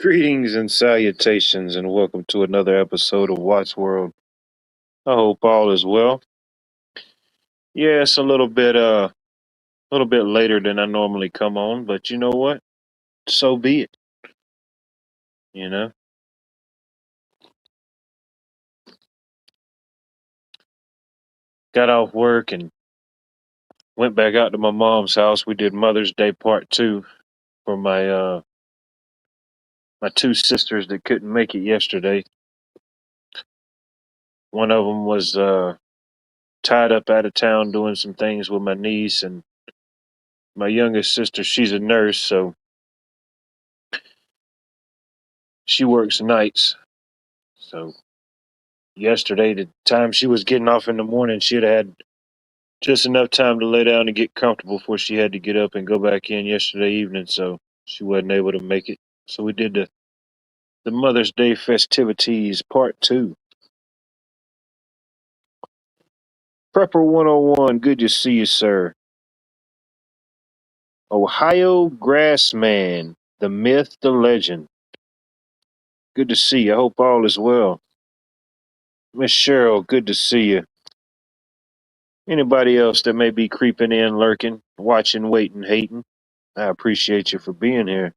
Greetings and salutations, and welcome to another episode of Watts World. I hope all is well. Yeah, it's a little bit later than I normally come on, but you know what? So be it. You know, got off work and went back out to my mom's house. We did Mother's Day part two for my two sisters that couldn't make it yesterday. One of them was tied up out of town doing some things with my niece, and my youngest sister, she's a nurse, so she works nights. So yesterday, the time she was getting off in the morning, she'd had just enough time to lay down and get comfortable before she had to get up and go back in yesterday evening. So she wasn't able to make it. So we did the Mother's Day festivities part two. Prepper 101, good to see you, sir. Ohio Grassman, the myth, the legend. Good to see you. I hope all is well. Miss Cheryl, good to see you. Anybody else that may be creeping in, lurking, watching, waiting, hating, I appreciate you for being here.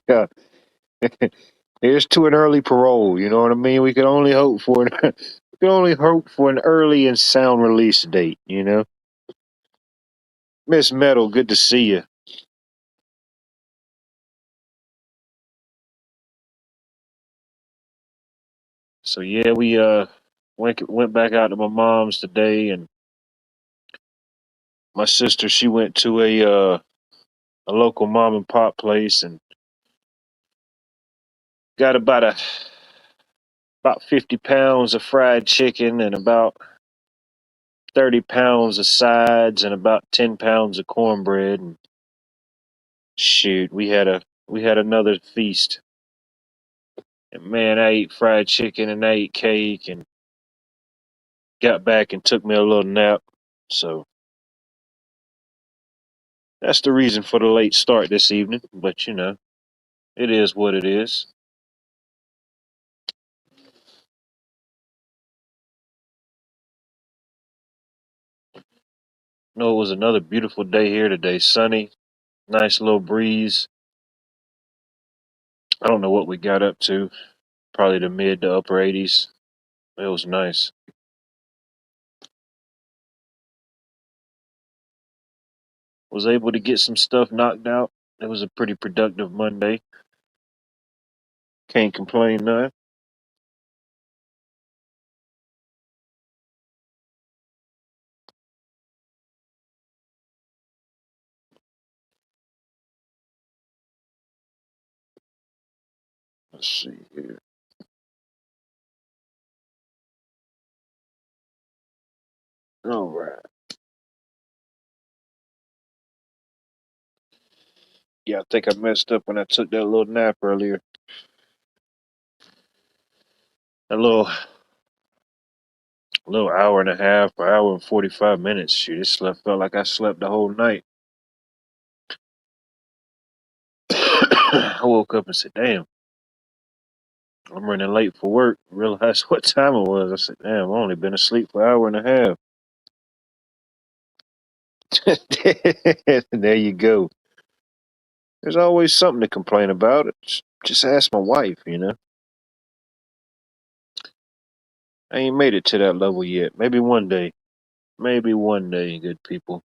Yeah, here's to an early parole. You know what I mean? We can only hope for an we can only hope for an early and sound release date. You know, Miss Metal, good to see you. So yeah, we went back out to my mom's today, and my sister she went to a local mom and pop place and got about 50 pounds of fried chicken and about 30 pounds of sides and about 10 pounds of cornbread. And shoot, we had another feast. And man, I ate fried chicken and I ate cake and got back and took me a little nap. So that's the reason for the late start this evening. But you know, it is what it is. No, it was another beautiful day here today. Sunny, nice little breeze. I don't know what we got up to. Probably the mid to upper 80s. It was nice. Was able to get some stuff knocked out. It was a pretty productive Monday. Can't complain none. Let's see here. All right. Yeah, I think I messed up when I took that little nap earlier. A little hour and a half, or hour and 45 minutes. Shoot, it felt like I slept the whole night. I woke up and said, "Damn, I'm running late for work." Realized what time it was. I said, "Damn, I've only been asleep for an hour and a half." There you go. There's always something to complain about. Just ask my wife. You know, I ain't made it to that level yet. Maybe one day. Maybe one day, good people.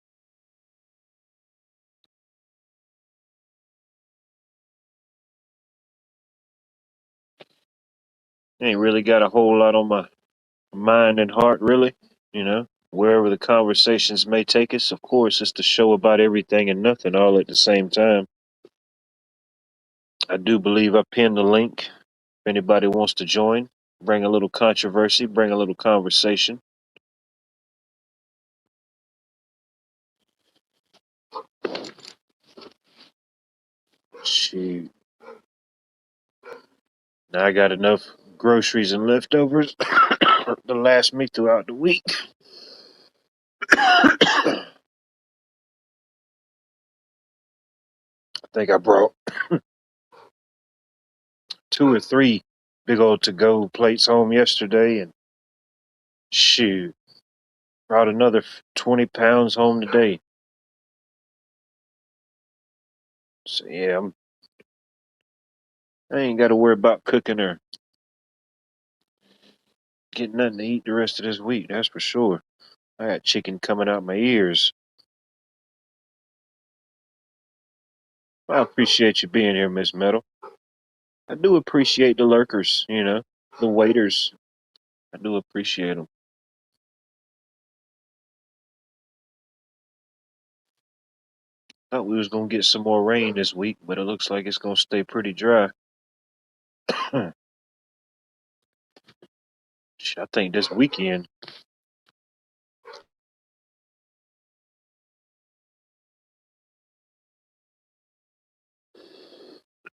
Ain't really got a whole lot on my mind and heart, really. You know, wherever the conversations may take us, of course, it's the show about everything and nothing all at the same time. I do believe I pinned the link. If anybody wants to join, bring a little controversy, bring a little conversation. Shoot. Now I got enough groceries and leftovers. to last me throughout the week. I think I brought 2 or 3 big old to go plates home yesterday, and shoot, brought another 20 pounds home today. So yeah, I ain't got to worry about cooking or getting nothing to eat the rest of this week. That's for sure. I got chicken coming out my ears. I appreciate you being here, Miss Metal. I do appreciate the lurkers, the waiters. I do appreciate them. Thought we was gonna get some more rain this week, but it looks like it's gonna stay pretty dry. I think this weekend.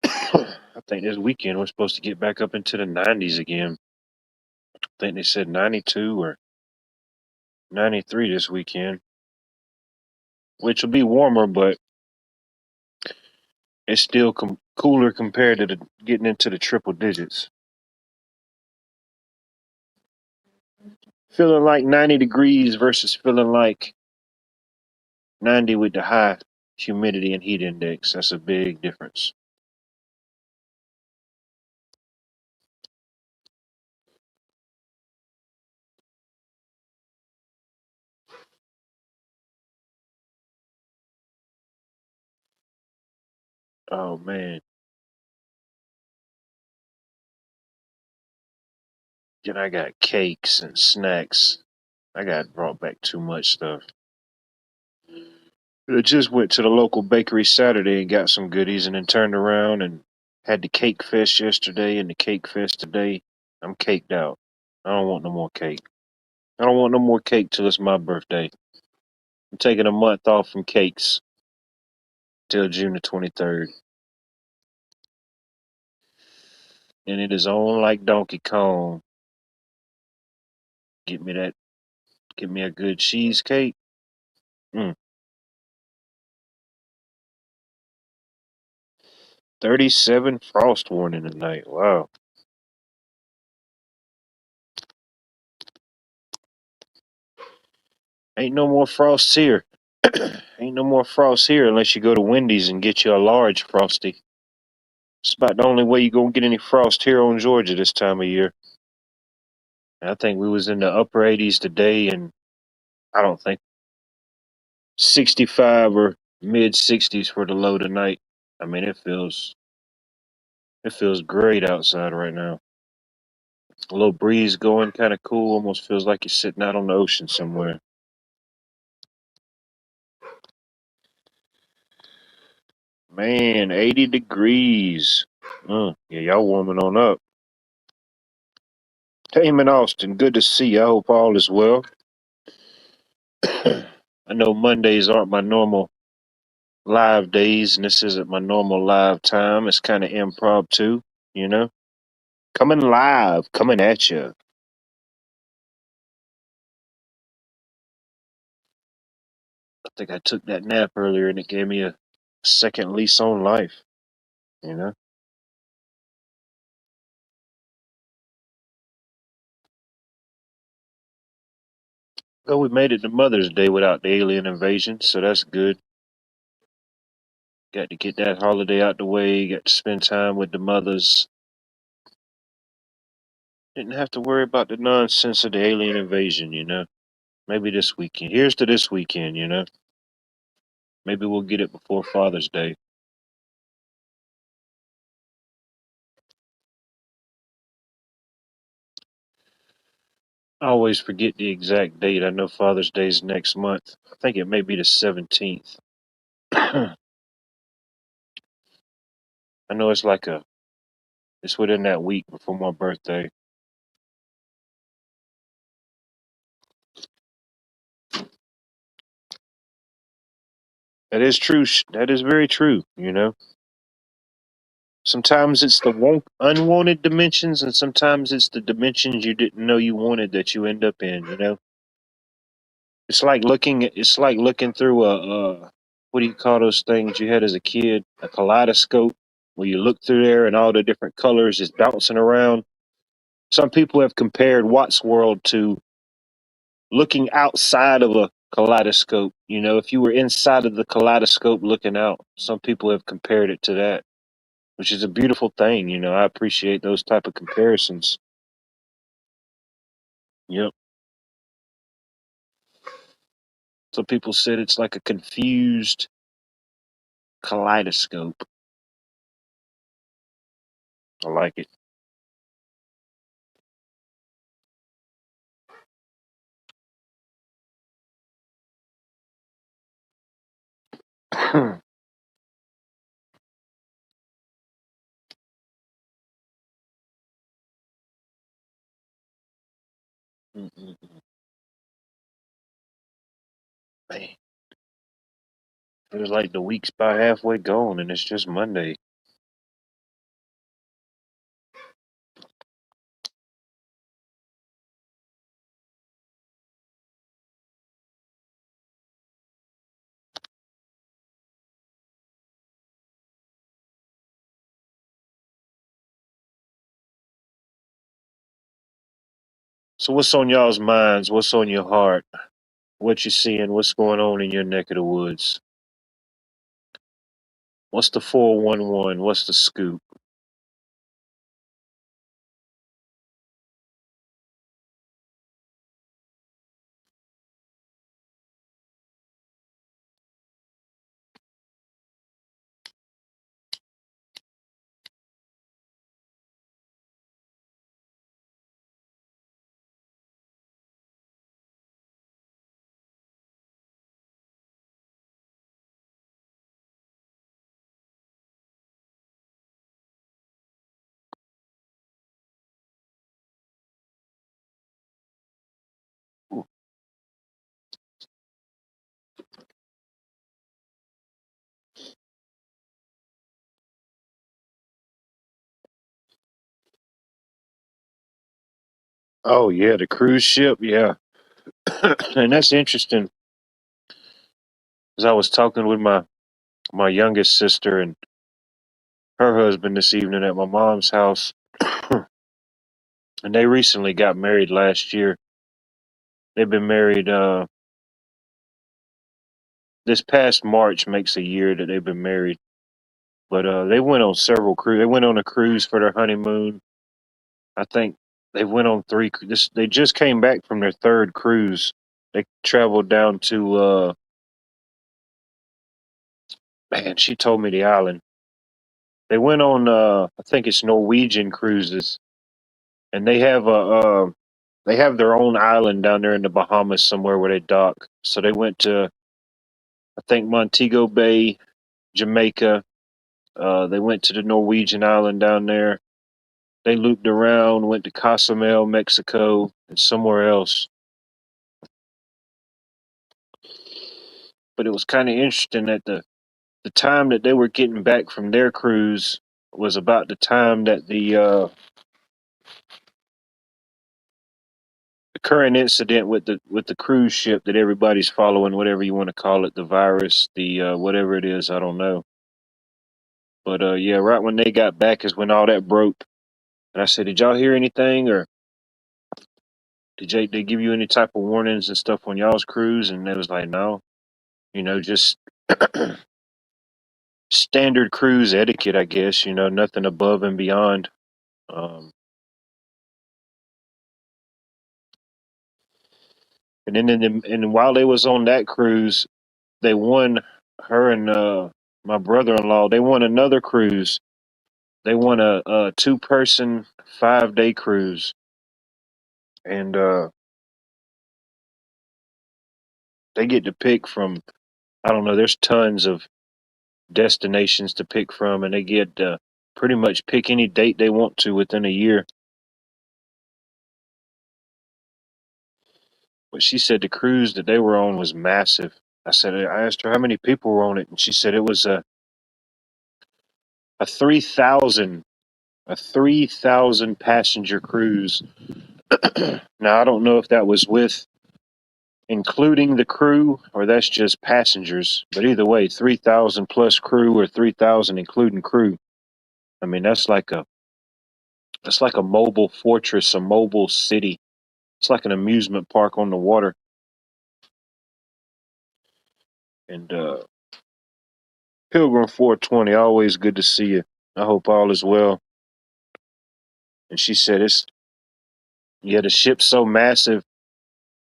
I think this weekend we're supposed to get back up into the 90s again. I think they said 92 or 93 this weekend, which will be warmer, but it's still cooler compared to getting into the triple digits. Feeling like 90 degrees versus feeling like 90 with the high humidity and heat index. That's a big difference. Oh man. Then I got cakes and snacks. I got brought back too much stuff. I just went to the local bakery Saturday and got some goodies and then turned around and had the cake fest yesterday and the cake fest today. I'm caked out. I don't want no more cake. I don't want no more cake till it's my birthday. I'm taking a month off from cakes till June the 23rd. And it is on like Donkey Kong. Get me that, get me a good cheesecake. Mm. 37 frost warning tonight. Wow. Ain't no more frost here. Ain't no more frost here unless you go to Wendy's and get you a large frosty. It's about the only way you gonna get any frost here on Georgia this time of year. And I think we was in the upper 80s today, and I don't think 65 or mid 60s for the low tonight. I mean, it feels great outside right now. A little breeze going, kind of cool. Almost feels like you're sitting out on the ocean somewhere. Man, 80 degrees. Yeah, y'all warming on up. Damon Austin, good to see you. I hope all is well. I know Mondays aren't my normal live days, and this isn't my normal live time. It's kind of impromptu, you know? Coming live, coming at you. I think I took that nap earlier and it gave me a second lease on life, you know? Well, we made it to Mother's Day without the alien invasion, so that's good. Got to get that holiday out the way, got to spend time with the mothers. Didn't have to worry about the nonsense of the alien invasion, you know? Maybe this weekend. Here's to this weekend, you know? Maybe we'll get it before Father's Day. I always forget the exact date. I know Father's Day's next month. I think it may be the 17th. I know it's within that week before my birthday. That is true. That is very true, you know? Sometimes it's the unwanted dimensions, and sometimes it's the dimensions you didn't know you wanted that you end up in. It's like looking through a what do you call those things you had as a kid? A kaleidoscope, where you look through there and all the different colors is bouncing around. Some people have compared Watt's world to looking outside of a kaleidoscope. If you were inside of the kaleidoscope looking out, some people have compared it to that, which is a beautiful thing. I appreciate those type of comparisons. Yep. Some people said it's like a confused kaleidoscope. I like it. Mm-mm-mm. Man, feels like the week's about halfway gone and it's just Monday. So what's on y'all's minds? What's on your heart? What you seeing? What's going on in your neck of the woods? What's the 411? What's the scoop? Oh yeah, the cruise ship, yeah. And that's interesting because I was talking with my youngest sister and her husband this evening at my mom's house, and they recently got married last year. They've been married. This past March makes a year that they've been married. But they went on several cruise. They went on a cruise for their honeymoon. I think they went on three. They just came back from their third cruise. They traveled down to man. She told me the island. They went on I think it's Norwegian cruises, and they have their own island down there in the Bahamas somewhere where they dock. So they went to I think Montego Bay, Jamaica. They went to the Norwegian island down there. They looped around, went to Cozumel, Mexico, and somewhere else. But it was kind of interesting that the time that they were getting back from their cruise was about the time that the current incident with the cruise ship that everybody's following, whatever you want to call it, the virus, the whatever it is, I don't know. But yeah, right when they got back is when all that broke. And I said, "Did y'all hear anything, or they give you any type of warnings and stuff on y'all's cruise?" And they was like, "No, just standard cruise etiquette, I guess. Nothing above and beyond." Um, and then and while they was on that cruise, they won her and my brother-in-law. They won another cruise. They won a two-person 5-day cruise, and they get to pick from. I don't know. There's tons of destinations to pick from, and they get pretty much pick any date they want to within a year. But she said the cruise that they were on was massive. I asked her how many people were on it, and she said it was a 3,000 a 3,000 passenger cruise. Now I don't know if that was with including the crew or that's just passengers, but either way, 3,000 plus crew or 3,000 including crew. I mean, that's like a mobile fortress, a mobile city. It's like an amusement park on the water. And Pilgrim 420, always good to see you. I hope all is well. And she said, yeah, the ship's so massive.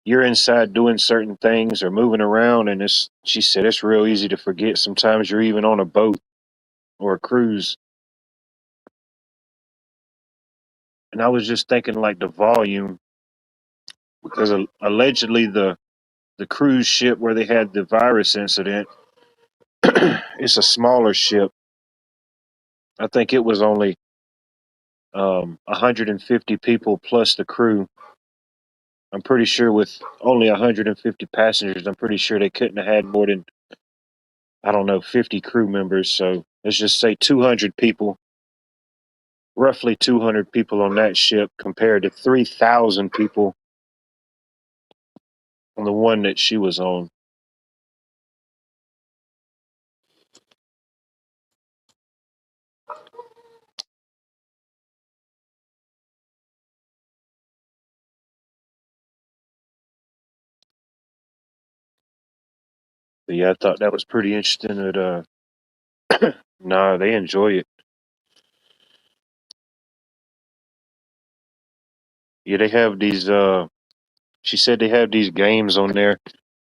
You're inside doing certain things or moving around, and she said, it's real easy to forget. Sometimes you're even on a boat or a cruise. And I was just thinking, like, the volume, because allegedly the cruise ship where they had the virus incident, it's a smaller ship. I think it was only 150 people plus the crew. I'm pretty sure with only 150 passengers, I'm pretty sure they couldn't have had more than, I don't know, 50 crew members. So let's just say 200 people, roughly 200 people on that ship compared to 3,000 people on the one that she was on. But yeah, I thought that was pretty interesting that, nah, they enjoy it. Yeah, they have these, she said they have these games on there.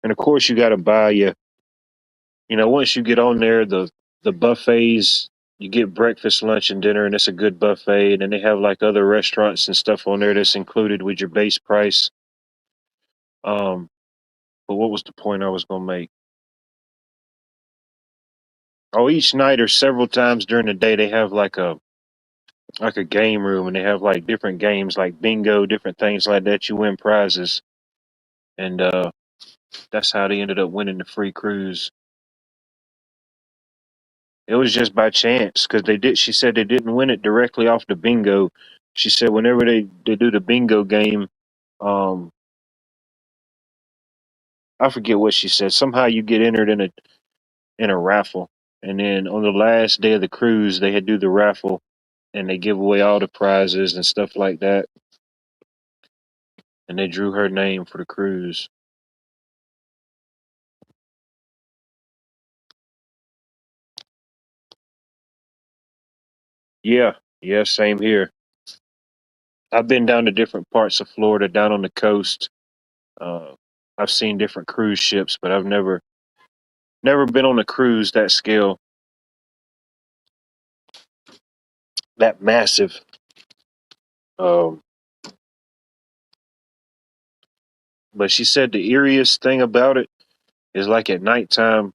And of course you got to buy once you get on there, the buffets, you get breakfast, lunch, and dinner, and it's a good buffet. And then they have like other restaurants and stuff on there that's included with your base price. Um, but what was the point I was gonna make? Oh, each night or several times during the day, they have like a game room, and they have like different games like bingo, different things like that. You win prizes, and that's how they ended up winning the free cruise. It was just by chance because they did. She said they didn't win it directly off the bingo. She said whenever they do the bingo game, um, I forget what she said. Somehow you get entered in a raffle, and then on the last day of the cruise, they had do the raffle, and they give away all the prizes and stuff like that. And they drew her name for the cruise. Yeah, yeah, same here. I've been down to different parts of Florida, down on the coast. Uh, I've seen different cruise ships, but I've never been on a cruise that scale, that massive. Um, but she said the eeriest thing about it is like at nighttime,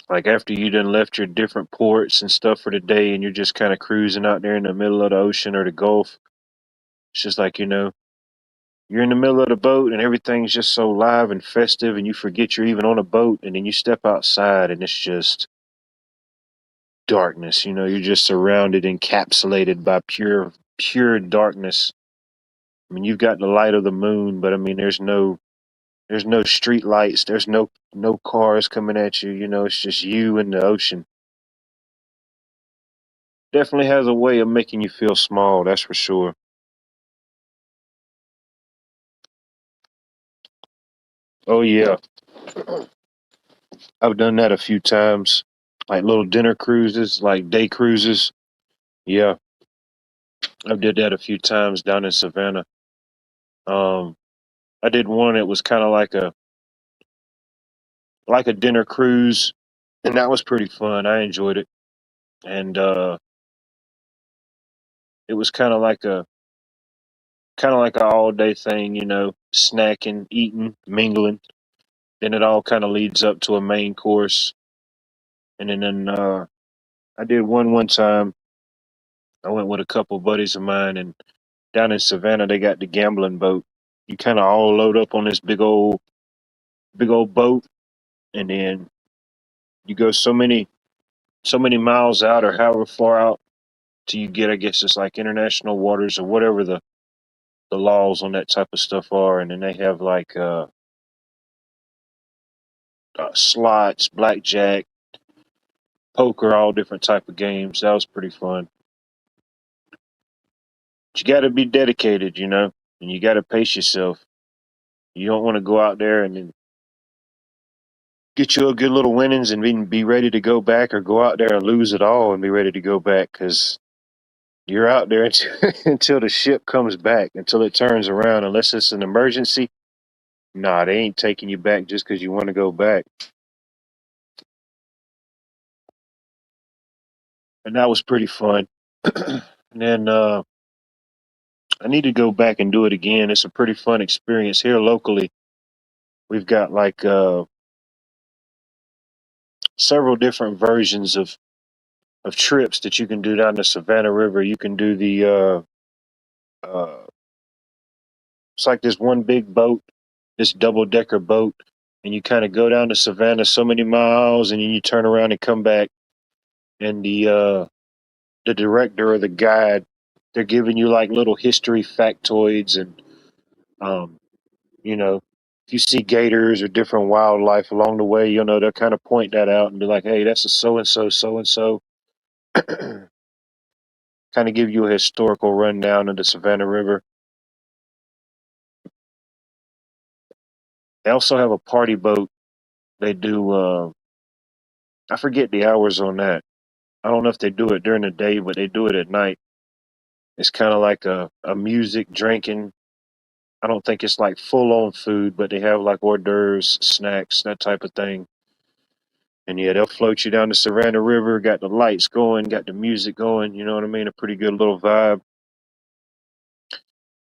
like after you done left your different ports and stuff for the day, and you're just kind of cruising out there in the middle of the ocean or the Gulf. It's just like you're in the middle of the boat and everything's just so live and festive, and you forget you're even on a boat, and then you step outside and it's just darkness. You're just surrounded, encapsulated by pure darkness. I mean, you've got the light of the moon, but I mean, there's no street lights. There's no cars coming at you. It's just you and the ocean. Definitely has a way of making you feel small. That's for sure. Oh yeah, I've done that a few times, like little dinner cruises, like day cruises. Yeah, I did that a few times down in Savannah. Um, I did one. It was kind of like a dinner cruise, and that was pretty fun. I enjoyed it, and it was kind of like a all day thing. Snacking, eating, mingling. Then it all kind of leads up to a main course, and then I did one time. I went with a couple buddies of mine, and down in Savannah they got the gambling boat. You kind of all load up on this big old boat, and then you go so many. so many miles out or however far out till you get, I guess it's like international waters or whatever the laws on that type of stuff are. And then they have like slots, blackjack, poker, all different type of games. That was pretty fun. But you got to be dedicated, and you got to pace yourself. You don't want to go out there and then get you a good little winnings and be ready to go back, or go out there and lose it all and be ready to go back, because you're out there until, until the ship comes back, until it turns around. Unless it's an emergency, nah, they ain't taking you back just because you want to go back. And that was pretty fun. And then I need to go back and do it again. It's a pretty fun experience here locally. We've got like several different versions of trips that you can do down the Savannah River. You can do the uh, it's like this one big boat, this double decker boat, and you kind of go down the Savannah so many miles, and then you turn around and come back, and the director or the guide, they're giving you like little history factoids, and um, you know, if you see gators or different wildlife along the way, they'll kind of point that out and be like, hey, that's a so and so, so and so. Kind of give you a historical rundown of the Savannah River. They also have a party boat. They do, I forget the hours on that. I don't know if they do it during the day, but they do it at night. It's kind of like a music, drinking. I don't think it's like full on food, but they have like hors d'oeuvres, snacks, that type of thing. And yeah, they'll float you down the Savannah River, got the lights going, got the music going, you know what I mean? A pretty good little vibe.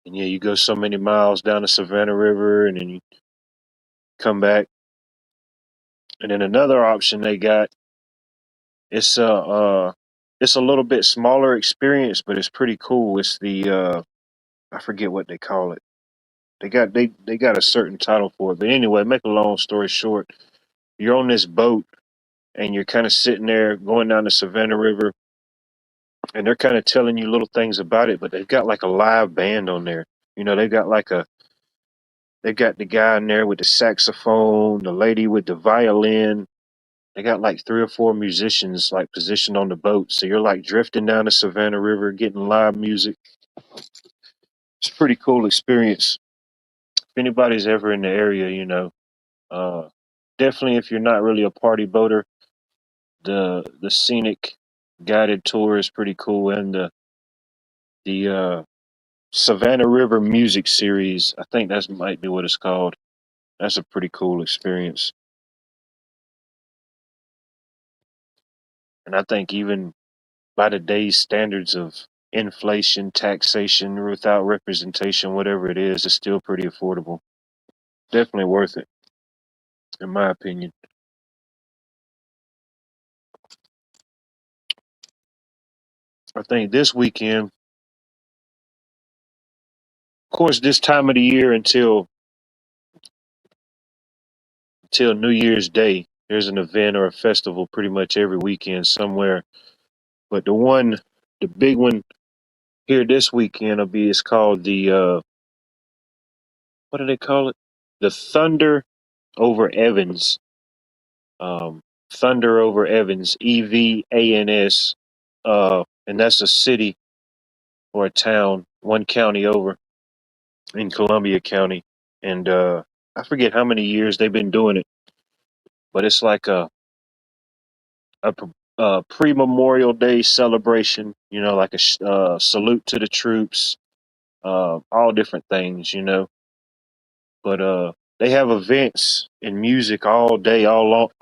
And yeah, you go so many miles down the Savannah River and then you come back. And then another option they got, it's it's a little bit smaller experience, but it's pretty cool. It's the I forget what they call it. They got a certain title for it. But anyway, make a long story short, you're on this boat and you're kind of sitting there going down the Savannah River, and they're kind of telling you little things about it, but they've got like a live band on there. They've got they've got the guy in there with the saxophone, the lady with the violin. They got like three or four musicians like positioned on the boat. So you're like drifting down the Savannah River, getting live music. It's a pretty cool experience. If anybody's ever in the area, uh, definitely if you're not really a party boater, the scenic guided tour is pretty cool, and the Savannah River Music Series, I think that might be what it's called. That's a pretty cool experience. And I think even by today's standards of inflation, taxation, without representation, whatever it is, it's still pretty affordable. Definitely worth it, in my opinion. I think this weekend, of course, this time of the year until New Year's Day, there's an event or a festival pretty much every weekend somewhere. But the big one here this weekend will be, it's called the what do they call it? The Thunder over Evans. Um, Thunder over Evans, EVANS. And that's a city or a town, one county over in Columbia County. And I forget how many years they've been doing it, but it's like a pre-Memorial Day celebration. Like a salute to the troops, all different things. But they have events and music all day, all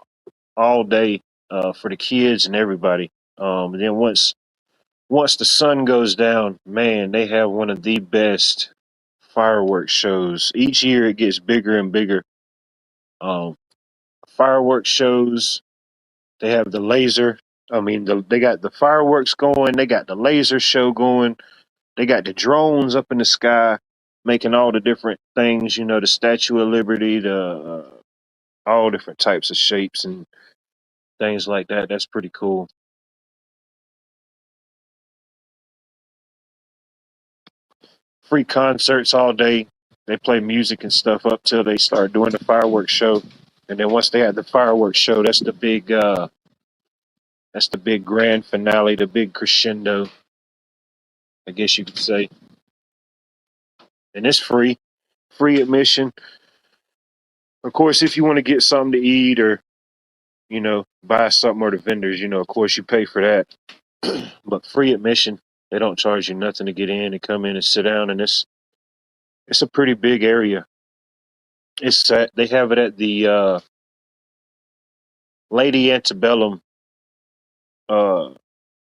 day, for the kids and everybody. And then once the sun goes down, man, they have one of the best fireworks shows. Each year it gets bigger and bigger. Um, Fireworks shows. They have the laser. I mean, they got the fireworks going. They got the laser show going. They got the drones up in the sky, making all the different things. The Statue of Liberty, the all different types of shapes and things like that. That's pretty cool. free concerts all day. They play music and stuff up till they start doing the fireworks show. And then once they had the fireworks show, that's the big grand finale, the big crescendo, I guess you could say. And it's free, free admission. Of course, if you want to get something to eat or, buy something or the vendors, of course you pay for that. But free admission, they don't charge you nothing to get in and come in and sit down. And it's a pretty big area. They have it at the Lady Antebellum uh,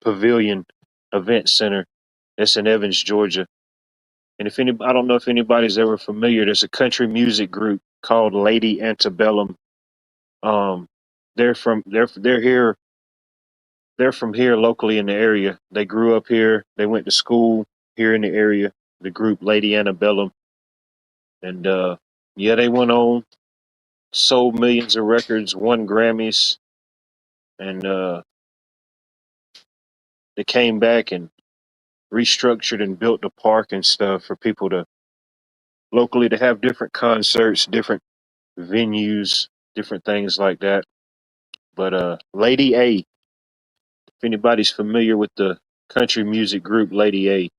Pavilion Event Center. It's in Evans, Georgia. And I don't know if anybody's ever familiar. There's a country music group called Lady Antebellum. Um, they're here. They're from here locally in the area. They grew up here. They went to school here in the area. The group Lady Antebellum, and yeah, they went on, sold millions of records, won Grammys, and they came back and restructured and built the park and stuff for people to locally to have different concerts, different venues, different things like that. But Lady A, if anybody's familiar with the country music group Lady A,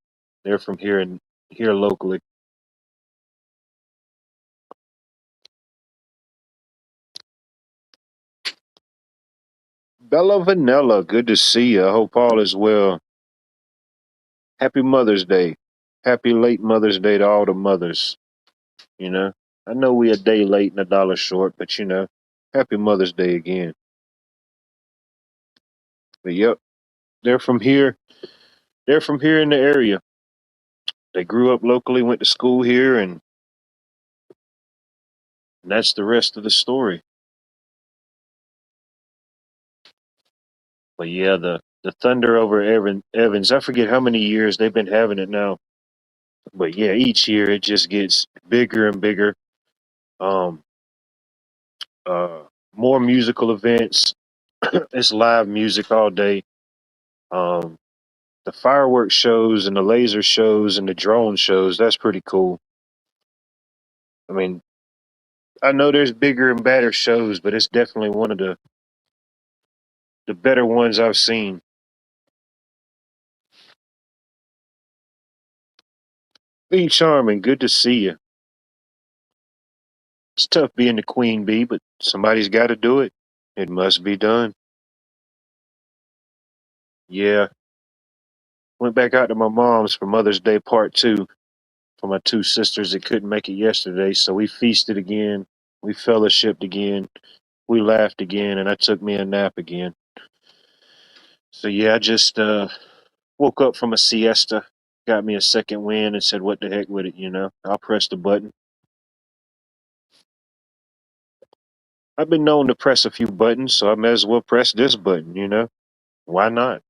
they're from here locally. Bella Vanilla, good to see you. I hope all is well. Happy Mother's Day. Happy late Mother's Day to all the mothers. You know, I know we a day late and a dollar short, but happy Mother's Day again. But yep, they're from here. They're from here in the area. They grew up locally, went to school here, and that's the rest of the story. But yeah, the Thunder over Evans. I forget how many years they've been having it now. But yeah, each year it just gets bigger and bigger. Um, uh, more musical events. It's live music all day. Um, the fireworks shows and the laser shows and the drone shows. That's pretty cool. I mean, I know there's bigger and better shows, but it's definitely one of the better ones I've seen. Be charming. Good to see you. It's tough being the queen bee, but somebody's got to do it. It must be done. Yeah. Went back out to my mom's for Mother's Day part two for my two sisters that couldn't make it yesterday. So we feasted again. We fellowshipped again. We laughed again, and I took me a nap again. So yeah, I just woke up from a siesta, got me a second wind, and said, "What the heck with it?" I'll press the button. I've been known to press a few buttons, so I may as well press this button. Why not?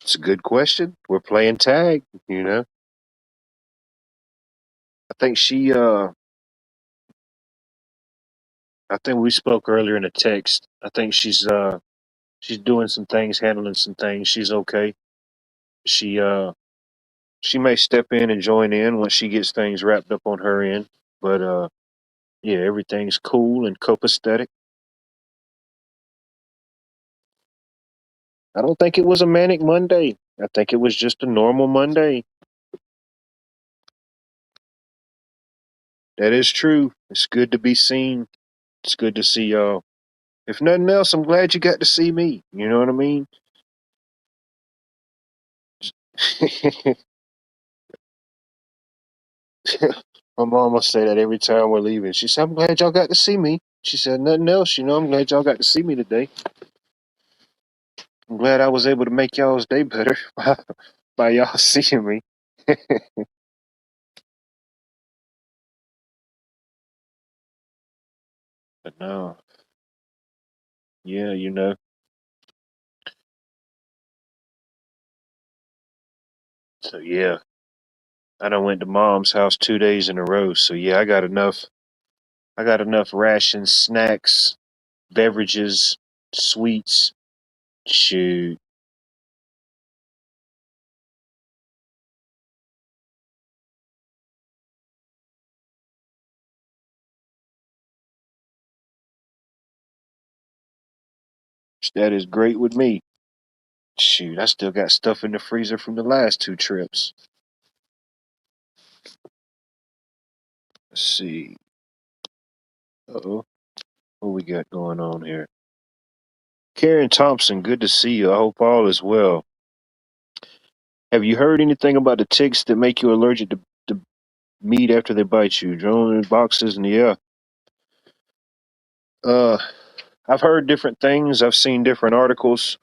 It's a good question. We're playing tag. I think I think we spoke earlier in a text. I think she's doing some things, handling some things. She's okay. She uh she may step in and join in once she gets things wrapped up on her end. But yeah, everything's cool and copacetic. I don't think it was a manic Monday. I think it was just a normal Monday. That is true. It's good to be seen. It's good to see y'all. If nothing else, I'm glad you got to see me. You know what I mean? My mom will say that every time we're leaving. She said, "I'm glad y'all got to see me." She said, "Nothing else. I'm glad y'all got to see me today. I'm glad I was able to make y'all's day better by y'all seeing me." But no, yeah. So yeah, I done went to mom's house 2 days in a row. So yeah, I got enough. I got enough rations, snacks, beverages, sweets. Shoot, That is great with me. Shoot, I still got stuff in the freezer from the last two trips. Let's see. Uh-oh. What we got going on here? Karen Thompson, good to see you. I hope all is well. Have you heard anything about the ticks that make you allergic to meat after they bite you? Drone boxes and yeah. Uh, I've heard different things. I've seen different articles.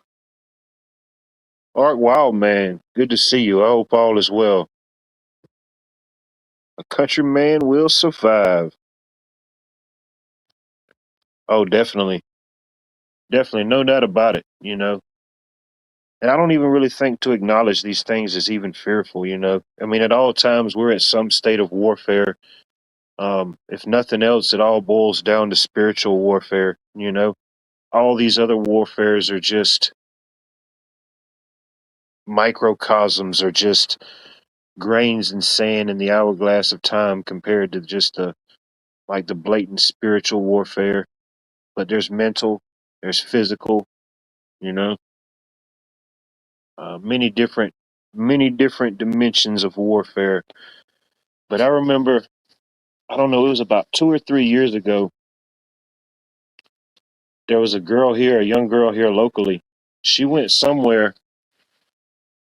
Art Wildman, good to see you. I hope all is well. A country man will survive. Oh, definitely. Definitely. No doubt about it, you know. And I don't even really think to acknowledge these things is even fearful, you know. I mean, at all times, we're at some state of warfare. If nothing else, it all boils down to spiritual warfare, you know. All these other warfares are just microcosms or just grains in sand in the hourglass of time compared to just the blatant spiritual warfare. But there's mental, there's physical, you know, many different dimensions of warfare. But I remember, I don't know, it was about 2 or 3 years ago. There was a girl here, a young girl here locally. She went somewhere,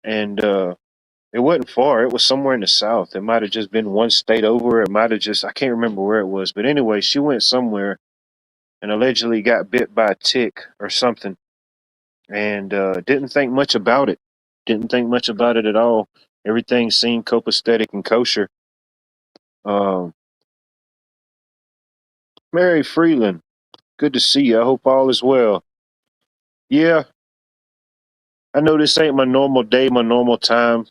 and it wasn't far. It was somewhere in the south. It might have just been one state over. It might have just, I can't remember where it was. But anyway, she went somewhere and allegedly got bit by a tick or something, and didn't think much about it. Didn't think much about it at all. Everything seemed copacetic and kosher. Um, Mary Freeland, good to see you. I hope all is well. Yeah, I know this ain't my normal day, my normal time,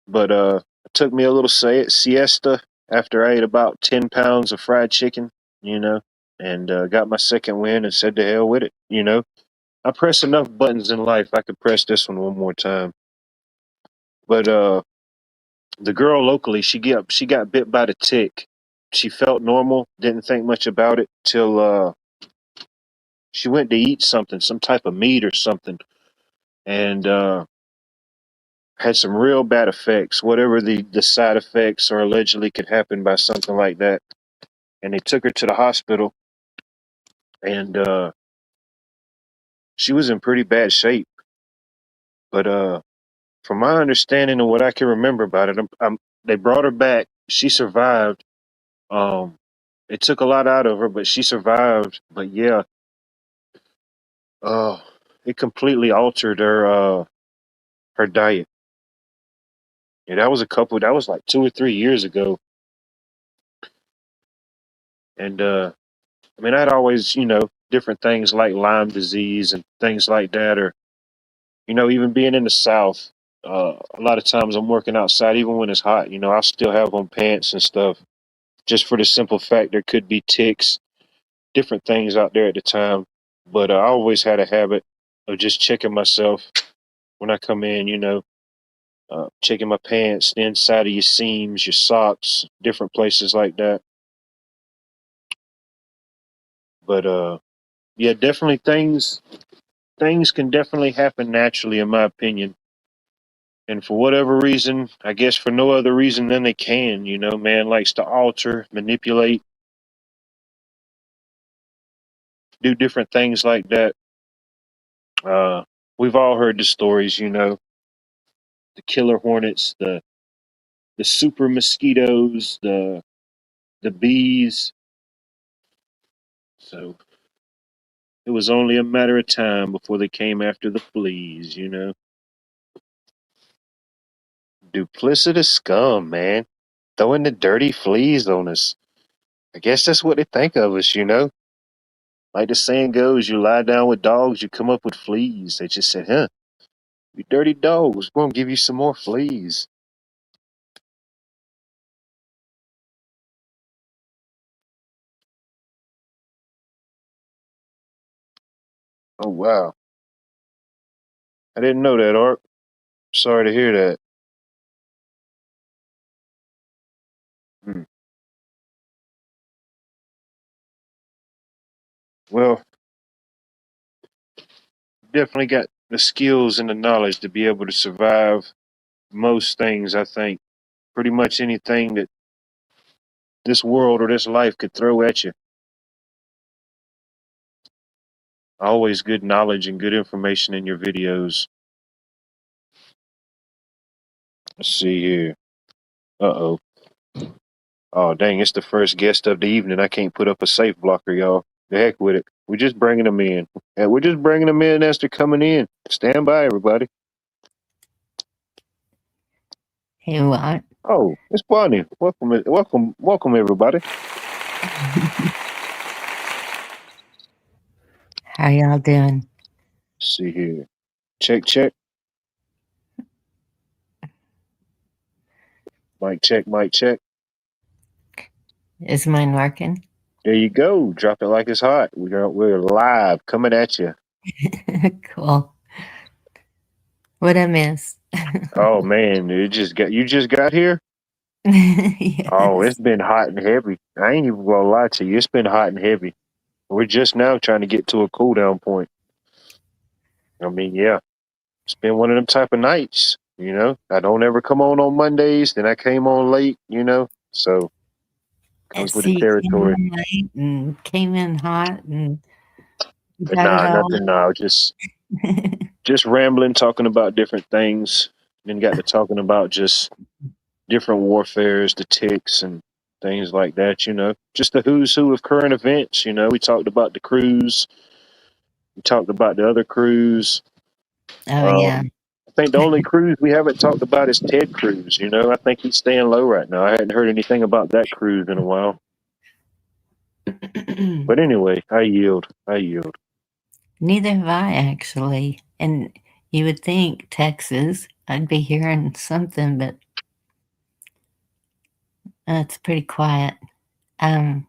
but it took me a little siesta after I ate about 10 pounds of fried chicken, you know, and got my second win and said to hell with it, you know. I press enough buttons in life. I could press this one more time. But the girl locally, she got bit by the tick. She felt normal, didn't think much about it till she went to eat something, some type of meat or something, and had some real bad effects, whatever the side effects or allegedly could happen by something like that. And they took her to the hospital, and she was in pretty bad shape. But from my understanding and what I can remember about it, they brought her back. She survived. Um, it took a lot out of her, but she survived. But yeah, uh, it completely altered her diet. Yeah, that was a couple. That was like 2 or 3 years ago, and I mean, I'd always, you know, different things like Lyme disease and things like that, or you know, even being in the South. A lot of times I'm working outside, even when it's hot. You know, I still have on pants and stuff, just for the simple fact there could be ticks, different things out there at the time. But I always had a habit of just checking myself when I come in. You know, checking my pants, the inside of your seams, your socks, different places like that. But yeah, definitely things can definitely happen naturally, in my opinion. And for whatever reason, I guess for no other reason than they can, you know, man likes to alter, manipulate, do different things like that. Uh, we've all heard the stories, you know, the killer hornets, the super mosquitoes, the bees. So it was only a matter of time before they came after the fleas, you know. Duplicitous scum, man. Throwing the dirty fleas on us. I guess that's what they think of us, you know. Like the saying goes, you lie down with dogs, you come up with fleas. They just said, huh, you dirty dogs, we're going to give you some more fleas. Oh, wow. I didn't know that, Art. Sorry to hear that. Hmm. Well, definitely got the skills and the knowledge to be able to survive most things. I think pretty much anything that this world or this life could throw at you. Always good knowledge and good information in your videos. Let's see here. Uh-oh. Oh, dang, it's the first guest of the evening. I can't put up a safe blocker, y'all. The heck with it. We're just bringing them in. And we're just bringing them in as they're coming in. Stand by, everybody. Hey, what? Oh, it's Bonnie. Welcome, everybody. How y'all doing? Let's see here. Check. Mic check. Is mine working? There you go. Drop it like it's hot. We're live, coming at you. Cool. What I miss? Oh man, you just got here. Yes. Oh, it's been hot and heavy. I ain't even gonna lie to you. It's been hot and heavy. We're just now trying to get to a cool down point. I mean, yeah, it's been one of them type of nights. I don't ever come on Mondays. Then I came on late. So comes with the territory. Came in late and came in hot and got it Nah, all. nothing. Nah, just rambling, talking about different things. Then got to talking about just different warfares, the ticks, and things like that. Just the who's who of current events. We talked about the cruise. We talked about the other cruise. Oh yeah. I think the only cruise we haven't talked about is Ted Cruz. I think he's staying low right now. I hadn't heard anything about that cruise in a while. But anyway, I yield. Neither have I actually. And you would think Texas, I'd be hearing something, but it's pretty quiet. I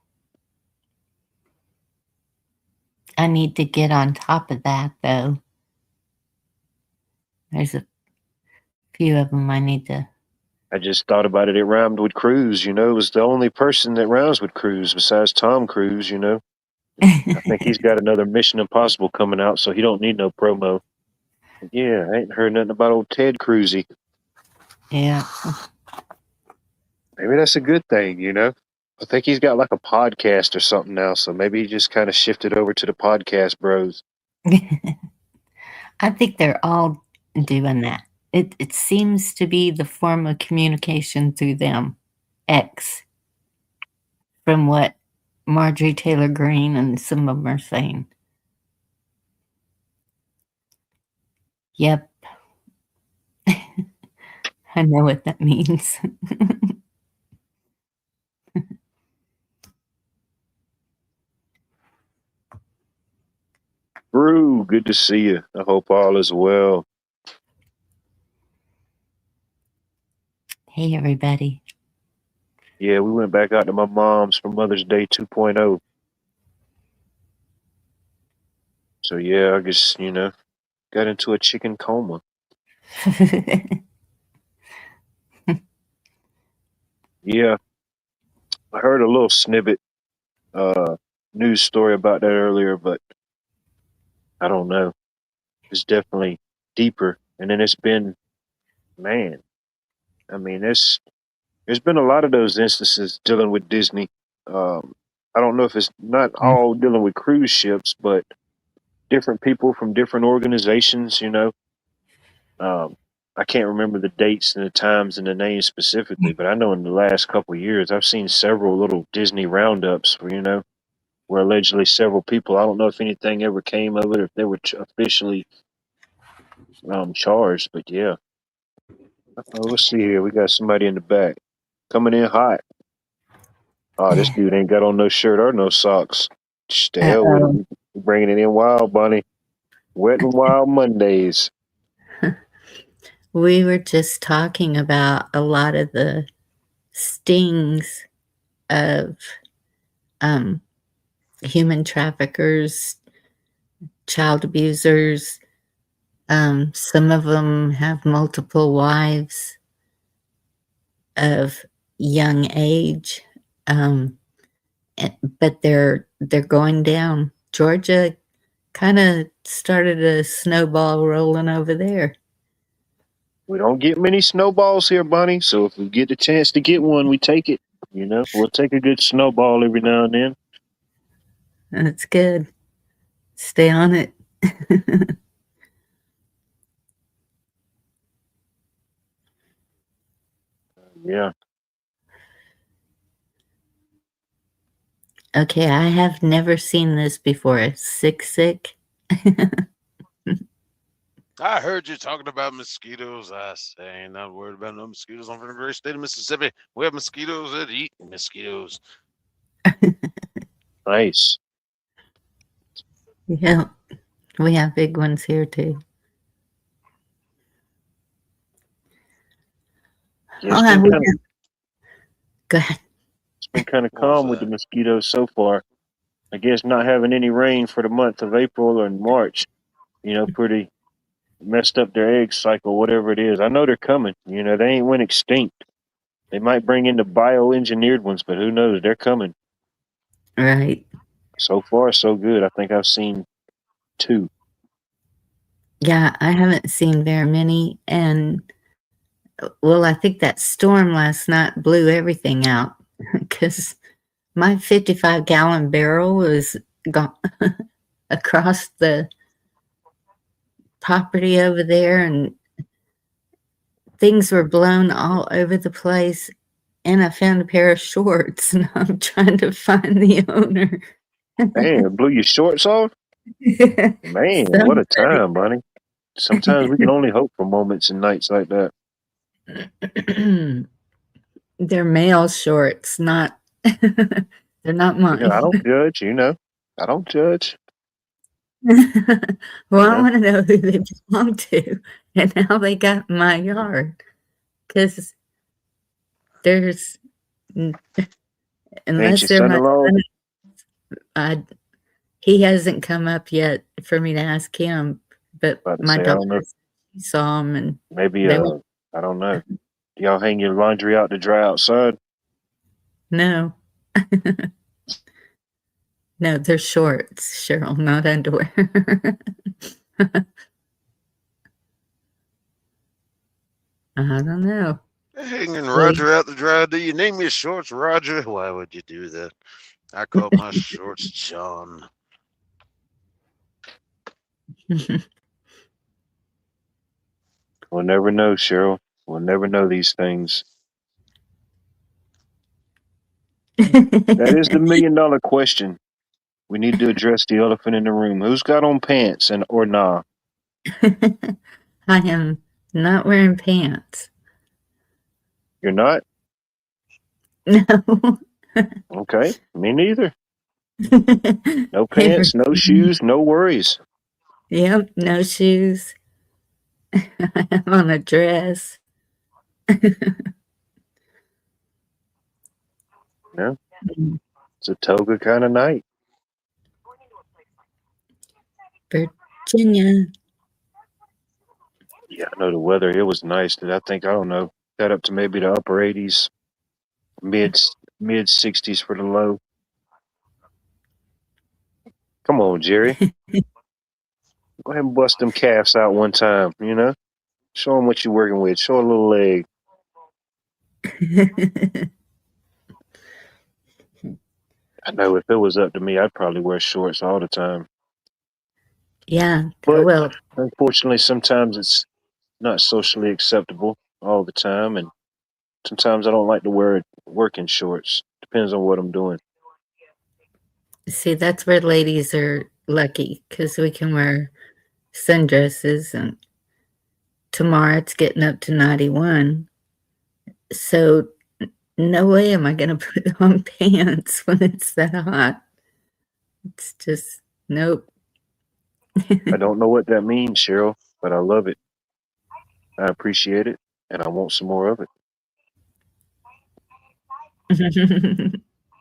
need to get on top of that though. There's a few of them I need to. I just thought about it. It rhymed with Cruz. It was the only person that rhymes with Cruz besides Tom Cruise. I think he's got another Mission Impossible coming out, so he don't need no promo. Yeah, I ain't heard nothing about old Ted Cruzy. Yeah. Maybe that's a good thing. I think he's got like a podcast or something now, so maybe he just kind of shifted over to the podcast bros. I think they're all doing that. It seems to be the form of communication through them. X, from what Marjorie Taylor Greene and some of them are saying. Yep. I know what that means. Brew, good to see you. I hope all is well. Hey, everybody. Yeah, we went back out to my mom's for Mother's Day 2.0. So yeah, I guess, got into a chicken coma. Yeah. I heard a little snippet, news story about that earlier, but I don't know. It's definitely deeper. And then it's been, man, I mean, there's been a lot of those instances dealing with Disney. I don't know if it's not all dealing with cruise ships, but different people from different organizations. I can't remember the dates and the times and the names specifically, but I know in the last couple of years I've seen several little Disney roundups where allegedly several people. I don't know if anything ever came of it or if they were officially charged, but yeah. Oh, let's see here. We got somebody in the back coming in hot. Oh, this dude ain't got on no shirt or no socks. The hell with it. Bringing it in wild, Bunny. Wet and Wild Mondays. We were just talking about a lot of the stings of human traffickers, child abusers. Some of them have multiple wives of young age, but they're going down. Georgia kind of started a snowball rolling over there. We don't get many snowballs here, Bunny. So if we get the chance to get one, we take it. We'll take a good snowball every now and then. That's good. Stay on it. Yeah. Okay, I have never seen this before. Sick. I heard you talking about mosquitoes. I say ain't not worried about no mosquitoes. I'm from the great state of Mississippi. We have mosquitoes that eat mosquitoes. Nice. Yeah, we have big ones here too. Yeah, it's been kind of Go ahead. it's been kind of What was calm with the that? mosquitoes so far. I guess not having any rain for the month of April or March, pretty messed up their egg cycle, whatever it is. I know they're coming. They ain't went extinct. They might bring in the bioengineered ones, but who knows? They're coming. Right. So far, so good. I think I've seen 2. Yeah, I haven't seen very many. And well, I think that storm last night blew everything out because my 55-gallon barrel was gone across the property over there, and things were blown all over the place. And I found a pair of shorts, and I'm trying to find the owner. Man, it blew your shorts off? Man, what a time, Bunny. Sometimes we can only hope for moments and nights like that. They're male shorts, not they're not mine. I don't judge, I don't judge. Well, I want to know who they belong to and how they got in my yard. Because there's, Ain't unless your they're my son-in-law? son, he hasn't come up yet for me to ask him. But About to my say, I don't know. daughter saw him, and Maybe, they I don't know. Do y'all hang your laundry out to dry outside? no. No, they're shorts, Cheryl, not underwear. I don't know. Hanging Roger out to dry. Do you name your shorts Roger? Why would you do that? I call my shorts John. We'll never know, Cheryl. We'll never know these things. That is the $1,000,000 question. We need to address the elephant in the room. Who's got on pants or nah? I am not wearing pants. You're not? No. Okay, me neither. No pants, no shoes, no worries. Yep, no shoes. I'm on a dress. Yeah, it's a toga kind of night. Virginia. Yeah, I know the weather here was nice. I think, I don't know, got up to maybe the upper 80s, mid 60s for the low. Come on, Jerry. Go ahead and bust them calves out one time, Show them what you're working with. Show a little leg. I know if it was up to me, I'd probably wear shorts all the time. Yeah, But well, unfortunately, sometimes it's not socially acceptable all the time, and sometimes I don't like to wear working shorts. Depends on what I'm doing. see, that's where ladies are lucky because we can wear sundresses, and tomorrow it's getting up to 91. So no way am I going to put on pants when it's that hot. It's just, nope. I don't know what that means, Cheryl, but I love it. I appreciate it, and I want some more of it.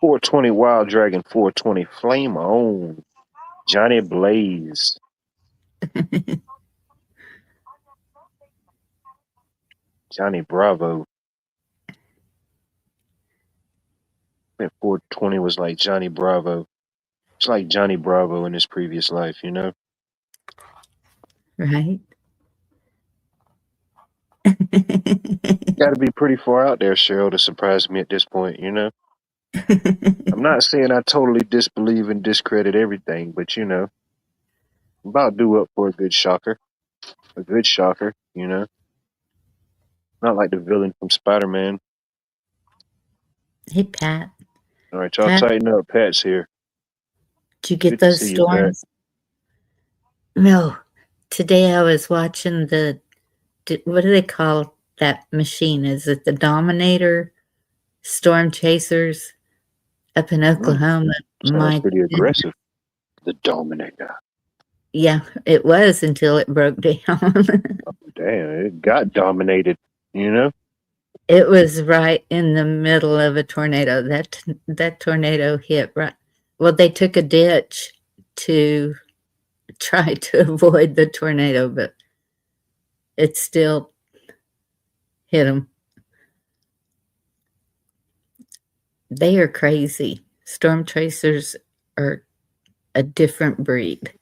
420 Wild Dragon 420 Flame On. Johnny Blaze. Johnny Bravo. I bet 420 was like Johnny Bravo. It's like Johnny Bravo in his previous life, you know? Right? Got to be pretty far out there, Cheryl, to surprise me at this point, you know? I'm not saying I totally disbelieve and discredit everything, but, you know, I'm about due up for a good shocker. A good shocker, you know? Not like the villain from Spider-Man. Hey, Pat. All right, y'all Pat, tighten up. Pat's here. did you get Good to those see you, Pat. storms? No. Today I was watching what do they call that machine? Is it the Dominator Storm Chasers up in Oklahoma? Sounds My pretty goodness. aggressive. The Dominator. Yeah, it was until it broke down. Damn, it got dominated, you know? It was right in the middle of a tornado. That tornado hit right. Well, they took a ditch to try to avoid the tornado, but it still hit them. They are crazy. Storm chasers are a different breed.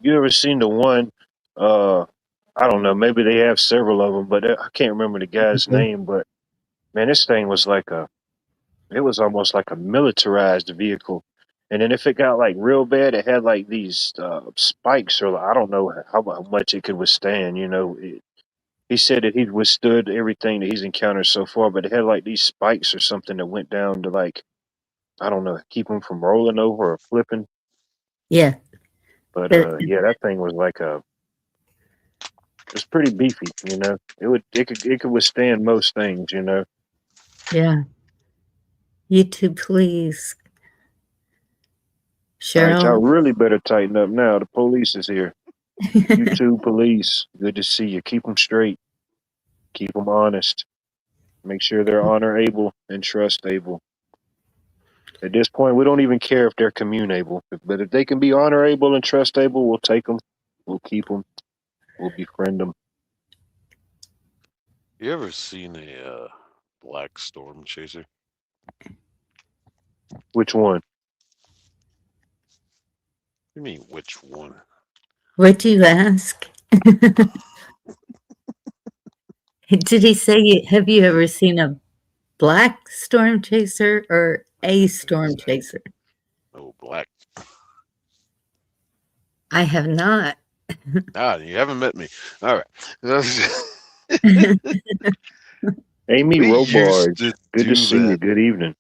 You ever seen the one, I don't know, maybe they have several of them, but I can't remember the guy's name, but man, this thing was it was almost like a militarized vehicle. And then if it got like real bad, it had like these spikes, or I don't know how much it could withstand. You know, he said that he'd withstood everything that he's encountered so far, but it had like these spikes or something that went down to like, I don't know, keep him from rolling over or flipping. Yeah, But but yeah, that thing was it's pretty beefy. You know, it could withstand most things. You know. yeah. YouTube, please. All right, y'all Cheryl. really better tighten up now. The police is here. YouTube police, good to see you. Keep them straight. Keep them honest. Make sure they're honor able and trust able. At this point, we don't even care if they're commune able, but if they can be honor able and trust able, we'll take them. We'll keep them. We'll befriend them. You ever seen a black storm chaser? Which one? What do you mean, which one? What'd you ask? Did he say, have you ever seen a black storm chaser or a storm chaser? Oh, black. I have not. You haven't met me. All right. Amy We Robards. used to Good to do see you. that. Good evening.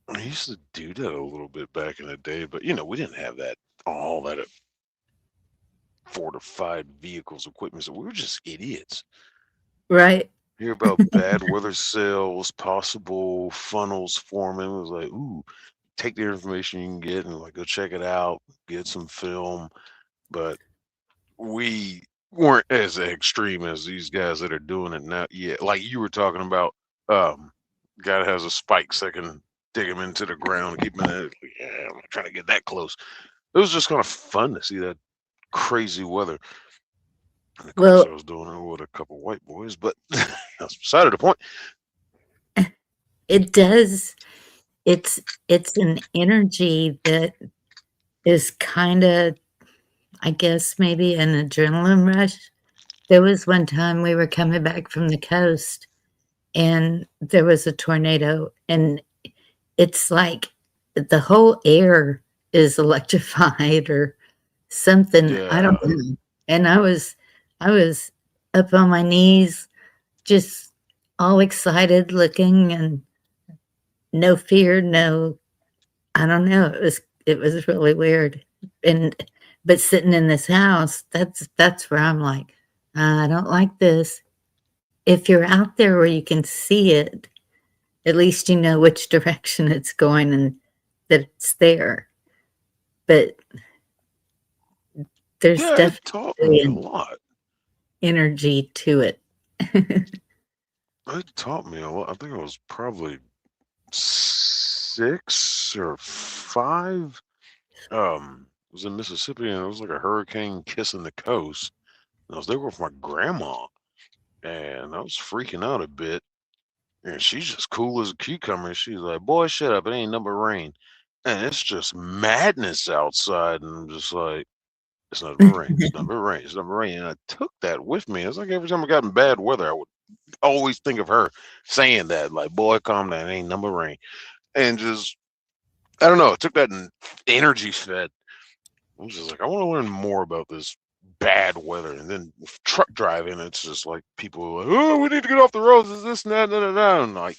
I used to do that a little bit back in the day, but you know, we didn't have all that fortified vehicles equipment, so we were just idiots. Right. Hear about bad weather sales, possible funnels forming. It was like, ooh, take the information you can get and like go check it out, get some film. But we weren't as extreme as these guys that are doing it now. Yeah, like you were talking about, guy that has a spike that can dig him into the ground, keep him in there. Yeah, I'm not trying to get that close. It was just kind of fun to see that crazy weather. And of course, I Well, was doing it with a couple white boys, but that's beside the point. it does. It's an energy that is kind of, I guess, maybe an adrenaline rush. There was one time we were coming back from the coast and there was a tornado, and it's like the whole air is electrified or something. I don't Yeah. know. And I was up on my knees, just all excited looking, and no fear, no, I don't know. It was really weird. And but sitting in this house, that's where I'm like, I don't like this. If you're out there where you can see it, at least you know which direction it's going and that it's there. But there's Yeah, it taught definitely me a an lot. energy to it. It taught me a lot. I think I was probably 6 or 5. I was in Mississippi and it was like a hurricane kissing the coast. And I was there with my grandma and I was freaking out a bit. And she's just cool as a cucumber. She's like, boy, shut up. It ain't nothing but rain. and it's just madness outside, and I'm just like, it's not gonna rain. It's not gonna rain. It's not gonna rain. And I took that with me. It's like every time I got in bad weather, I would always think of her saying that, like, "Boy, calm down. It ain't number rain." And just, I don't know. I took that energy fed. I was just like, I want to learn more about this bad weather. And then with truck driving, it's just like people are like, "Oh, we need to get off the roads. Is this and that, and like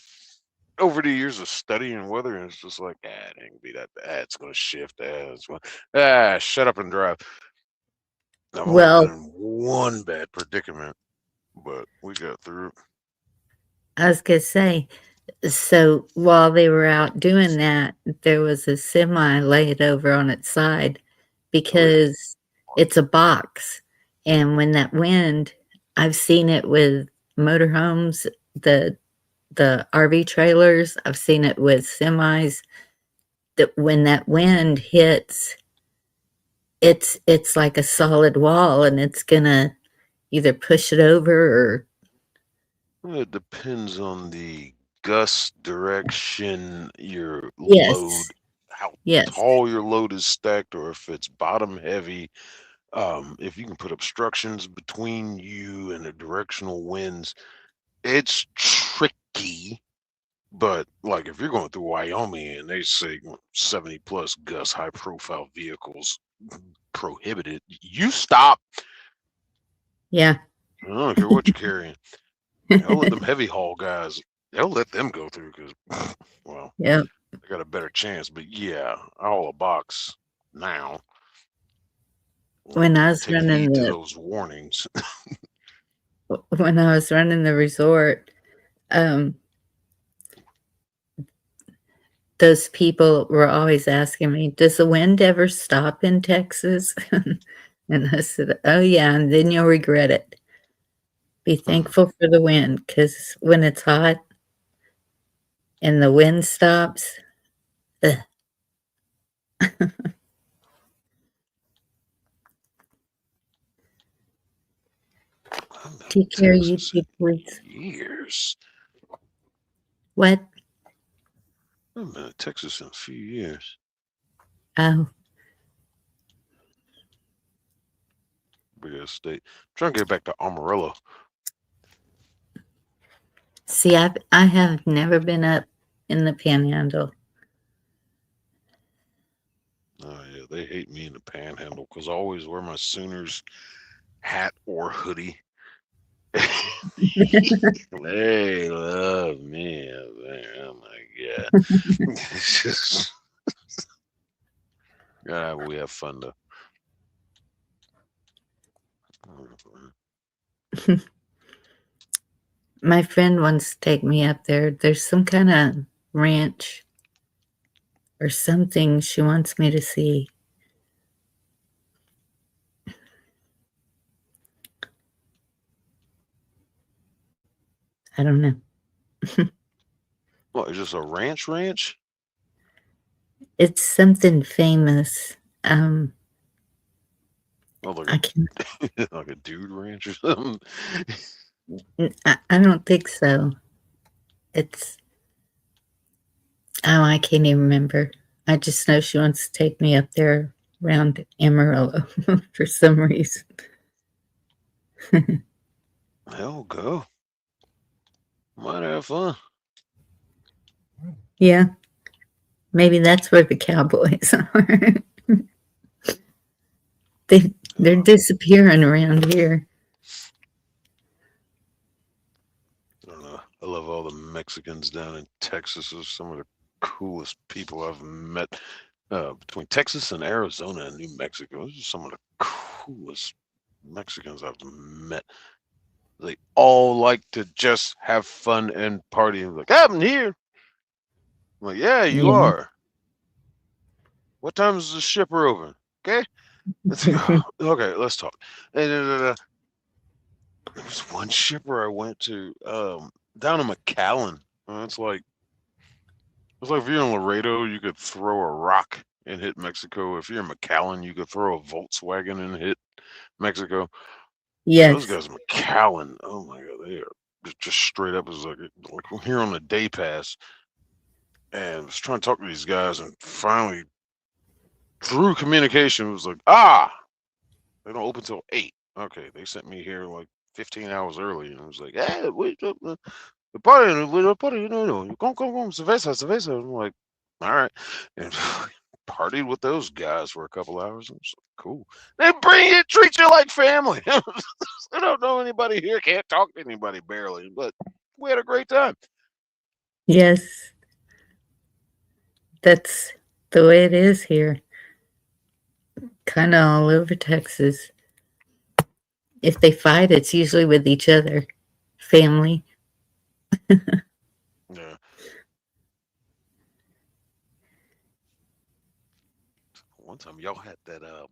over the years of studying weather, and it's just like, it ain't gonna be that bad. It's gonna shift. Shut up and drive. I've only Well, been in one bad predicament, but we got through it. I was going to say, so while they were out doing that, there was a semi laid over on its side because it's a box. And when that wind, I've seen it with motorhomes, the RV trailers, I've seen it with semis, that when that wind hits, it's like a solid wall and it's gonna either push it over or It depends on the gust direction, your yes, load, how yes, tall your load is stacked, or if it's bottom heavy. If you can put obstructions between you and the directional winds, it's tricky. But like if you're going through Wyoming and they say 70 plus gust, high profile vehicles prohibited, you stop. yeah. I don't care what you're carrying. I'll let them heavy haul guys. They'll let them go through because, well, Yeah. they got a better chance. But yeah, I haul a box now. When I was Take running heed to the those warnings. when I was running the resort, um, those people were always asking me, "Does the wind ever stop in Texas?" And I said, "Oh yeah, and then you'll regret it. Be thankful for the wind, because when it's hot and the wind stops, ugh." I've been in Take care, Texas YouTube, please. in years. What? I've been in Texas in a few years. Oh, Big ass state. I'm trying to get back to Amarillo. see, I have never been up in the Panhandle. Oh yeah, they hate me in the Panhandle because I always wear my Sooners hat or hoodie. They love me up there. Oh my god. It's just we have fun though. My friend wants to take me up there. There's some kind of ranch or something she wants me to see. I don't know. What, is this a ranch? It's something famous. Oh, like I can't. like a dude ranch or something. I don't think so. It's. Oh, I can't even remember. I just know she wants to take me up there around Amarillo for some reason. Hell, go. Might have fun. Yeah. Maybe that's where the cowboys are. They're disappearing around here. I don't know. I love all the Mexicans down in Texas. They're some of the coolest people I've met. Between Texas and Arizona and New Mexico, those are some of the coolest Mexicans I've met. They all like to just have fun and party. Like, I'm here. I'm like, yeah, you Yeah. are. What time is the shipper open? Okay. Let's go. Okay, let's talk. And there was one shipper I went to down in McAllen. It's like if you're in Laredo, you could throw a rock and hit Mexico. If you're in McAllen, you could throw a Volkswagen and hit Mexico. Those Yes. guys in McAllen, oh my god, they are just straight up as like we're here on the day pass. and was trying to talk to these guys, and finally through communication was like, they don't open till 8. Okay, they sent me here like 15 hours early, and I was like, hey, wait up, the party, come, cerveza. I'm like, all right, and partied with those guys for a couple hours. I was like, cool. They treat you like family. I don't know anybody here, can't talk to anybody barely, but we had a great time. Yes. That's the way it is here. Kind of all over Texas. If they fight, it's usually with each other. Family. Yeah. One time y'all had that I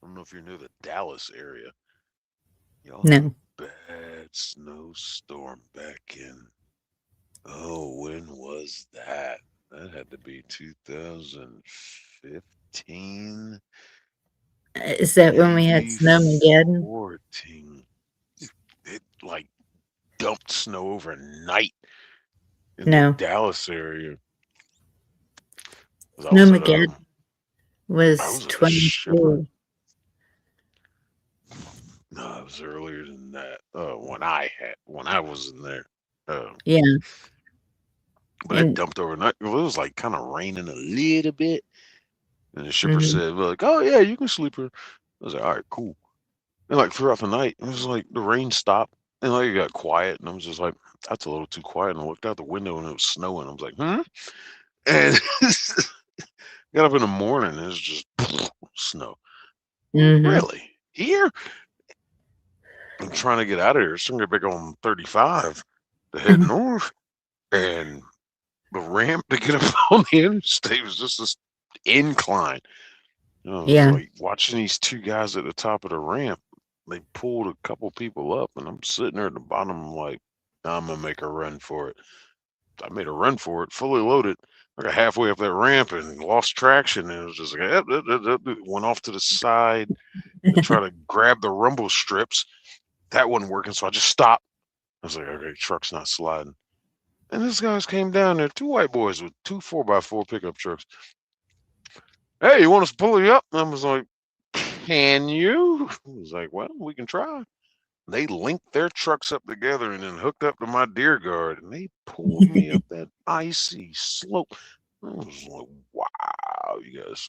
don't know if you're near the Dallas area. Y'all had No. a bad snowstorm back in when was that? That had to be 2015. Is that when we had Maybe Snowmageddon? 14. It like dumped snow overnight in the No. Dallas area. 'Cause Snowmageddon I was was at a shipper. 22. No, it was earlier than that. When I was in there. Yeah. But it And dumped overnight. It was like kind of raining a little bit. And the shipper mhm. said, like, oh yeah, you can sleep here. I was like, all right, cool. And like throughout the night, it was like the rain stopped and like it got quiet. And I was just like, that's a little too quiet. And I looked out the window and it was snowing. I was like, And got up in the morning and it was just snow. Mhm. Really? Here? I'm trying to get out of here. So I'm going to get back on 35 to head north. And the ramp to get up on the interstate was just this incline. You know, it was Yeah. like watching these two guys at the top of the ramp. They pulled a couple people up, and I'm sitting there at the bottom. I'm like, I'm gonna make a run for it. I made a run for it, fully loaded. I got halfway up that ramp and lost traction, and it was just like, went off to the side to try to grab the rumble strips. That wasn't working, so I just stopped. I was like, okay, truck's not sliding. And these guys came down there, two white boys with two 4x4 pickup trucks. Hey, you want us to pull you up? And I was like, can you? I was like, well, we can try. They linked their trucks up together and then hooked up to my deer guard, and they pulled me up that icy slope. I was like, wow, you guys,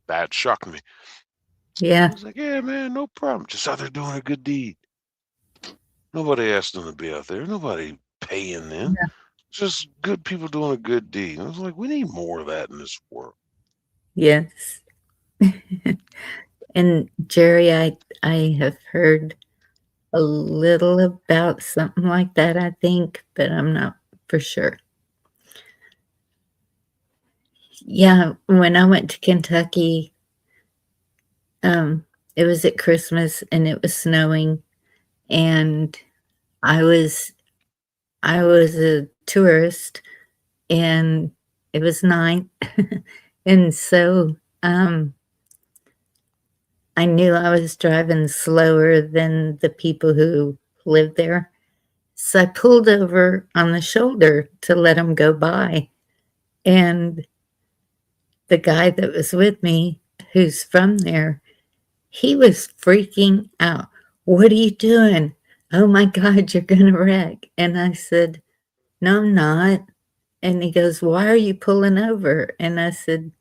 that shocked me. I Yeah. was like, yeah, man, no problem. Just out there doing a good deed. Nobody asked them to be out there. Nobody paying them. Just good people doing a good deed. And I was like, we need more of that in this world. Yes. And Jerry, I have heard a little about something like that, I think, but I'm not for sure. Yeah, when I went to Kentucky, it was at Christmas and it was snowing, and I was a tourist, and it was night, and so I knew I was driving slower than the people who lived there. So I pulled over on the shoulder to let him go by. And the guy that was with me, who's from there, he was freaking out. What are you doing? Oh my God, you're going to wreck. And I said, no, I'm not. And he goes, why are you pulling over? And I said,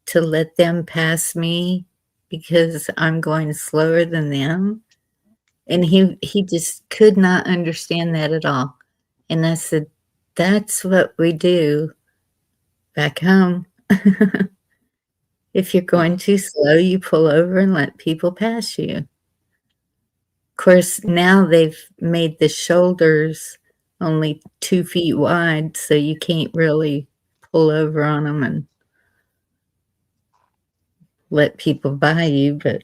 to let them pass me because I'm going slower than them. And he just could not understand that at all. And I said, that's what we do back home. If you're going too slow, you pull over and let people pass you. Of course, now they've made the shoulders only 2 feet wide, so you can't really pull over on them and let people by you, but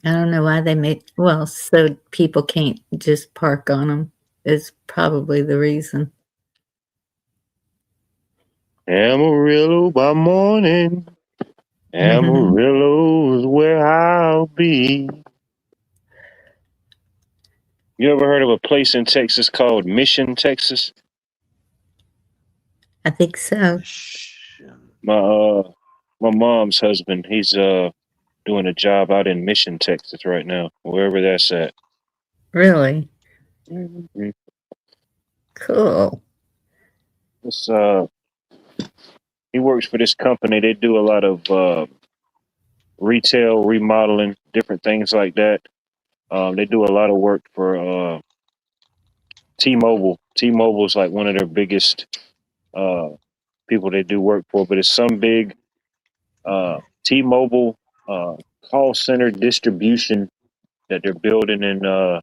I don't know why they made, well, so people can't just park on them is probably the reason. Amarillo by morning. Amarillo is where I'll be. You ever heard of a place in Texas called Mission, Texas? I think so. Mission. My mom's husband, he's doing a job out in Mission, Texas right now, wherever that's at. Really? Mhm. Cool. It's he works for this company. They do a lot of retail remodeling, different things like that. They do a lot of work for T-Mobile. T-Mobile is like one of their biggest uh, people they do work for, but it's some big T-Mobile uh, call center distribution that they're building in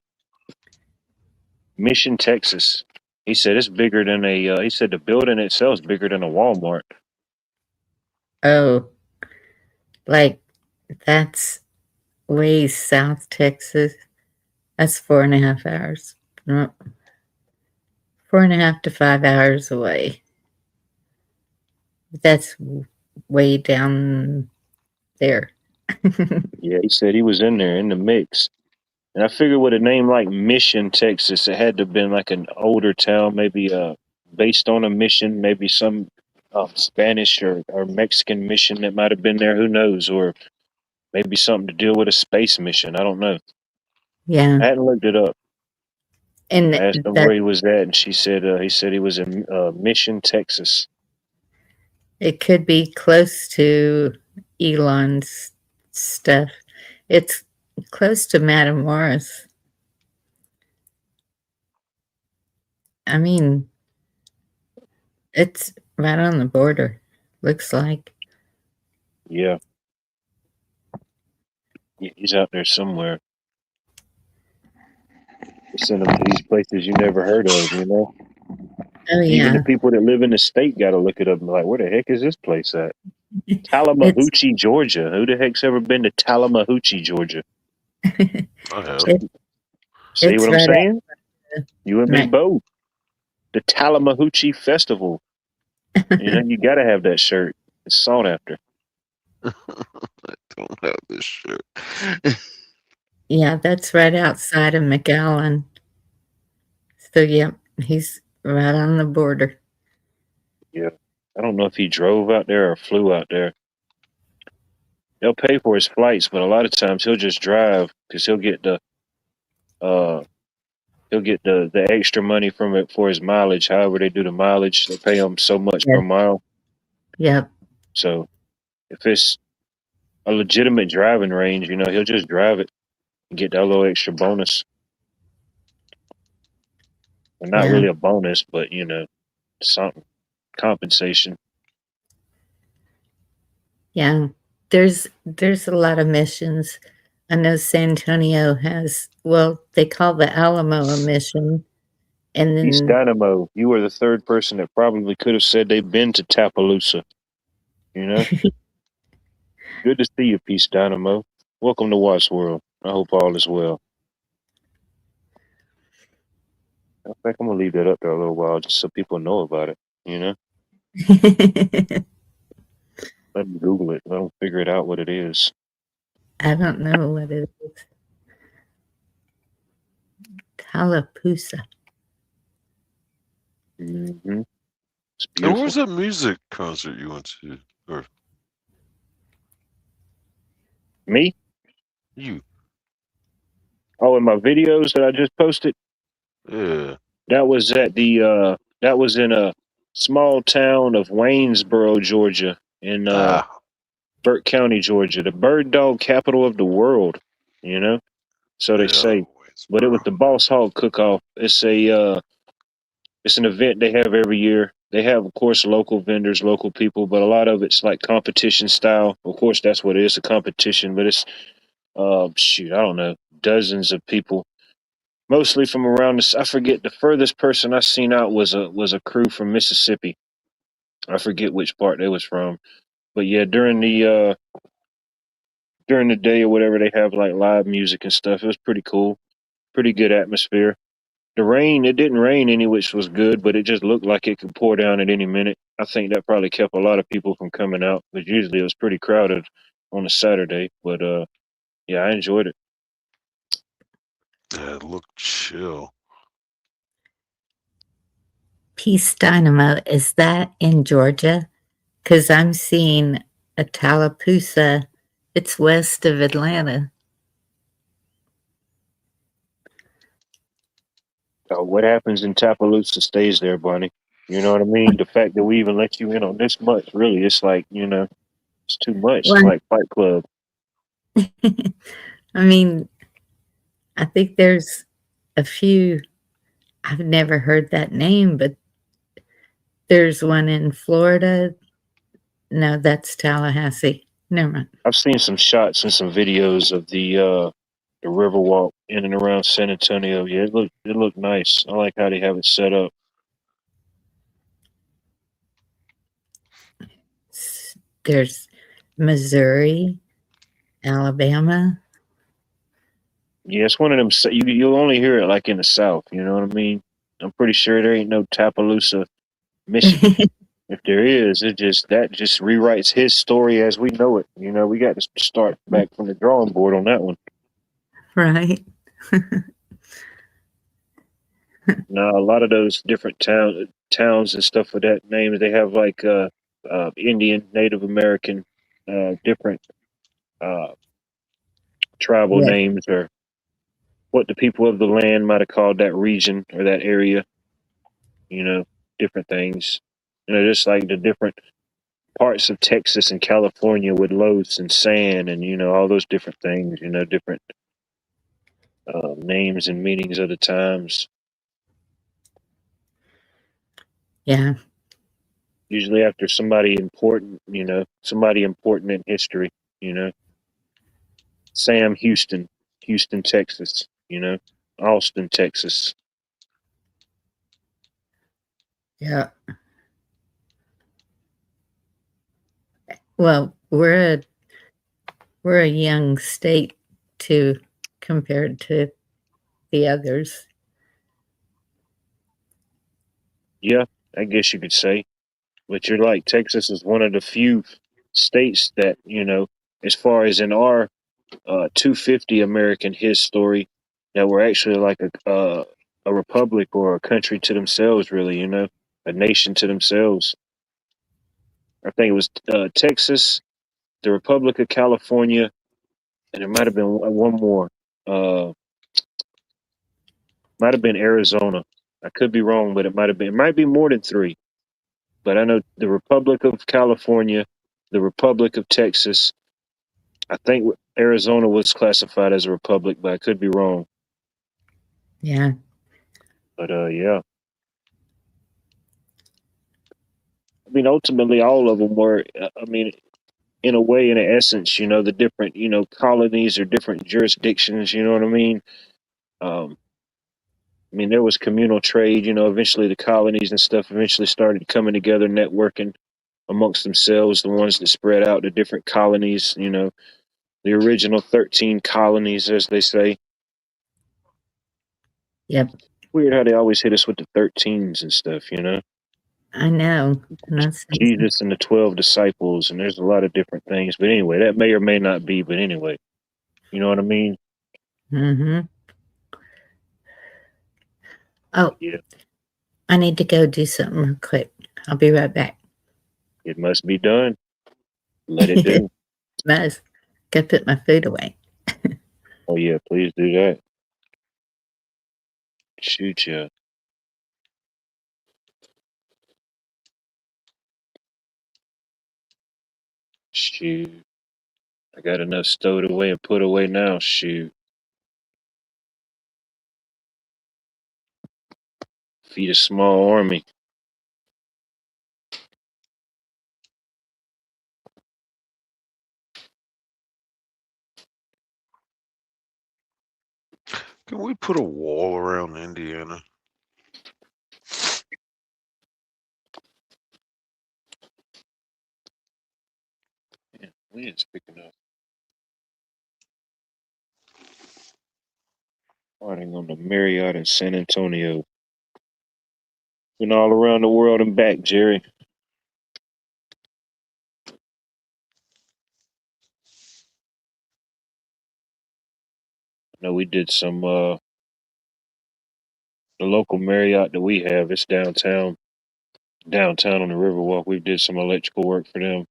Mission, Texas. He said it's bigger than a. He said the building itself is bigger than a Walmart. Oh, like that's way South Texas. That's 4.5 hours. No, 4.5 to 5 hours away. That's way down there. Yeah, he said he was in there in the mix. And I figured with a name like Mission, Texas, it had to have been like an older town, maybe based on a mission, maybe some Spanish or Mexican mission that might have been there. Who knows? Or maybe something to deal with a space mission. I don't know. Yeah, I hadn't looked it up. and I asked him that where he was at, and she said he said he was in Mission, Texas. it could be close to Elon's stuff. It's close to Matamoros. I mean, it's right on the border. Looks like. Yeah, he's out there somewhere. They send him to these places you never heard of, you know? Oh Even the yeah, people that live in the state got to look it up and be like, where the heck is this place at? it's Tallamadoochee, Georgia. Who the heck's ever been to Tallamadoochee, Georgia? I have. it, See it's what I'm right saying? at You and me Mac. both. The Tallamadoochee Festival. You know, you got to have that shirt. It's sought after. I don't have this shirt. Yeah, that's right outside of McAllen. So yeah, he's right on the border. Yeah. I don't know if he drove out there or flew out there. They'll pay for his flights, but a lot of times he'll just drive because uh he'll get the extra money from it for his mileage. However they do the mileage, they pay him so much Yeah. per mile. Yep. So if it's a legitimate driving range, you know, he'll just drive it and get that little extra bonus. Well, not Yeah. really a bonus, but you know, something compensation. Yeah. There's a lot of missions. I know San Antonio has, well, they call the Alamo a mission. And Peace then Dynamo, you were the third person that probably could have said they've been to Tapaloosa. You know, good to see you, Peace Dynamo. Welcome to Watts World. I hope all is well. I think I'm gonna leave that up there a little while just so people know about it. You know, let them Google it. Let them figure it out what it is. I don't know what it is. Tallapoosa. Mm-hmm. It's And where beautiful. was that music concert you went to? Or Me? you? Oh, in my videos that I just posted, Yeah. that was at the that was in a small town of Waynesboro, Georgia, in Ah. Burke County, Georgia, the bird dog capital of the world. You know, so they Yeah. say. But it was Waynesboro. the Boss Hog Cook Off. It's an event they have every year. They have, of course, local vendors, local people, but a lot of it's like competition style. Of course, that's what it is, a competition. But it's shoot, I don't know, dozens of people, mostly from around this. I forget the furthest person I seen out was a crew from Mississippi. I forget which part they was from, but yeah, during the day or whatever, they have like live music and stuff. It was pretty cool, pretty good atmosphere. The rain, it didn't rain any, which was good, but it just looked like it could pour down at any minute. I think that probably kept a lot of people from coming out, because usually it was pretty crowded on a Saturday. But yeah, I enjoyed it. Yeah, it looked chill. Peace Dynamo, is that in Georgia? Because I'm seeing a Tallapoosa. It's west of Atlanta. What happens in Tapaloosa stays there, Bunny. You know what I mean? The fact that we even let you in on this much, really, it's like, it's too much. It's Well, like Fight Club. I mean, I think there's a few. I've never heard that name, but there's one in Florida. No, that's Tallahassee. Never mind. I've seen some shots and some videos of the Riverwalk in and around San Antonio. Yeah, it looked nice. I like how they have it set up. There's Missouri, Alabama. Yeah, it's one of them. You'll only hear it like in the South. You know what I mean? I'm pretty sure there ain't no Tapaloosa, Michigan. If there is, that just rewrites his story as we know it. We got to start back from the drawing board on that one. Right. Now, a lot of those different towns and stuff with that name, they have like Indian, Native American, different uh, tribal Yes. names, or what the people of the land might have called that region or that area. You know, different things. Just like the different parts of Texas and California with loads and sand, and all those different things. Different names and meanings of the times. Yeah. Usually after somebody important, somebody important in history. You know, Sam Houston, Houston, Texas. Austin, Texas. Yeah. Well, we're a young state too compared to the others. Yeah, I guess you could say. But you're like, Texas is one of the few states that, as far as in our 250 American history, that we're actually like a republic or a country to themselves, really, a nation to themselves. I think it was Texas, the Republic of California, and it might have been one more. Uh, might have been Arizona. I could be wrong, but it might be more than three. But I know the Republic of California, the Republic of Texas. I think Arizona was classified as a republic, but I could be wrong. Yeah. But yeah, I mean, ultimately, all of them were. I mean, in a way, in essence, the different, colonies or different jurisdictions. You know what I mean? Um, I mean, there was communal trade. Eventually the colonies and stuff eventually started coming together, networking amongst themselves. The ones that spread out to different colonies. The original 13 colonies, as they say. Yep. Weird how they always hit us with the 13s and stuff. I know. Jesus and the 12 disciples, and there's a lot of different things. But anyway, that may or may not be. But anyway, you know what I mean? Mm-hmm. Oh, Yeah, I need to go do something real quick. I'll be right back. it must be done. Let it do. Must go put my food away. Oh yeah, please do that. Shoot ya. Shoot. I got enough stowed away and put away now. Shoot. Feed a small army. Can we put a wall around Indiana? Yeah, wind's picking up. Starting on the Marriott in San Antonio. Been all around the world and back, Jerry. I know we did some The local Marriott that we have, it's downtown on the Riverwalk. We did some electrical work for them,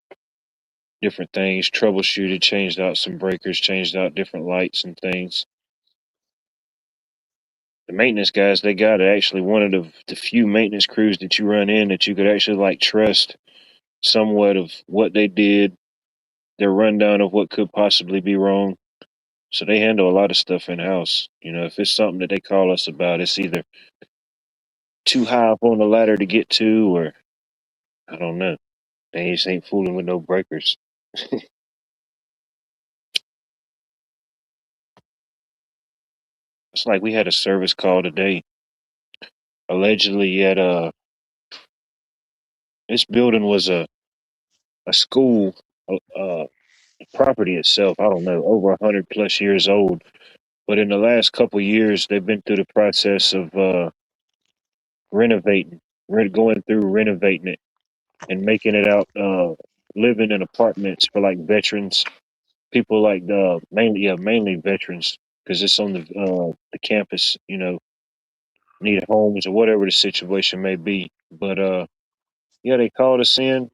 different things, troubleshooted, changed out some breakers, changed out different lights and things. The maintenance guys they got are actually one of the few maintenance crews that you run in that you could actually like trust somewhat of what they did, their rundown of what could possibly be wrong. So they handle a lot of stuff in house. You know, if it's something that they call us about, it's either too high up on the ladder to get to, or I don't know. They just ain't fooling with no breakers. It's like we had a service call today. Allegedly at this building was a school property itself. I don't know, over 100+ years old. But in the last couple years, they've been through the process of renovating, going through renovating it and making it out living in apartments for like veterans, people like mainly veterans because it's on the campus, you know, need homes or whatever the situation may be. But yeah, they called us in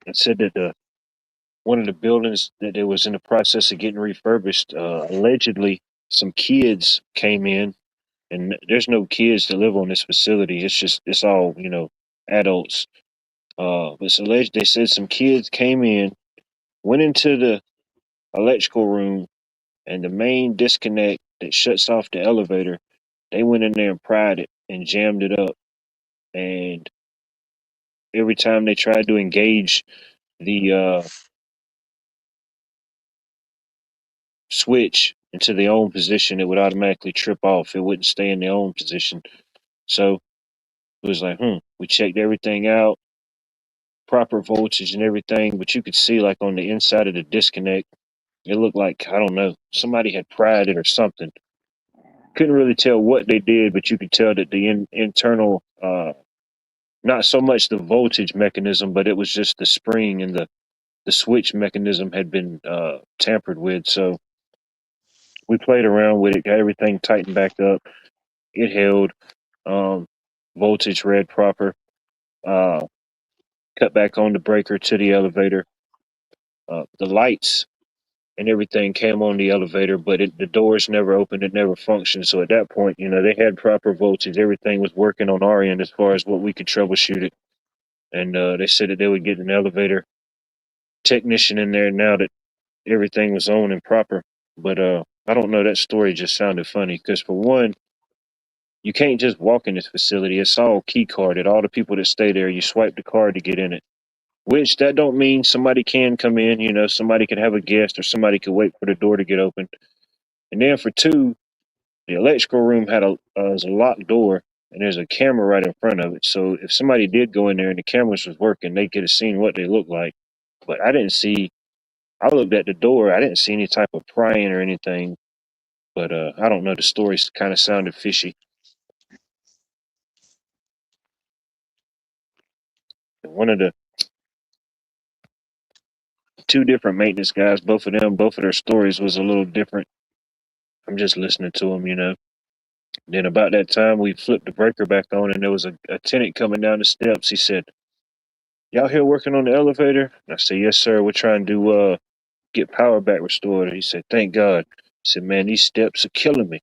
and said that the one of the buildings that it was in the process of getting refurbished, allegedly some kids came in, and there's no kids that live on this facility. It's all, you know, adults. But it's alleged they said some kids came in, went into the electrical room, and the main disconnect that shuts off the elevator, they went in there and pried it and jammed it up. And every time they tried to engage the switch into the on position, it would automatically trip off. It wouldn't stay in the on position. So it was like, we checked everything out, proper voltage and everything, but you could see like on the inside of the disconnect, it looked like, I don't know, somebody had pried it or something. Couldn't really tell what they did, but you could tell that the internal, not so much the voltage mechanism, but it was just the spring and the switch mechanism had been tampered with. So we played around with it, got everything tightened back up. It held. Um, Voltage read proper. Uh, Cut back on the breaker to the elevator. The lights and everything came on the elevator, but the doors never opened. It never functioned. So at that point, you know, they had proper voltage. Everything was working on our end as far as what we could troubleshoot it. And they said that they would get an elevator technician in there now that everything was on and proper. But I don't know. That story just sounded funny because for one, you can't just walk in this facility. It's all key carded. All the people that stay there, you swipe the card to get in it. Which that don't mean somebody can come in. You know, somebody can have a guest or somebody could wait for the door to get open. And then for two, the electrical room had was a locked door and there's a camera right in front of it. So if somebody did go in there and the cameras was working, they could have seen what they looked like. But I didn't see. I looked at the door. I didn't see any type of prying or anything. But I don't know. The story kind of sounded fishy. And one of the two different maintenance guys, both of their stories was a little different. I'm just listening to them, you know. Then about that time, we flipped the breaker back on, and there was a tenant coming down the steps. He said, "Y'all here working on the elevator?" And I said, "Yes, sir. We're trying to get power back restored." He said, "Thank God." He said, "Man, these steps are killing me."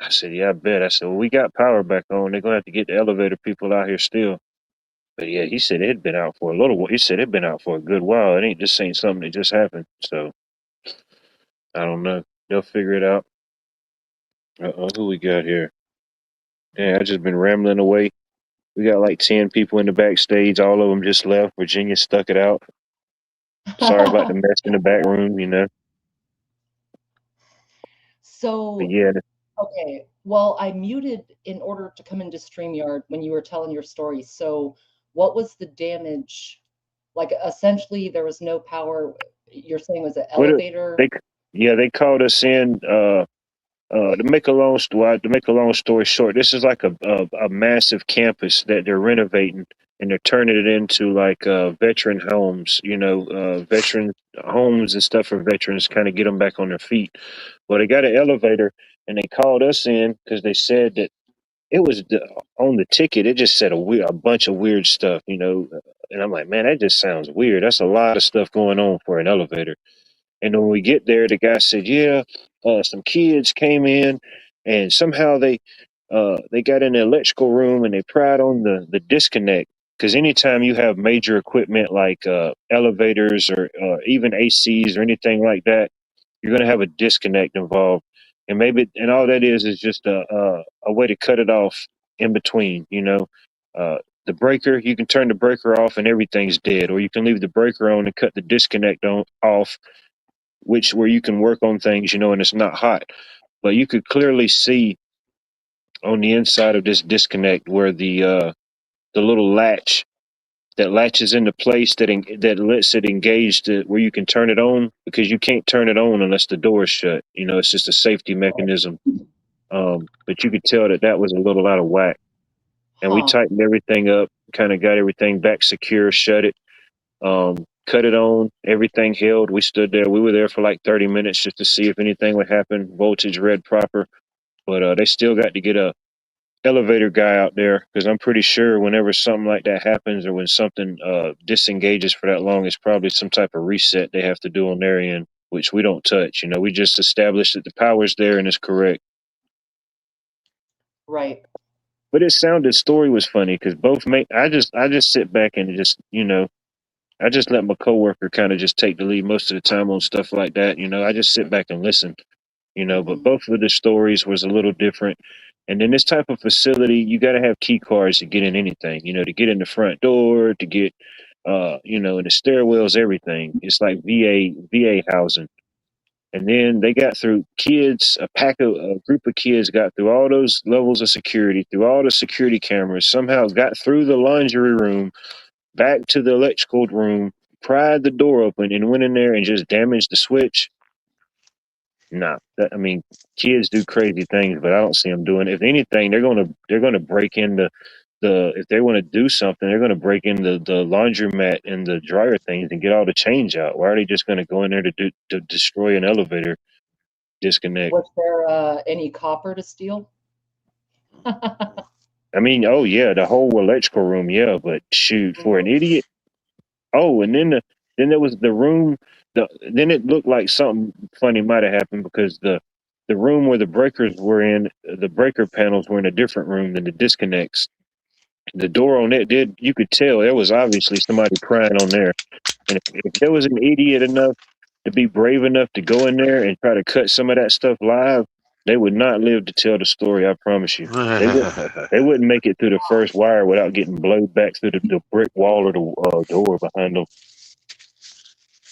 I said, "Yeah, I bet." I said, "Well, we got power back on. They're gonna have to get the elevator people out here still." But yeah, he said it had been out for a little while. He said it had been out for a good while. This ain't something that just happened. So I don't know. They'll figure it out. Who we got here? Yeah, I just been rambling away. We got like 10 people in the backstage. All of them just left. Virginia stuck it out. Sorry about the mess in the back room, you know. But So, yeah, okay. Well, I muted in order to come into StreamYard when you were telling your story. So, what was the damage? Like, essentially, there was no power. You're saying was an what elevator? they called us in. To make a long story short, this is like a massive campus that they're renovating, and they're turning it into like veteran homes. You know, veteran homes and stuff for veterans, kind of get them back on their feet. Well, they got an elevator, and they called us in because they said that it was on the ticket. It just said a bunch of weird stuff, and I'm like, man, that just sounds weird. That's a lot of stuff going on for an elevator. And when we get there, the guy said, "Yeah, some kids came in, and somehow they got in the electrical room and they pried on the disconnect. Because anytime you have major equipment like elevators or even ACs or anything like that, you're going to have a disconnect involved, and all that is just a way to cut it off in between. The breaker, you can turn the breaker off and everything's dead, or you can leave the breaker on and cut the disconnect off, which where you can work on things, and it's not hot. But you could clearly see on the inside of this disconnect where the little latch that latches into place that lets it engage where you can turn it on, because you can't turn it on unless the door is shut. It's just a safety mechanism. But you could tell that was a little out of whack, and we Huh. tightened everything up, kind of got everything back secure, shut it, cut it on, everything held. We stood there. We were there for like 30 minutes just to see if anything would happen. Voltage read proper, but they still got to get a elevator guy out there, because I'm pretty sure whenever something like that happens or when something disengages for that long, it's probably some type of reset they have to do on their end, which we don't touch. We just established that the power's there and it's correct. Right. But story was funny because I just sit back and I just let my coworker kind of just take the lead most of the time on stuff like that. I just sit back and listen. But both of the stories was a little different. And in this type of facility, you got to have key cards to get in anything, to get in the front door, to get, in the stairwells, everything. It's like VA housing. And then they got through a group of kids got through all those levels of security, through all the security cameras, somehow got through the laundry room, back to the electrical room, pried the door open and went in there and just damaged the switch. Nah, kids do crazy things, but I don't see them doing it. If anything, they're gonna break into if they want to do something, they're gonna break into the laundromat and the dryer things and get all the change out. Why are they just gonna go in there to destroy an elevator disconnect? Was there any copper to steal? Oh yeah, the whole electrical room, yeah, but shoot, for an idiot. Oh, and then there was the room. Then it looked like something funny might have happened, because the room where the breakers were in, the breaker panels were in a different room than the disconnects. The door on it you could tell there was obviously somebody prying on there. And if there was an idiot enough to be brave enough to go in there and try to cut some of that stuff live, they would not live to tell the story. I promise you. They wouldn't make it through the first wire without getting blown back through the brick wall or the door behind them.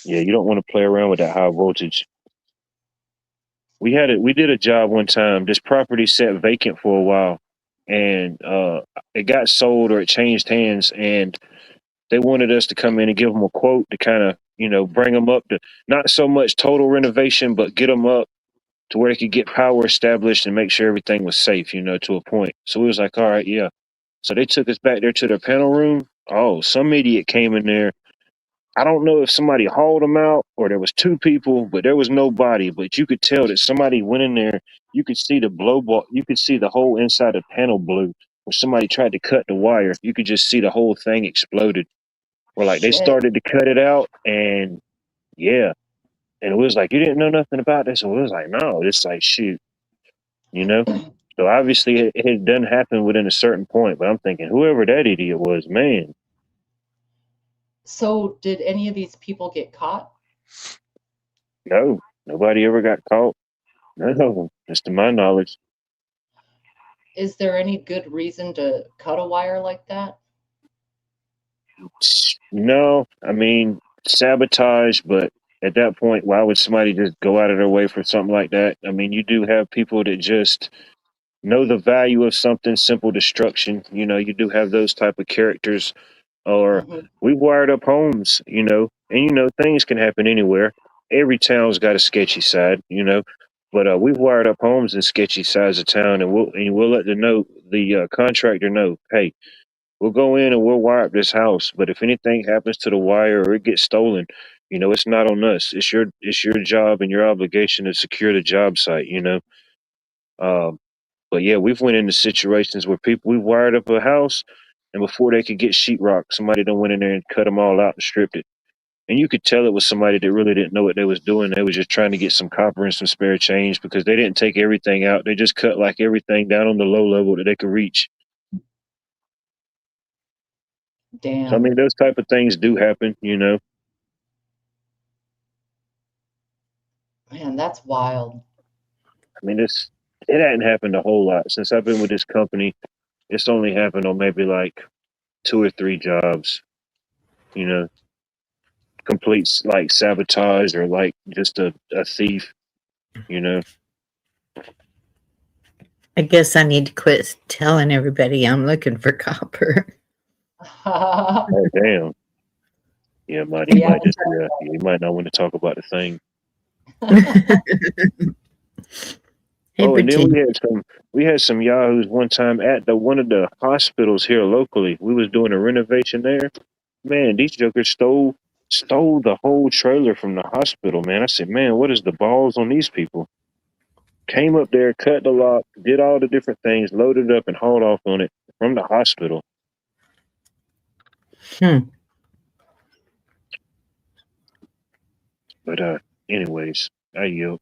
Yeah, you don't want to play around with that high voltage. We did a job one time. This property sat vacant for a while, and it got sold or it changed hands, and they wanted us to come in and give them a quote to kind of bring them up to not so much total renovation, but get them up to where they could get power established and make sure everything was safe, to a point. So we was like, all right, yeah. So they took us back there to their panel room. Oh, some idiot came in there. I don't know if somebody hauled them out or there was two people, but there was nobody. But you could tell that somebody went in there. You could see the blow ball. You could see the whole inside of the panel blew. Where somebody tried to cut the wire, you could just see the whole thing exploded. Or like they Shit. started to cut it out, and yeah, and it was like, you didn't know nothing about this. So it was like, no, it's like shoot, So obviously it didn't happen within a certain point. But I'm thinking whoever that idiot was, man. So did any of these people get caught? No, nobody ever got caught. No, just to my knowledge. Is there any good reason to cut a wire like that? No, sabotage, but at that point, why would somebody just go out of their way for something like that? You do have people that just know the value of something, simple destruction. You do have those type of characters. Or we've wired up homes, and things can happen anywhere. Every town's got a sketchy side, but we've wired up homes in sketchy sides of town, and we'll let the contractor know, hey, we'll go in and we'll wire up this house, but if anything happens to the wire or it gets stolen, it's not on us. It's your job and your obligation to secure the job site. Um, But yeah, we've went into situations where we wired up a house, and before they could get sheetrock, somebody done went in there and cut them all out and stripped it. And you could tell it was somebody that really didn't know what they was doing. They was just trying to get some copper and some spare change because they didn't take everything out. They just cut like everything down on the low level that they could reach. So I mean, Damn. those type of things do happen, you know. Man, that's wild. I mean, it hadn't happened a whole lot since I've been with this company. It's only happened on maybe like 2 or 3 jobs, you know, complete like sabotage or like just a thief, you know. I guess I need to quit telling everybody I'm looking for copper. Oh damn. Yeah, Marty, you might just you might not want to talk about the thing. Hey, Oh, and then Virginia. we had some yahoos one time at one of the hospitals here locally. We was doing a renovation there. Man, these jokers stole the whole trailer from the hospital, man. I said, man, what is the balls on these people? Came up there, cut the lock, did all the different things, loaded up and hauled off on it from the hospital. But anyways, I yield.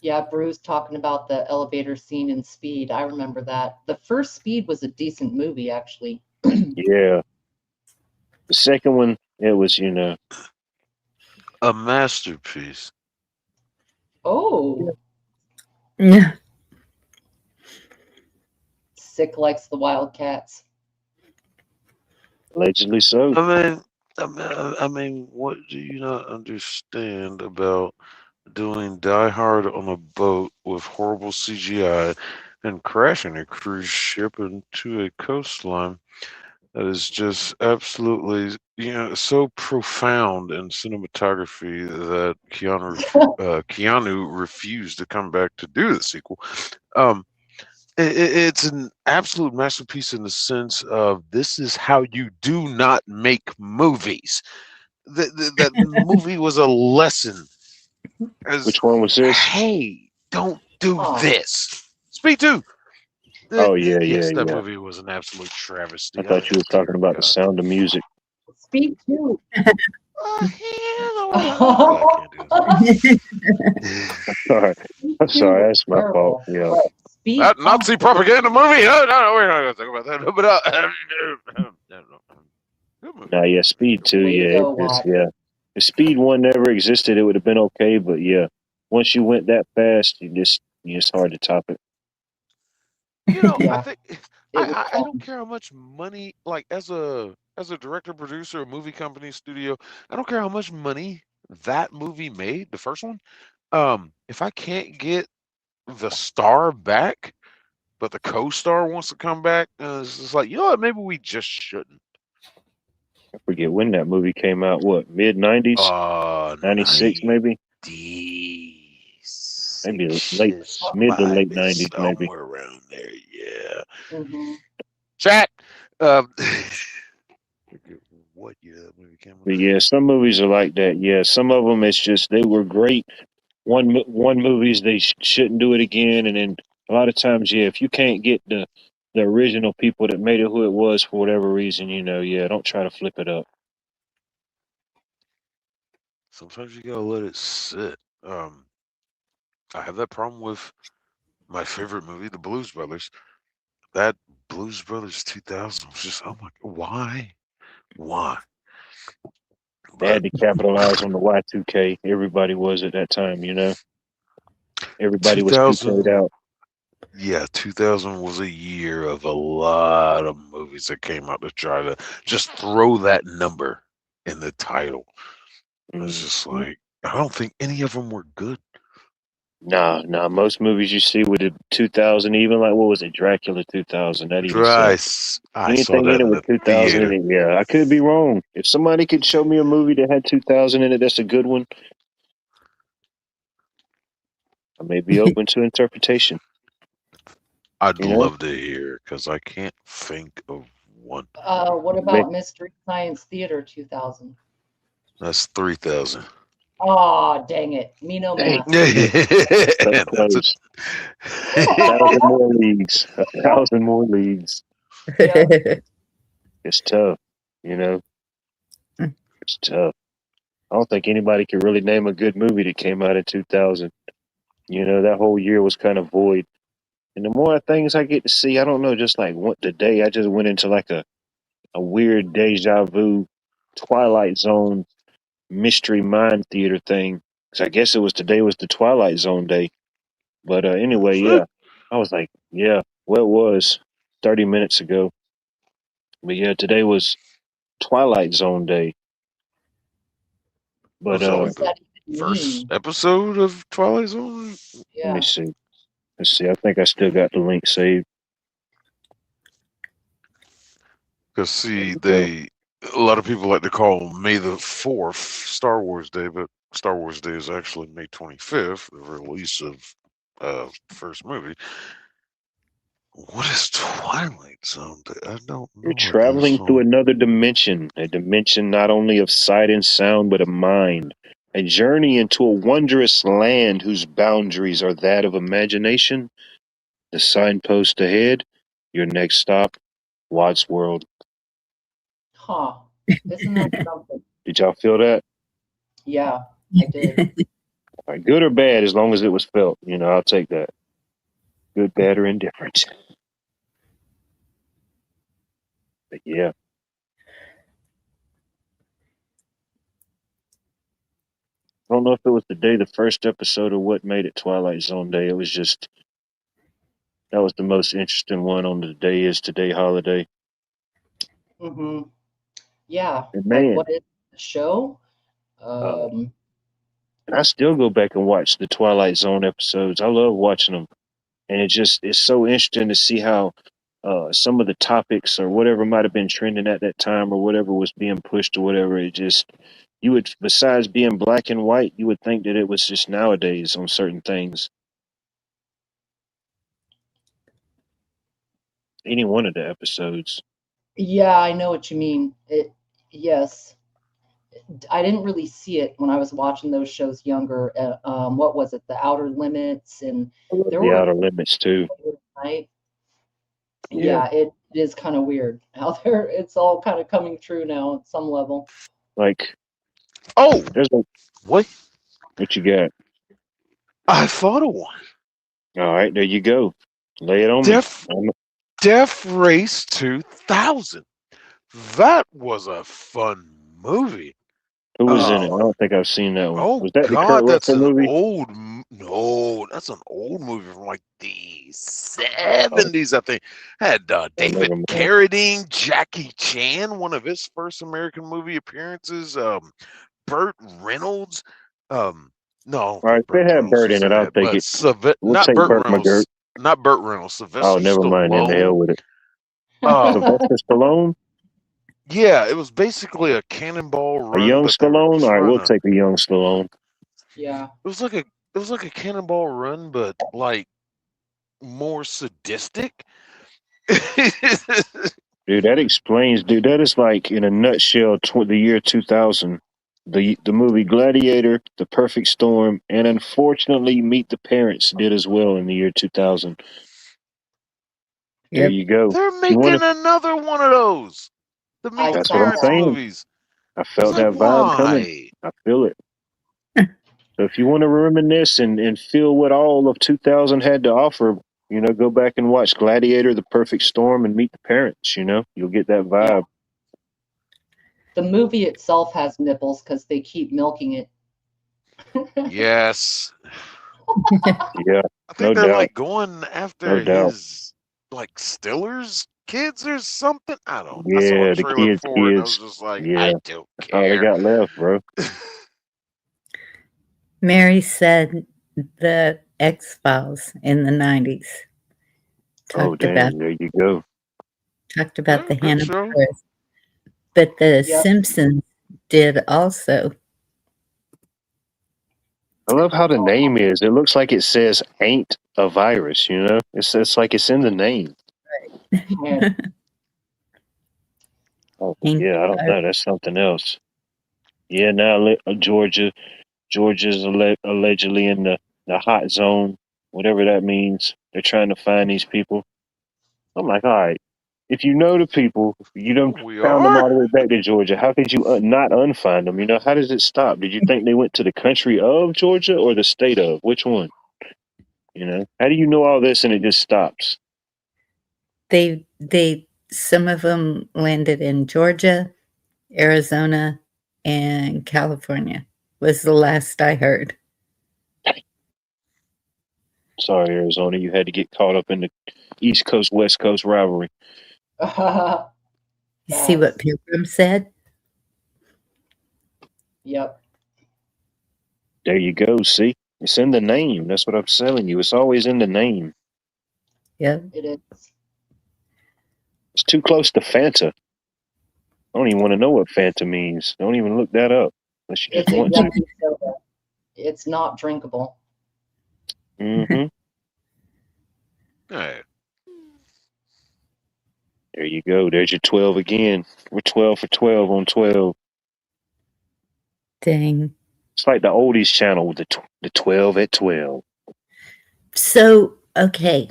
Yeah, Bruce talking about the elevator scene in Speed. I remember that. The first Speed was a decent movie, actually. Yeah. The second one, it was, you know, A masterpiece. Oh, Yeah. Sick likes the Wildcats. allegedly so. I mean, what do you not understand about doing Die Hard on a boat with horrible CGI and crashing a cruise ship into a coastline that is just absolutely, so profound in cinematography that Keanu refused to come back to do the sequel. It's an absolute masterpiece in the sense of this is how you do not make movies. That movie was a lesson. Which one was this? Hey, don't do this. Speed 2. Oh yeah, Yes, yeah, that yeah. movie was an absolute travesty. I thought you was talking about the Sound of Music. Speed 2. I can't do it. I'm sorry. That's my fault. Yeah. Speed That Nazi propaganda movie? No, we're not going to talk about that. But Nah, yeah, Speed 2, yeah. Yeah. If Speed 1 never existed, it would have been okay, but yeah, once you went that fast, it's hard to top it. I think I don't care how much money, like as a director, producer, a movie company, studio, I don't care how much money that movie made, the first one. If I can't get the star back, but the co-star wants to come back, it's just like, you know what, maybe we just shouldn't. I forget when that movie came out. What, mid-90s? 96 maybe? Maybe mid to late 90s, maybe. Somewhere around there, yeah. Mm-hmm. Chat. What year that movie came out? But yeah, some movies are like that. Yeah, some of them it's just they were great. One movies they shouldn't do it again, and then a lot of times, yeah, if you can't get the original people that made it who it was for whatever reason, yeah, don't try to flip it up. Sometimes you gotta let it sit. I have that problem with my favorite movie, The Blues Brothers. That Blues Brothers 2000 was just, oh my, why? They had to capitalize on the Y2K. Everybody was at that time, Everybody was 2K'd out. Yeah, 2000 was a year of a lot of movies that came out to try to just throw that number in the title. It's just like, I don't think any of them were good. Nah. Most movies you see with the 2000, even like what was it, Dracula 2000? That even anything in it with 2000 in it. Yeah, I could be wrong. If somebody could show me a movie that had 2000 in it, that's a good one. I may be open to interpretation. I'd love to hear because I can't think of one. What about Mystery Science Theater 2000? That's 3000. Oh, dang it. Me no Dang. math. So That's close. 1,000 more leagues. 1,000 more leagues. Yeah. It's tough, you know. It's tough. I don't think anybody can really name a good movie that came out in 2000. You know, that whole year was kind of void. And the more things I get to see, I don't know, just like what today, I just went into like a weird deja vu Twilight Zone mystery mind theater thing. 'Cause I guess it was today was the Twilight Zone day. But anyway, it. yeah. I was like, yeah, well, it was 30 minutes ago. But yeah, today was Twilight Zone day. But Was that What like does the that even first mean? episode of Twilight Zone? let me Yeah. see. Let's see. I think I still got the link saved. Because There see, you go. a lot of people like to call May the 4th Star Wars Day, but Star Wars Day is actually May 25th, the release of first movie. What is Twilight Zone Day? I don't You're know what this traveling through one. another dimension, a dimension not only of sight and sound, but of mind. A journey into a wondrous land whose boundaries are that of imagination. The signpost ahead, your next stop, Watts World. Huh. Isn't that something? Did y'all feel that? Yeah, I did. All right, good or bad, as long as it was felt. You know, I'll take that. Good, bad, or indifferent. But yeah. I don't know if it was the day the first episode or what made it Twilight Zone Day. It was just that was the most interesting one on the day is today holiday. Hmm. Yeah. And Like, man, what is the show? uh, and I still go back and watch the Twilight Zone episodes. I love watching them, and it's so interesting to see how some of the topics or whatever might have been trending at that time or whatever was being pushed or whatever. It just you would besides being black and white, you would think that it was just nowadays on certain things. Any one of the episodes. Yeah, I know what you mean. Yes. I didn't really see it when I was watching those shows younger. What was it? The Outer Limits, and I love there the were Outer Limits too. right. Yeah, Yeah, it is kind of weird how it's all kind of coming true now at some level. like Oh, there's a what? what you got. I thought of one. All right, there you go. Lay it on me. Death, Death Race 2000. That was a fun movie. Who was in it? I Um, don't think I've seen that one. oh Was that the Kurt God, that's Russell an movie? old. No, that's an old movie from like the Oh, 70s, I think. Had oh, David never mind. Carradine, Jackie Chan, one of his first American movie appearances. Burt Reynolds. No, I don't All right, think if it Burt had Reynolds Burt was in it, in I'll that, take but it. We'll Not take Burt Burt McGirt. Reynolds. Not Burt Reynolds. Oh, Sylvester never mind. Then the hell Stallone. with it. Um, Sylvester Stallone, yeah, it was basically a cannonball a run, young but they were Stallone. All right, trying we'll to. take a young Stallone. Yeah. It was like a cannonball run, but like more sadistic. Dude, that explains. Dude, that is like in a nutshell. The year 2000, the movie Gladiator, The Perfect Storm, and unfortunately, Meet the Parents did as well in the year 2000. There Yep. you go. They're If you want making another one of those. The Meet I the that's what saw I'm Parents that. saying. movies. I It's felt like that vibe coming. why? I feel it. So if you want to reminisce and feel what all of 2000 had to offer, you know, go back and watch Gladiator, The Perfect Storm, and Meet the Parents. You know, you'll get that Yeah. vibe. The movie itself has nipples because they keep milking it. Yes. Yeah, I no think they're doubt, like going no after doubt. his like Stiller's kids or something. I don't. I saw a Yeah, the trailer for it and I was kids. just like, Yeah, I don't that's all they care. got left, bro. Mary said the X Files in the 90s Oh, talked about damn, there you go. the Good Hanna show. Barbera, but the Yep. Simpsons did also. I love how the name is. It looks like it says "ain't a virus." You know, it's like it's in the name. Yeah. Oh, Ain't yeah, I don't know. That's something else. Yeah, now Georgia. Georgia's allegedly in the hot zone, whatever that means. They're trying to find these people. I'm like, all right, if you know the people, you don't We found them are. all the way back to Georgia. How could you not unfind them? You know, how does it stop? Did you think they went to the country of Georgia or the state of? Which one? You know, how do you know all this and it just stops? They some of them landed in Georgia, Arizona, and California was the last I heard. Sorry, Arizona, you had to get caught up in the East Coast West Coast rivalry. You see what Yes. Pilgrim said? Yep. There you go. See, it's in the name. That's what I'm telling you. It's always in the name. Yep. It is. It's too close to Fanta. I don't even want to know what Fanta means. Don't even look that up unless you just It's a want to. yucky soda. It's not drinkable. Mm-hmm. Hey, There you go. There's your 12 again. We're 12 for 12 on 12. Dang. It's like the oldies channel with the 12 at 12. So, okay.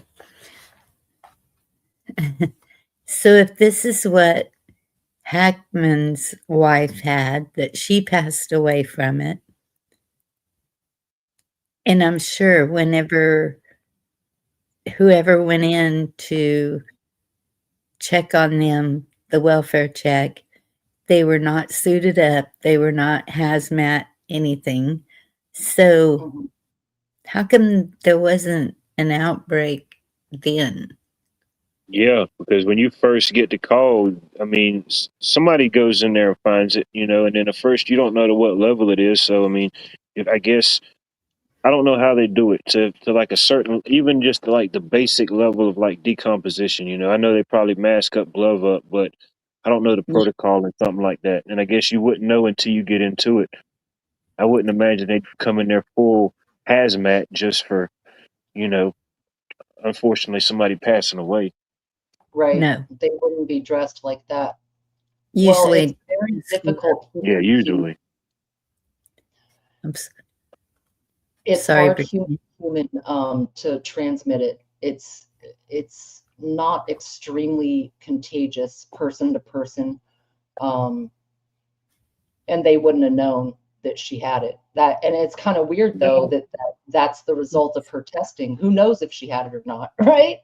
So if this is what Hackman's wife had, that she passed away from it, and I'm sure whenever whoever went in to check on them, the welfare check, they were not suited up, they were not hazmat anything. So Mhm. how come there wasn't an outbreak then? Yeah, because when you first get the call, I mean, somebody goes in there and finds it, you know, and then at first you don't know to what level it is. So, I mean, if I guess I don't know how they do it to like a certain, even just like the basic level of like decomposition. You know, I know they probably mask up, glove up, but I don't know the Yeah. protocol and something like that. And I guess you wouldn't know until you get into it. I wouldn't imagine they'd come in there full hazmat just for, you know, unfortunately somebody passing away. Right. No. They wouldn't be dressed like that. Well, it's Usually very difficult. Yeah, usually. It's Sorry, hard Brittany. human to transmit it. It's not extremely contagious person to person. And they wouldn't have known that she had it. And it's kind of weird though No. that's the result of her testing. Who knows if she had it or not, right?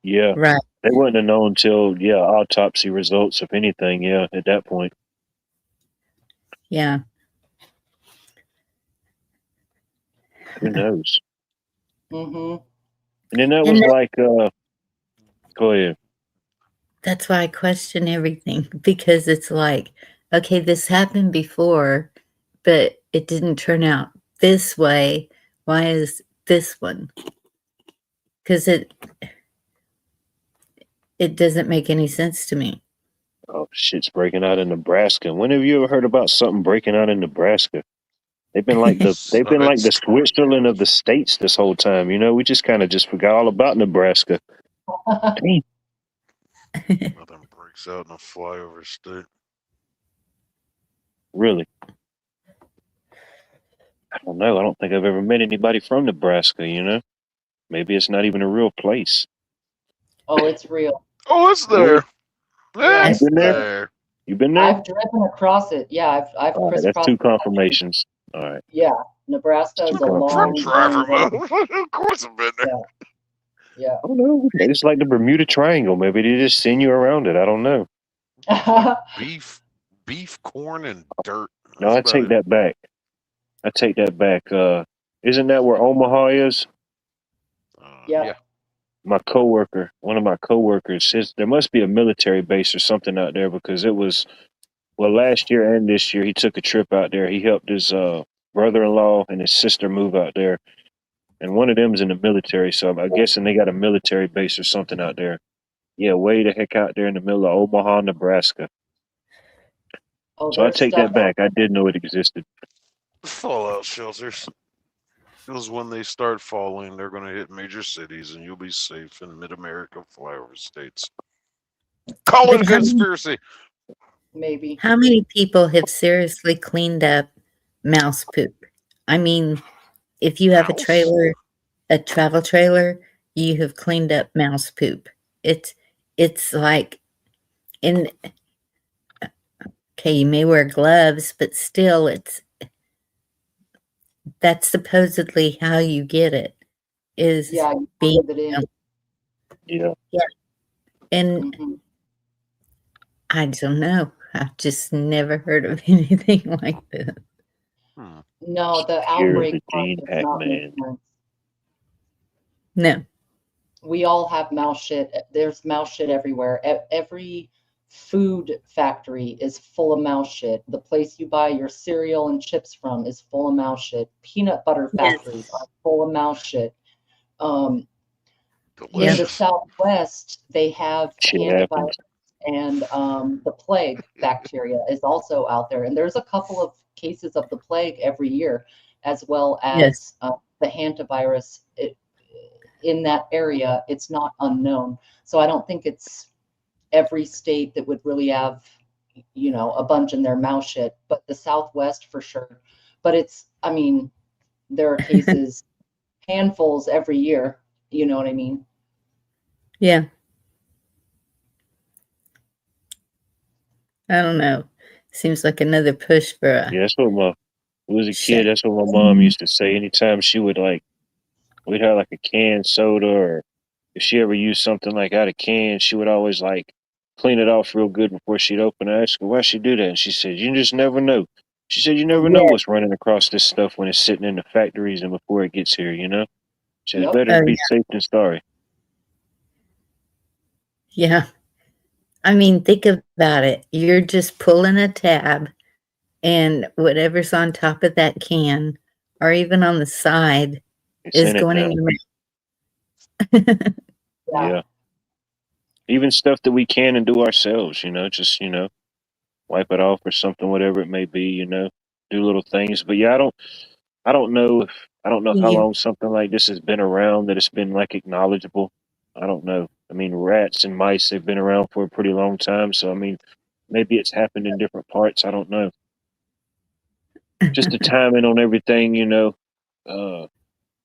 Yeah. Right. They wouldn't have known until, yeah, autopsy results, if anything, yeah, at that point. Yeah. Who knows? Mm-hmm. And then that And was like, go ahead. that's why I question everything, because it's like, okay, this happened before, but it didn't turn out this way. Why is this one? Because it doesn't make any sense to me. Oh, shit's breaking out in Nebraska. When have you ever heard about something breaking out in Nebraska? They've been like the It's Switzerland of the states this whole time. You know, we just kind of just forgot all about Nebraska. Damn. nothing breaks out in a flyover state. Really? I don't know. I don't think I've ever met anybody from Nebraska. You know, maybe it's not even a real place. Oh, it's real. Oh, it's Really? there. Yeah, You It's been there? there. You been there? I've driven across it. Yeah, I've All right, that's crisscrossed two the country. confirmations. All right, Yeah, Nebraska two is a Truck long, confirmations. driver long mode. way. Of course, I've been there. Yeah, I don't know. It's like the Bermuda Triangle. Maybe they just send you around it. I don't know. yeah. Beef, corn, and dirt. No, That's I about take it. that back. I take that back. Isn't that where Omaha is? Yeah. Yeah. My coworker, one of my coworkers, says there must be a military base or something out there because it was last year and this year he took a trip out there. He helped his brother-in-law and his sister move out there, and one of them's in the military. So I'm guessing they got a military base or something out there. Yeah, way the heck out there in the middle of Omaha, Nebraska. Oh, So I there's take stuff that back. I did know it existed. Fallout shelters. Because when they start falling, they're going to hit major cities, and you'll be safe in mid-America flyover states. Call But it a conspiracy. maybe. how many people have seriously cleaned up mouse poop? I mean, if you have a Mouse? trailer, a travel trailer, you have cleaned up mouse poop. It's like in okay, you may wear gloves, but still that's supposedly how you get it is Yeah, you being breathe it in. Yeah. and Mhm. I don't know. I've just never heard of anything like this. Hmm. No, the Fear of outbreak the part gene does pack not make man. sense. No. We all have mouse shit. There's mouse shit everywhere. Every food factory is full of mouse shit. The place you buy your cereal and chips from is full of mouse shit. Peanut butter factories are full of mouse shit. In the Delicious. Southwest, they have Shit hantavirus, happens. and the plague bacteria is also out there. And there's a couple of cases of the plague every year, as well Yes. as the hantavirus in that area. It's not unknown. So I don't think it's every state that would really have, a bunch in their mouth shit, but the Southwest for sure. But I mean, there are cases, handfuls every year. You know what I mean? Yeah. I don't know. Seems like another push for a Yeah, that's what when I was a shut. kid, that's what my mom used to say. Anytime she would we'd have like a canned soda, or if she ever used something like out of can, she would always like clean it off real good before she'd open it. I asked her why she do that, and she said, "You just never know." She said, "You never know Yeah. what's running across this stuff when it's sitting in the factories and before it gets here. You know." She said, "It's Yep. better to Oh, be safe than sorry." yeah. I mean, think about it. You're just pulling a tab, and whatever's on top of that can, or even on the side, It's is in it going in now. your mouth. Yeah. Yeah, even stuff that we can and do ourselves. Just wipe it off or something, whatever it may be. Do little things. But yeah, I don't know how Yeah. long something like this has been around, that it's been like acknowledgeable. I don't know. I mean, rats and mice, they've been around for a pretty long time. So, I mean, maybe it's happened in different parts. I don't know. Just the timing on everything, uh,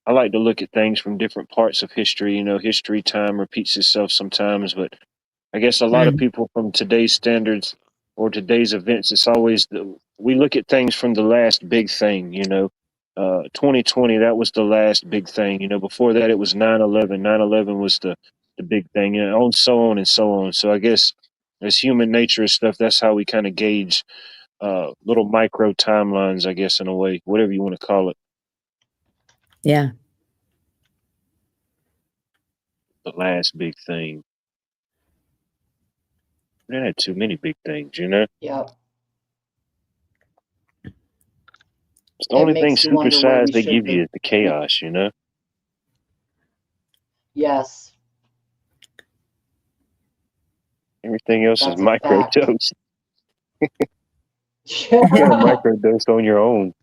I like to look at things from different parts of history. History time repeats itself sometimes, but I guess a lot of Mm, people from today's standards or today's events, it's always we look at things from the last big thing. 2020, that was the last big thing. Before that it was 9/11. 9/11 was the big thing, and so on and so on. So I guess as human nature and stuff, that's how we kind of gauge little micro timelines, I guess, in a way, whatever you want to call it. yeah. The last big thing. We didn't have too many big things. Yep. It's the It only thing makes you wonder where supersized we they should give be. you is the chaos. Yes, Everything else is that's a fact. microdose. You got to microdose on your own.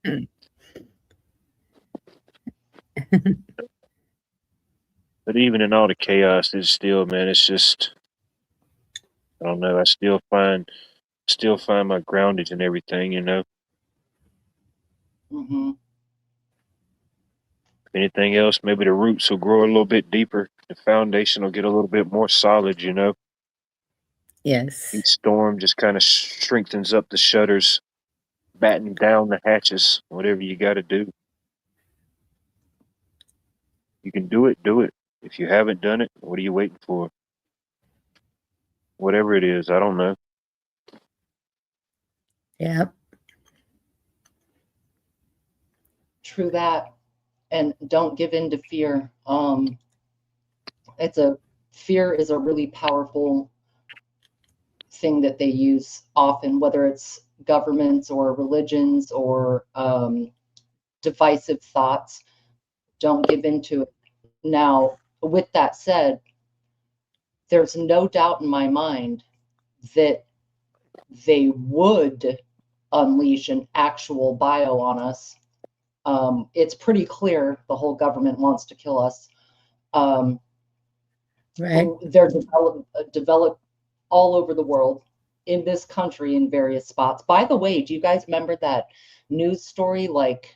Mm. But even in all the chaos, it's still, man, it's just, I don't know. I still find my groundage and everything. Hmm. If anything else, maybe the roots will grow a little bit deeper. The foundation will get a little bit more solid. Yes. Each storm just kind of strengthens up the shutters, batten down the hatches, whatever you got to do. You can do it, do it. If you haven't done it, what are you waiting for? Whatever it is, I don't know. Yep. True that. And don't give in to fear. Fear is a really powerful thing that they use often, whether it's governments or religions or divisive thoughts. Don't give in to it. Now, with that said, there's no doubt in my mind that they would unleash an actual bio on us. It's pretty clear the whole government wants to kill us. Right. They're developed all over the world, in this country, in various spots. By the way, do you guys remember that news story? Like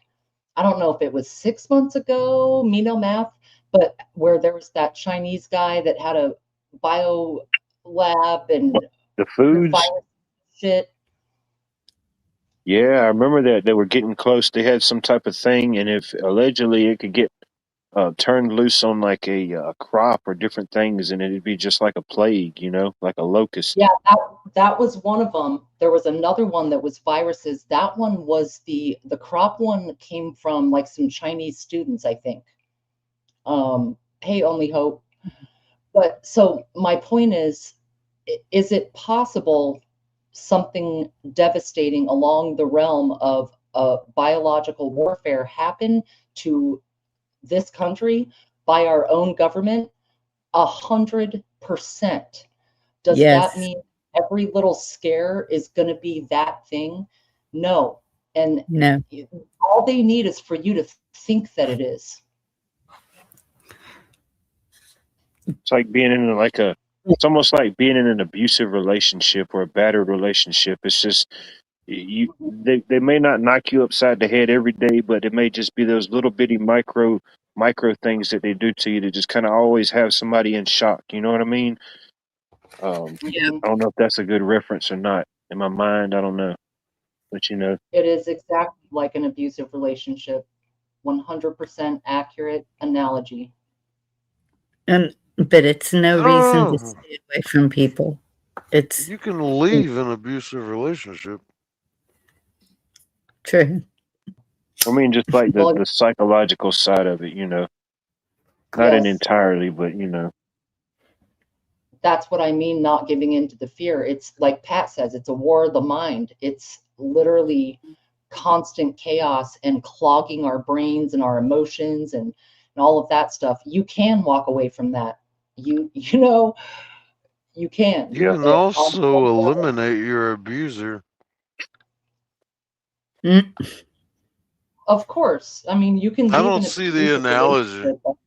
I don't know if it was 6 months ago, me no math, but where there was that Chinese guy that had a bio lab and The foods. virus shit. Yeah, I remember that they were getting close. They had some type of thing, and if allegedly it could get turned loose on like a crop or different things, and it'd be just like a plague, you know, like a locust. Yeah, that was one of them. There was another one that was viruses. That one was the crop one came from like some Chinese students, I think. Hey, Only Hope. But so my point is it possible something devastating along the realm of biological warfare happen to this country by our own government? 100%. Does Yes. that mean every little scare is going to be that thing? No. And No. all they need is for you to think that it is. It's like being in it's almost like being in an abusive relationship or a battered relationship. It's just they may not knock you upside the head every day, but it may just be those little bitty micro things that they do to you to just kind of always have somebody in shock. You know what I mean? Yeah. I don't know if that's a good reference or not. In my mind, I don't know. But you know, It is exactly like an abusive relationship. 100% accurate analogy. But it's no reason to Oh, stay away from people. It's you can leave an abusive relationship. true. I mean, just like Well, the psychological side of it, you know, not in yes, entirely, but you know, that's what I mean, not giving in to the fear. It's like Pat says, it's a war of the mind. It's literally constant chaos and clogging our brains and our emotions and all of that stuff. You can walk away from that. You know, you can. You Yeah. can also eliminate your abuser. Mm. Of course. I mean, you can I leave don't an see the abusive analogy. relationship.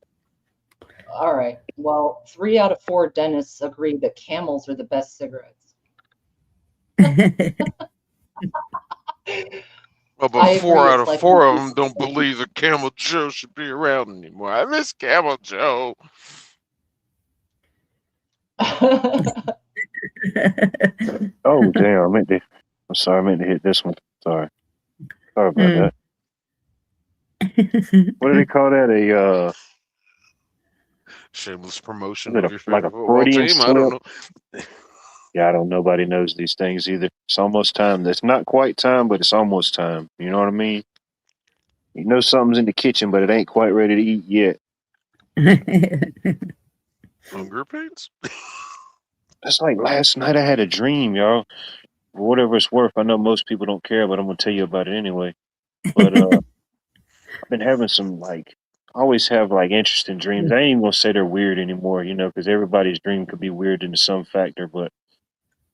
All right. Well, 3 out of 4 dentists agree that Camels are the best cigarettes. Well, but I 4 agree. out It's of like 4 of them don't believe that Camel Joe should be around anymore. I miss Camel Joe. Oh damn! I'm sorry. I meant to hit this one. Sorry about that. What do they call that? A Shameless promotion is it of your like a favorite football Freudian team. I don't slip? know. Yeah, I don't. Nobody knows these things either. It's almost time. It's not quite time, but it's almost time. You know what I mean? You know something's in the kitchen, but it ain't quite ready to eat yet. Hunger pains? It's like last night I had a dream, y'all. For whatever it's worth, I know most people don't care, but I'm gonna tell you about it anyway. But I've been having some like I always have like interesting dreams. I ain't even gonna say they're weird anymore, you know, because everybody's dream could be weird in some factor. But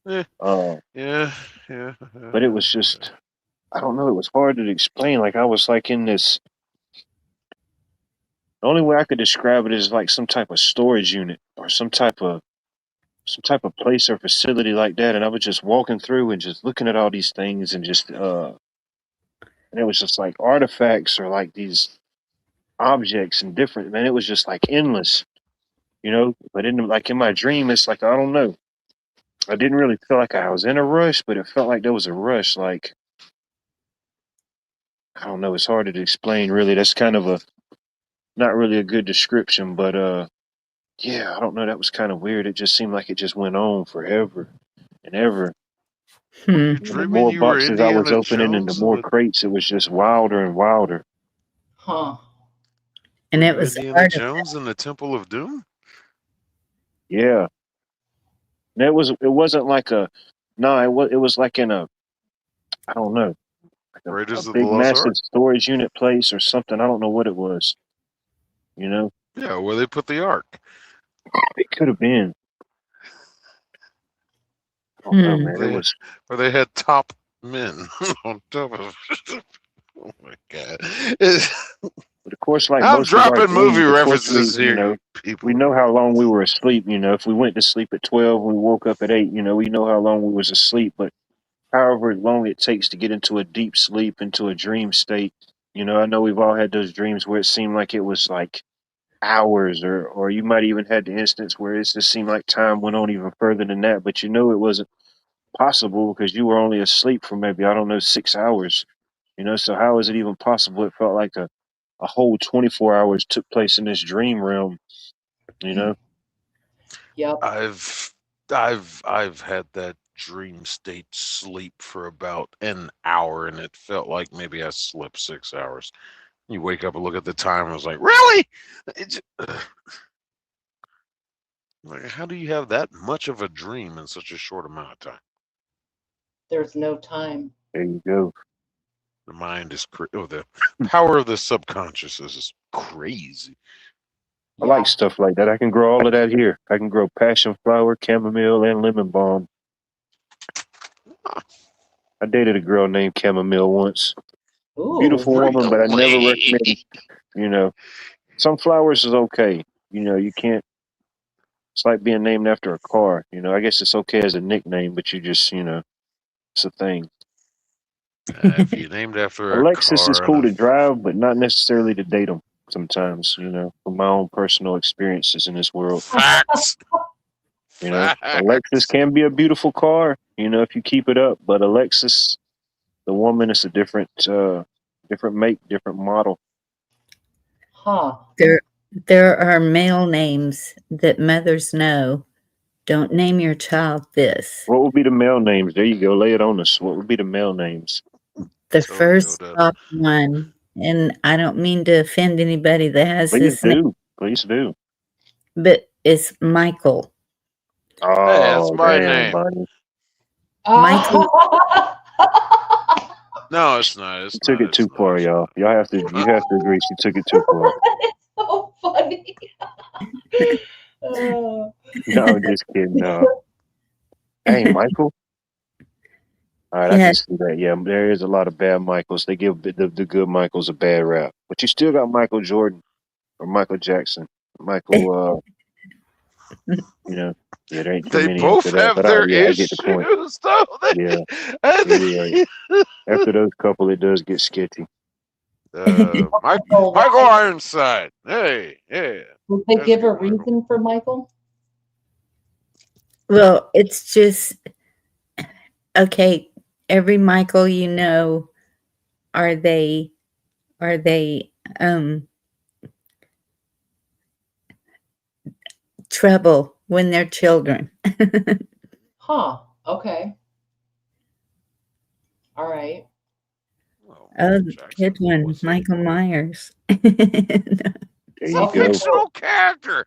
Yeah. yeah, Yeah. but it was just I don't know. It was hard to explain. Like I was like in this. The only way I could describe it is like some type of storage unit or some type of place or facility like that. And I was just walking through and just looking at all these things and just and it was just like artifacts or like these objects and different. Man, it was just like endless, you know. But in my dream, it's like I don't know. I didn't really feel like I was in a rush, but it felt like there was a rush. Like I don't know. It's hard to explain. Really, that's kind of a not really a good description, but yeah, I don't know. That was kind of weird. It just seemed like it just went on forever and ever. You And the dreaming more you were boxes I was Indiana opening and the Jones? more crates, it was just wilder and wilder. Huh. And it was Indiana artifact. Jones in the Temple of Doom? Yeah. And it wasn't like a no, it was like in a I don't know, like Raiders a of the big Lost massive Ark? storage unit place or something. I don't know what it was. You know? Yeah, where they put the Ark. It could have been. I don't know, man. It They, was where they had top men on top of Oh my god. but of course like I'm most of our dropping movie dreams, of course references here, people. we know how long we were asleep, you know. If we went to sleep at 12 and we woke up at 8, you know, we know how long we was asleep, but however long it takes to get into a deep sleep, into a dream state, You know, I know we've all had those dreams where it seemed like it was like hours, or you might even had the instance where it just seemed like time went on even further than that, but you know it wasn't possible because you were only asleep for maybe, I don't know, 6 hours. You know, so how is it even possible? It felt like a whole 24 hours took place in this dream realm, you know? Yep. I've had that dream state sleep for about an hour, and it felt like maybe I slept 6 hours. You wake up and look at the time, and I was like, really? It's, like, how do you have that much of a dream in such a short amount of time? There's no time. There you go. The mind is the power of the subconscious is crazy. I Yeah. like stuff like that. I can grow all of that here. I can grow passion flower, chamomile, and lemon balm. I dated a girl named Chamomile once. Ooh. Beautiful woman, but I never Really? recommend, you know, some flowers is okay. You know, you can't, it's like being named after a car. You know, I guess it's okay as a nickname, but you just, you know, it's a thing. If you're named after a Alexis is car and cool a to drive, but not necessarily to date them sometimes, you know, from my own personal experiences in this world. facts, You know, facts. Alexis can be a beautiful car, you know, if you keep it up, but Alexis, the woman, is a different make, different model. Huh. There are male names that mothers know. Don't name your child this. What would be the male names? There you go. Lay it on us. What would be the male names? The Tell first Yoda. top one, and I don't mean to offend anybody that has Please this name, do. Please do. but it's Michael. Hey, that's Oh, my damn, name. buddy. Michael. No, it's not. It's You took not. it too It's not. far, It's y'all. not. You have to agree she took it too far. So funny. No, I'm just kidding. Hey, Michael. All right, I can Yes. see that. Yeah, there is a lot of bad Michaels. They give the good Michaels a bad rap. But you still got Michael Jordan or Michael Jackson. Michael, you know, yeah, there ain't too They many both after that. have But their yeah, I get the point. issues, though. Yeah, you're right. After those couple, it does get sketchy. Michael Ironside. Hey, yeah. Did they That's give a good, Michael. reason for Michael? Well, it's just okay. Every Michael you know, are they trouble when they're children? Huh. Okay. All right. Well, Oh, Jackson, good one, what's it? Michael Myers. There It's you a go. fictional character.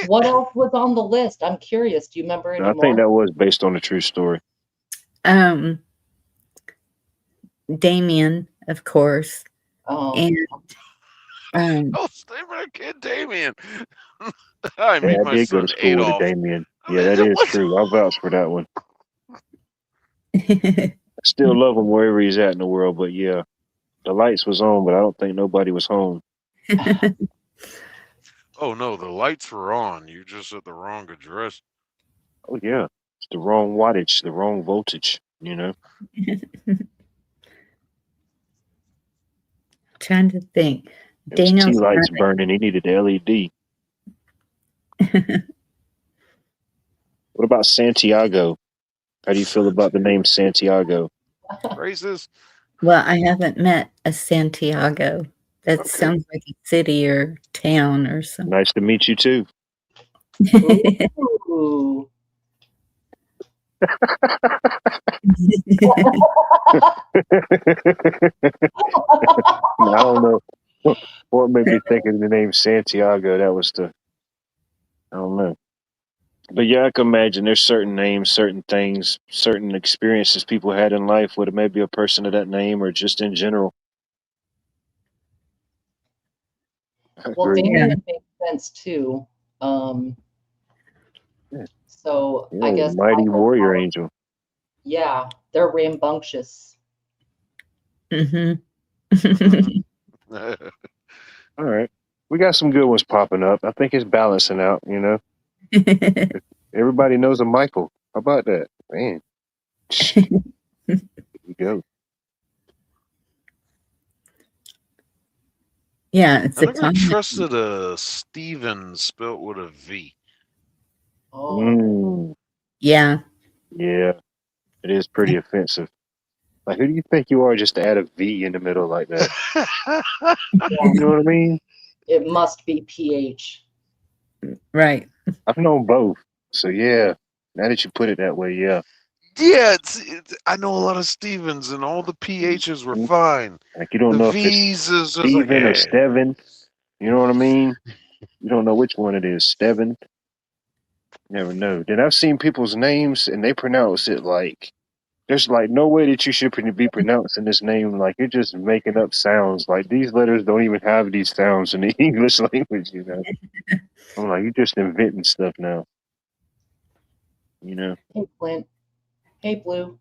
What else was on the list? I'm curious. Do you remember No, any I think more? that was based on a true story. Damien, of course, Oh, and Oh, name of a kid, Damien. I Yeah, mean, I my did go to son school with a Adolf. Damien. I Yeah, mean, that is what? true. I'll vouch for that one. I still love him wherever he's at in the world, but yeah, the lights was on, but I don't think nobody was home. Oh no, the lights were on. You just at the wrong address. Oh yeah, it's the wrong wattage, the wrong voltage. You know, Trying to think. it was T Daniel's lights burning. He needed the LED. What about Santiago? How do you feel about the name Santiago? Racist. well, I haven't met a Santiago. That Okay. sounds like a city or town or something. Nice to meet you too. ooh. I don't know what made me think of the name Santiago. That was I don't know. But yeah, I can imagine there's certain names, certain things, certain experiences people had in life with maybe a person of that name or just in general. I Well, agree. Damien makes sense too. Yeah. So Yeah, I guess mighty Michael warrior Myers- angel. Yeah, they're rambunctious. Mhm. All right. We got some good ones popping up. I think it's balancing out, you know. Everybody knows a Michael. How about that? Man. Here we go. Yeah, it's I a never common. trusted a Steven spelt with a V. Oh, Mm, Yeah. yeah, it is pretty offensive. Like, who do you think you are just to add a V in the middle like that? You know what I mean? it must be PH. Right. I've known both. So, yeah, now that you put it that way, yeah. Yeah, I know a lot of Stevens, and all the PHs were fine. Like, you don't The know if it's V's is just like, Steven or eh. Steven. You know what I mean? You don't know which one it is. Steven. Never know. Then I've seen people's names and they pronounce it like there's like no way that you should be pronouncing this name. Like you're just making up sounds. Like these letters don't even have these sounds in the English language. You know, I'm like you're just inventing stuff now. You know, Hey, Clint. Hey, Blue.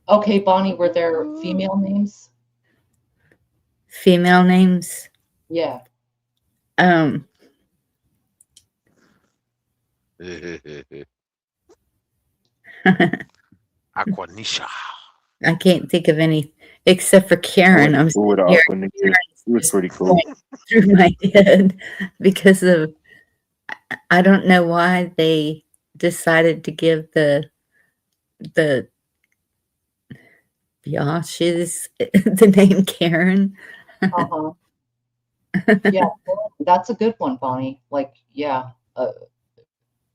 Okay, Bonnie, were there female names? Female names. Yeah. Aquanisha. I can't think of any except for Karen. I'm who would sitting here, offer It Karen was just pretty cool. going through my head because of I don't know why they decided to give the Biashes the name Karen. Uh-huh. Yeah, that's a good one, Bonnie. Like, yeah.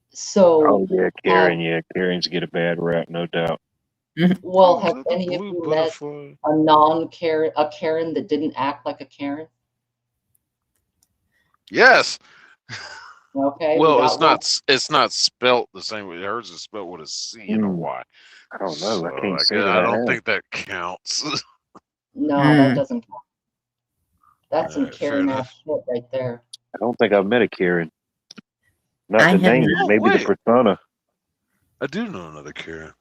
So, Oh yeah, Karen. Yeah, Karens get a bad rap, no doubt. well, Oh, is have that the any of blue you butterfly? met a non-Karen, a Karen that didn't act like a Karen? Yes. Okay, we Well, got one. it's not spelt the same way. Hers is spelt with a C and a Y. I don't know. I So can't say that I I don't have. think that counts. No, that doesn't count. That's some Alright, fair Karen ass enough. shit right there. I don't think I've met a Karen. Not I the have name, Oh, maybe the wait. persona. I do know another Karen.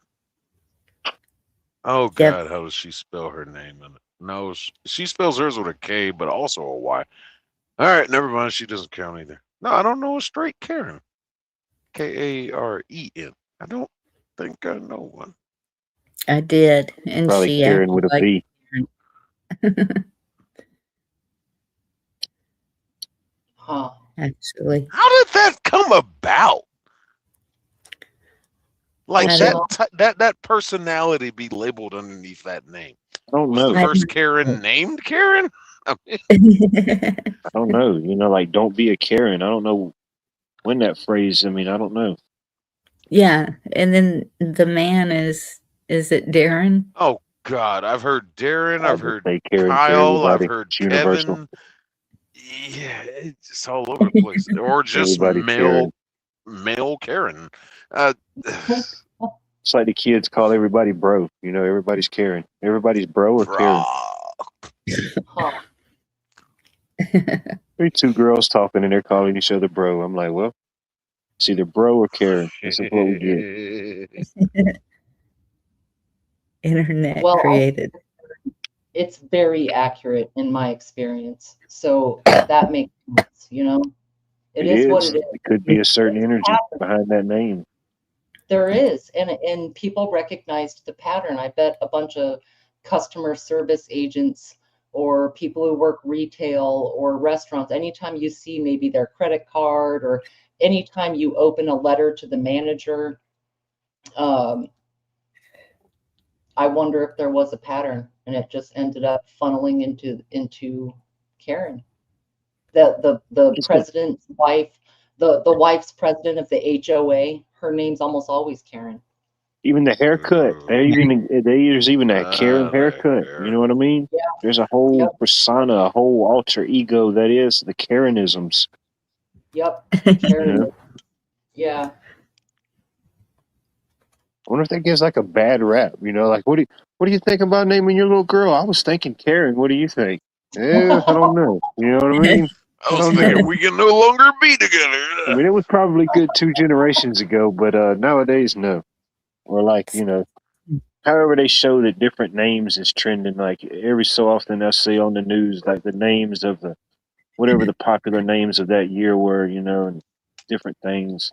Oh Yep. God, how does she spell her name? No, she spells hers with a K, but also a Y. All right, never mind. She doesn't count either. No, I don't know a straight Karen. Karen. I don't think I know one. I did, and Probably she Karen acted with a like B. Huh. actually. How did that come about? Like I that personality be labeled underneath that name? I don't Was know. the I first Karen named Karen? I mean, I don't know. You know, like don't be a Karen. I don't know when that phrase. I mean, I don't know. Yeah, and then the man is it Darren? oh God, I've heard Darren, I I've just heard say Karen for Kyle, I've everybody. heard It's universal. Kevin. Yeah, it's all over the place. Or just Everybody's Karen. male Karen. Uh, It's like the kids call everybody bro. You know, everybody's Karen. Everybody's bro or Karen. Huh. There's two girls talking and they're calling each other bro. I'm like, well, it's either bro or Karen. This is what we get. Internet Well, created. it's very accurate in my experience. So that makes sense, you know? It is what it is. It could be a certain energy behind that name. There is, and people recognized the pattern. I bet a bunch of customer service agents or people who work retail or restaurants, anytime you see maybe their credit card or anytime you open a letter to the manager, I wonder if there was a pattern and it just ended up funneling into Karen. The president's wife, the wife's president of the HOA, her name's almost always Karen. Even the haircut. There's even that Karen haircut. hair. You know what I mean? Yeah. There's a whole Yep. persona, a whole alter ego that is the Karenisms. Yep. Karen. Yeah. I wonder if that gives like a bad rap. You know, like what do you think about naming your little girl? I was thinking Karen. What do you think? Yeah, I don't know. You know what I mean? I was thinking we can no longer be together. I mean, it was probably good 2 generations ago, but nowadays, no. Or like, you know, however they show that different names is trending. Like every so often, I see on the news like the names of the whatever the popular names of that year were, you know, and different things.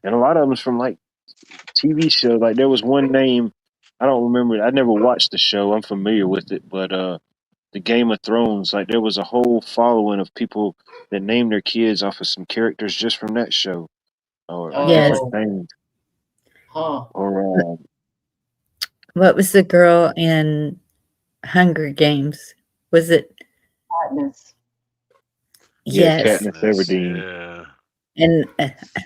And a lot of them's from like TV shows. Like there was one name I don't remember. I never watched the show. I'm familiar with it, but the Game of Thrones. Like there was a whole following of people that named their kids off of some characters just from that show, or Yes. different things. Huh. Or What was the girl in Hunger Games? Was it? Katniss. yeah, Yes. Katniss Everdeen. Yeah. And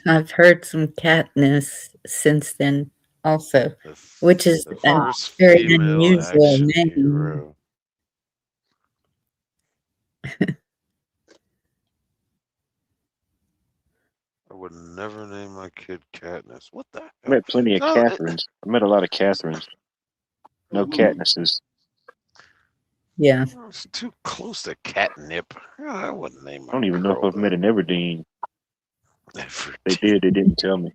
I've heard some Katniss since then also, which is the a first very female unusual action name. hero. I would never name my kid Katniss. What the hell? I met plenty of No, Catherines. I met a lot of Catherines. No Mhm. Katnisses. Yeah. It's too close to catnip. I wouldn't name my I don't even know if girl I've met an Everdeen. that. They did. They didn't tell me.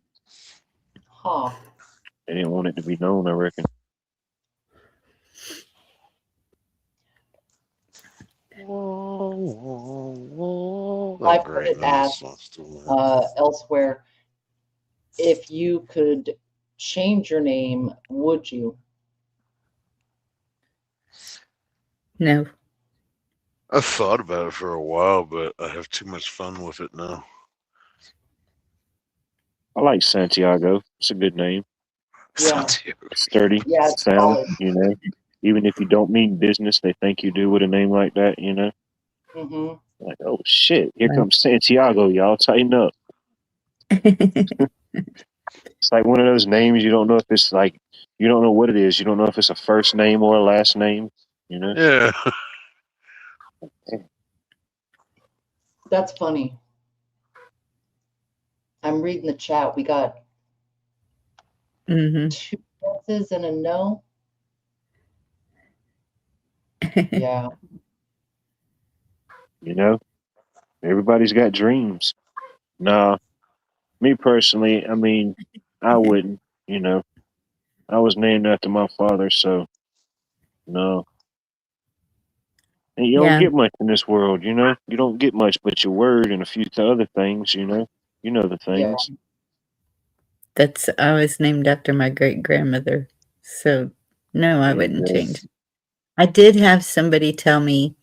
Huh. They didn't want it to be known, I reckon. I've heard it asked elsewhere, if you could change your name, would you? No. I've thought about it for a while, but I have too much fun with it now. I like Santiago. It's a good name. Yeah. Sturdy Yeah, it's sound, solid. you know. Even if you don't mean business, they think you do with a name like that, you know. Mm-hmm. Like, oh shit, here Right. comes Santiago, y'all tighten up. It's like one of those names you don't know if it's like you don't know what it is. You don't know if it's a first name or a last name, you know. Yeah. That's funny. I'm reading the chat. We got Hmm. 2 yeses and a no. Yeah. You know, everybody's got dreams. Nah, me personally, I mean, I wouldn't. You know, I was named after my father, so no. And you don't Yeah, get much in this world, you know. You don't get much but your word and a few other things, you know. You know the Yeah. things. I was named after my great grandmother. So no, I There you wouldn't go. change it. I did have somebody tell me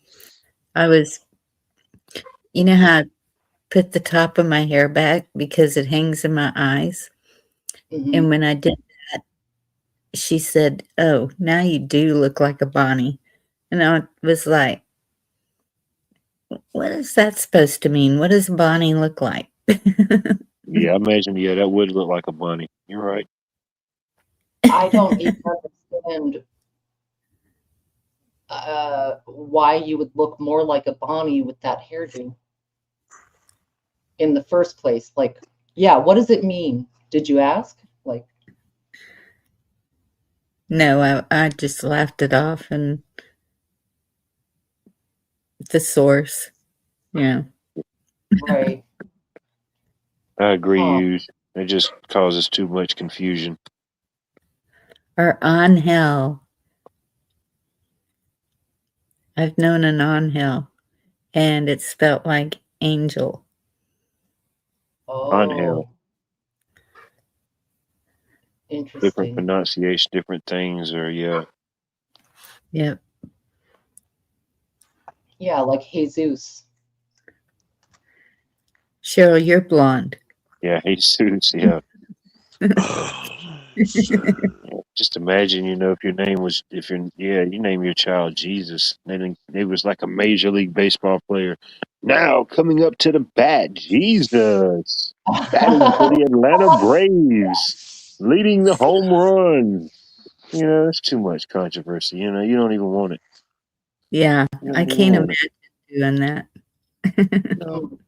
you know how I put the top of my hair back because it hangs in my eyes? Mhm. And when I did that, she said, "Oh, now you do look like a Bonnie." And I was like, what is that supposed to mean? What does Bonnie look like? Yeah, I imagine. Yeah, that would look like a bunny. You're right. I don't even understand why you would look more like a Bonnie with that hairdo in the first place. Like, yeah, what does it mean? Did you ask? Like, No, I just laughed it off and the source. Yeah. right. I agree, Huh. Hughes. It just causes too much confusion. Or Angel. I've known an Angel, and it's spelled like angel. Angel. Oh, Different interesting. pronunciation, different things, or yeah. Yep. Yeah, like Jesus. Cheryl, you're blonde. Yeah, Jesus, yeah. Sir. Just imagine, you know, if your name was, if you're, yeah, you name your child Jesus, then it was like a Major League Baseball player. Now coming up to the bat, Jesus, batting for the Atlanta Braves, leading the home run. You know, it's too much controversy. You know, you don't even want it. Yeah, You I don't even can't want it. imagine doing that. No.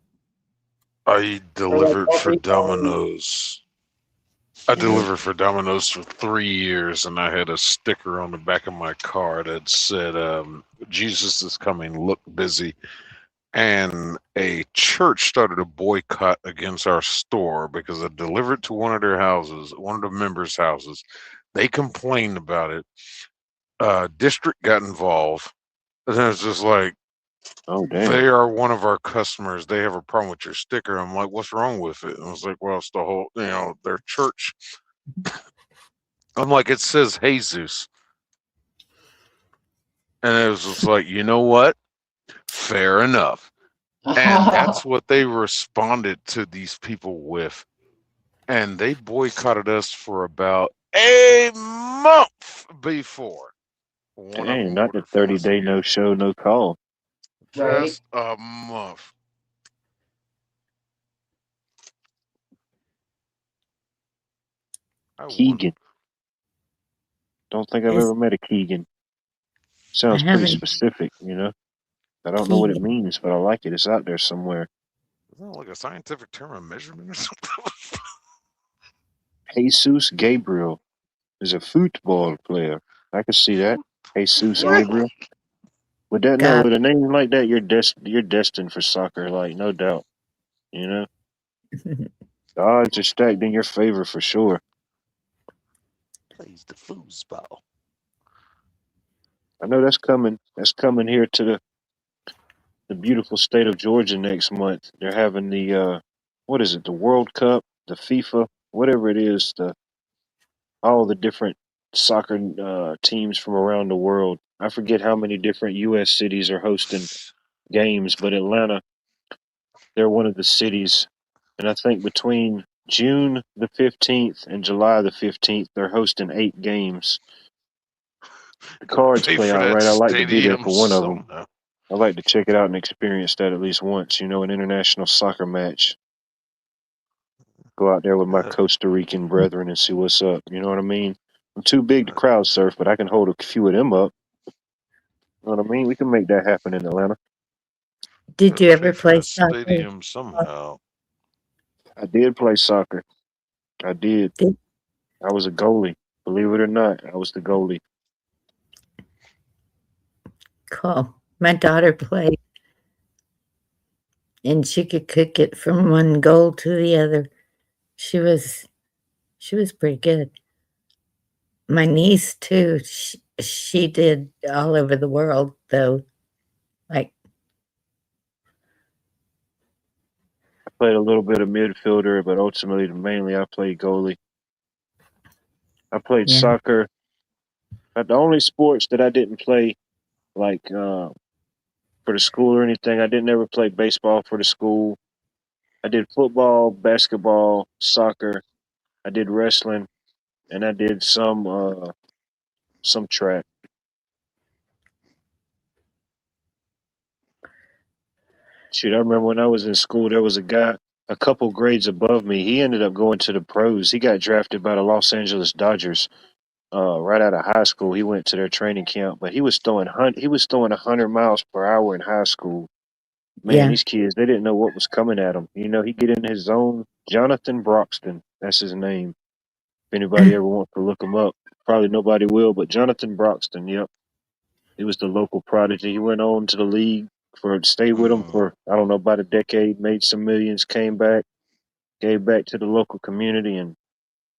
I delivered for every time. Domino's. I delivered for Domino's for 3 years, and I had a sticker on the back of my car that said, Jesus is coming, look busy. And a church started a boycott against our store because I delivered to one of their houses, one of the members' houses. They complained about it. District got involved. And then it's just like, Oh, damn. they are one of our customers. They have a problem with your sticker. I'm like, what's wrong with it? And I was like, well, it's the whole, their church. I'm like, it says Jesus. And it was just like, you know what? Fair enough. And that's what they responded to these people with. And they boycotted us for about a month before one of Dang, them not the ordered from us 30-day again. no show, no call. Right. Just a month. I wonder. Keegan. Don't think I've Is- ever met a Keegan. I Sounds pretty haven't. specific, you know? I don't know what it Keegan. means, but I like it. It's out there somewhere. Isn't that like a scientific term of measurement or something? Jesus Gabriel is a football player. I can see that. Jesus Yeah. Gabriel. With that, no, God. with a name like that, you're destined for soccer, like no doubt. You know, the odds are stacked in your favor for sure. Plays the foosball. I know that's coming. That's coming here to the beautiful state of Georgia next month. They're having the what is it? The World Cup, the FIFA, whatever it is. All the different soccer teams from around the world. I forget how many different U.S. cities are hosting games, but Atlanta, they're one of the cities. And I think between June the 15th and July the 15th, they're hosting 8 games. The cards Pay play for out that right. I'd like to be there stadium for one of them. somehow. I'd like to check it out and experience that at least once, you know, an international soccer match. Go out there with my Costa Rican brethren and see what's up. You know what I mean? I'm too big to crowd surf, but I can hold a few of them up. You know what I mean? We can make that happen in Atlanta. Did you Pay ever for play that soccer? stadium somehow. I did play soccer. I did. Did- I was a goalie. Believe it or not, I was the goalie. Cool. My daughter played, and she could kick it from one goal to the other. She was pretty good. My niece too. She did all over the world though. Like I played a little bit of midfielder, but ultimately, mainly, I played goalie. I played yeah. soccer. The only sports that I didn't play, like for the school or anything, I didn't ever play baseball for the school. I did football, basketball, soccer. I did wrestling, and I did some track. Shoot, I remember when I was in school, there was a guy a couple grades above me. He ended up going to the pros. He got drafted by the Los Angeles Dodgers. Right out of high school, he went to their training camp, but he was throwing 100 miles per hour in high school. Man, Yeah. these kids, they didn't know what was coming at them. You know, he get in his zone. Jonathan Broxton, that's his name. If anybody ever wants to look him up, probably nobody will, but Jonathan Broxton, yep. He was the local prodigy. He went on to the league stayed with him for, I don't know, about a decade, made some millions, came back, gave back to the local community, and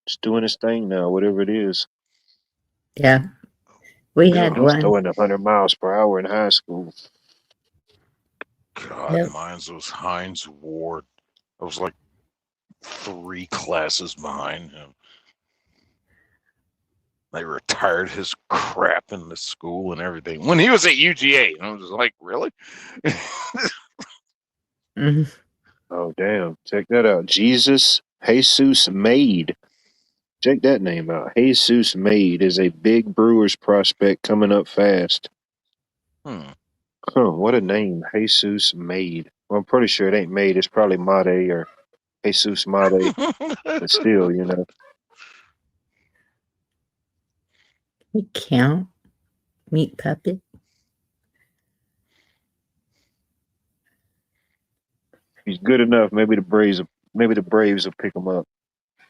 just doing his thing now, whatever it is. Yeah. We Yeah, had he was one. throwing 100 miles per hour in high school. God, Yep. mine's was Heinz Ward. I was like 3 classes behind him. They retired his crap in the school and everything when he was at UGA. And I was like, really? Mhm. Oh, damn. Check that out. Jesus Made. Check that name out. Jesus Made is a big Brewers prospect coming up fast. Huh, what a name. Jesus Made. Well, I'm pretty sure it ain't Made. It's probably Made or Jesus Made. But still, you know. We count meat puppet. He's good enough. Maybe the Braves will pick him up.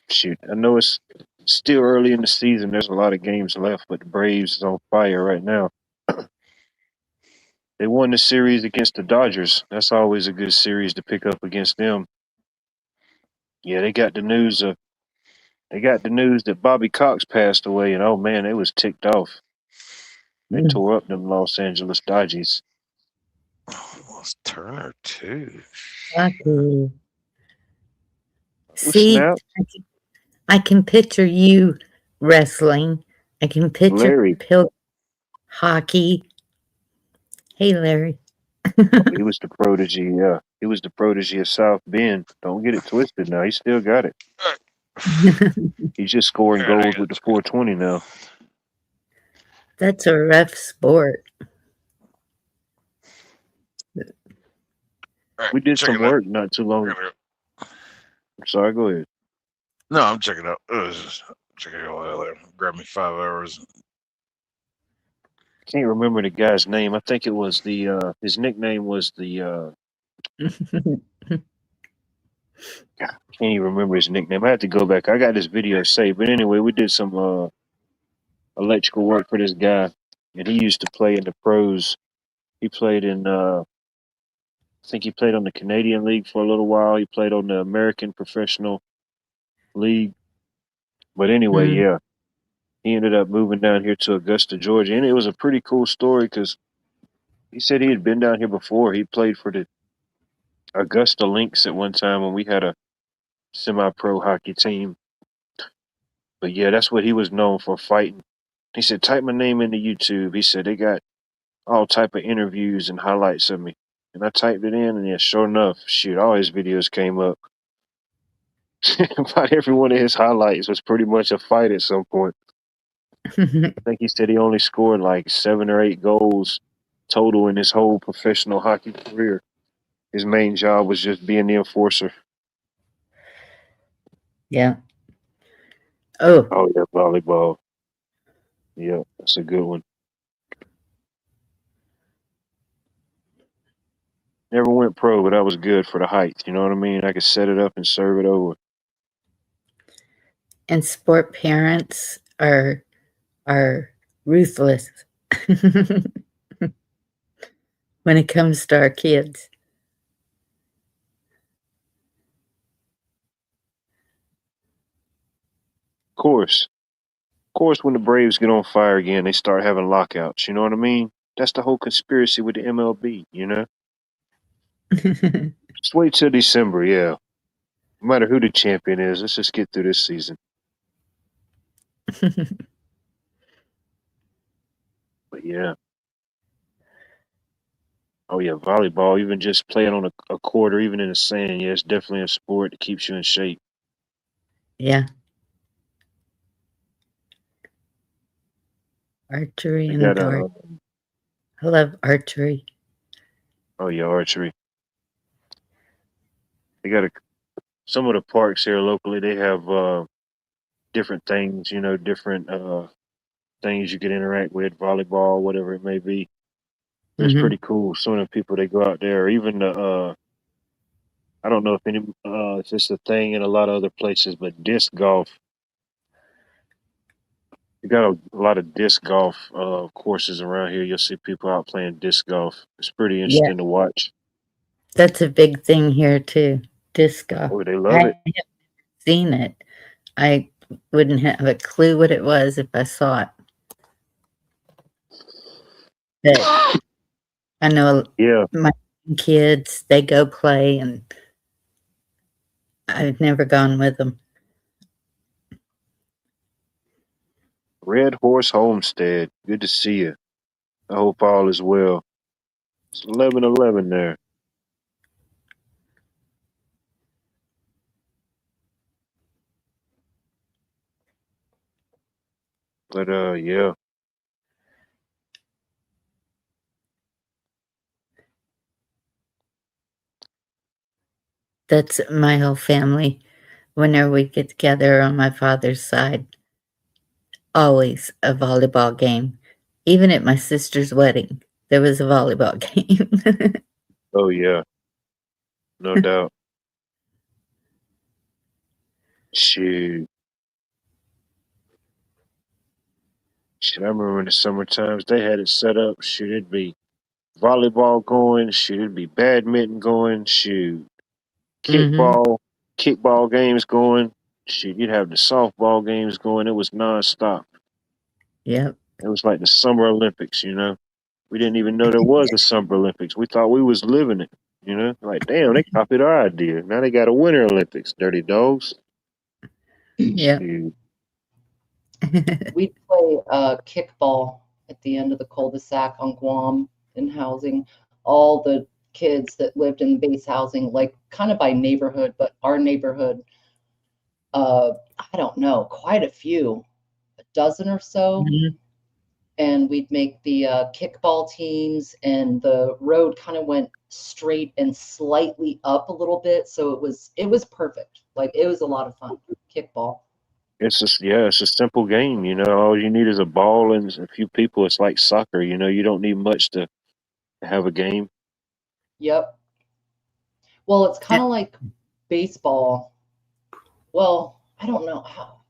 Shoot, I know it's still early in the season. There's a lot of games left, but the Braves is on fire right now. They won the series against the Dodgers. That's always a good series to pick up against them. Yeah, they got the news that Bobby Cox passed away, and oh man, they was ticked off. They tore up them Los Angeles Dodgers. Was Turner too? Lucky. Oh, See, snap. I can picture you wrestling. I can picture Larry. hockey. Hey, Larry. He was the protege. Yeah, he was the protege of South Bend. Don't get it twisted. Now he still got it. He's just scoring Man, I goals gotta with the check it. 420 now. That's a rough sport. All right, We did check some it out. work not too long. I gotta go. I'm sorry. Go ahead. No, I'm checking out. Checking it out later. Grab me 5 hours. Can't remember the guy's name. I think it was the his nickname was the can't even remember his nickname. I had to go back. I got this video saved. But anyway, we did some electrical work for this guy, and he used to play in the pros. He played in I think he played on the Canadian League for a little while. He played on the American Professional League. But anyway, Mm. yeah, he ended up moving down here to Augusta, Georgia, and it was a pretty cool story because he said he had been down here before. He played for the Augusta Lynx at one time when we had a semi-pro hockey team. But yeah, that's what he was known for, fighting. He said, type my name into YouTube. He said they got all type of interviews and highlights of me. And I typed it in, and yeah, sure enough, shoot, all his videos came up. About every one of his highlights was pretty much a fight at some point. I think he said he only scored like 7 or 8 goals total in his whole professional hockey career. His main job was just being the enforcer. Yeah. Oh, Oh yeah, volleyball. Yeah, that's a good one. Never went pro, but that was good for the height. You know what I mean? I could set it up and serve it over. and sport parents are ruthless when it comes to our kids. Of course, when the Braves get on fire again, they start having lockouts. You know what I mean? That's the whole conspiracy with the MLB. You know, just wait till December. Yeah, no matter who the champion is, let's just get through this season. But yeah, oh yeah, volleyball. Even just playing on a court or even in the sand. Yeah, it's definitely a sport that keeps you in shape. Yeah. Archery They and got dart. I love archery. oh yeah, archery. They got some of the parks here locally. They have different things. You know, different things you can interact with, volleyball, whatever it may be. It's Hmm. pretty cool. Some of the people they go out there, or even the I don't know if it's a thing in a lot of other places, but disc golf. You got a lot of disc golf courses around here. You'll see people out playing disc golf. It's pretty Yeah, interesting to watch. that's a big thing here too. Disc golf. Oh, they I love it. haven't seen it. I wouldn't have a clue what it was if I saw it. But I know Yeah, my kids, they go play, and I've never gone with them. Red Horse Homestead. Good to see you. I hope all is well. It's 11:11 there. But yeah. That's my whole family. Whenever we get together on my father's side, always a volleyball game. Even at my sister's wedding, there was a volleyball game. Oh yeah. No doubt. Shoot. Shit, I remember in the summer times they had it set up. Shoot, it'd be volleyball going. Shoot, it'd be badminton going. Shoot, Hmm. kickball games going. Shoot, you'd have the softball games going. It was nonstop. Yep. It was like the Summer Olympics. You know, we didn't even know there was a Summer Olympics. We thought we was living it. You know, like damn, they copied our idea. Now they got a Winter Olympics. Dirty dogs. Yep. Shoot. We'd play kickball at the end of the cul-de-sac on Guam. in housing. All the kids that lived in base housing, like kind of by neighborhood, but our neighborhood, I don't know, quite a few, a dozen or so. Mhm. And we'd make the kickball teams, and the road kind of went straight and slightly up a little bit, so it was perfect. Like, it was a lot of fun. Kickball. It's just, yeah, it's a simple game. You know, all you need is a ball and a few people. It's like soccer. You know, you don't need much to have a game. Yep. Well, it's kind of like baseball. Well, I don't know how.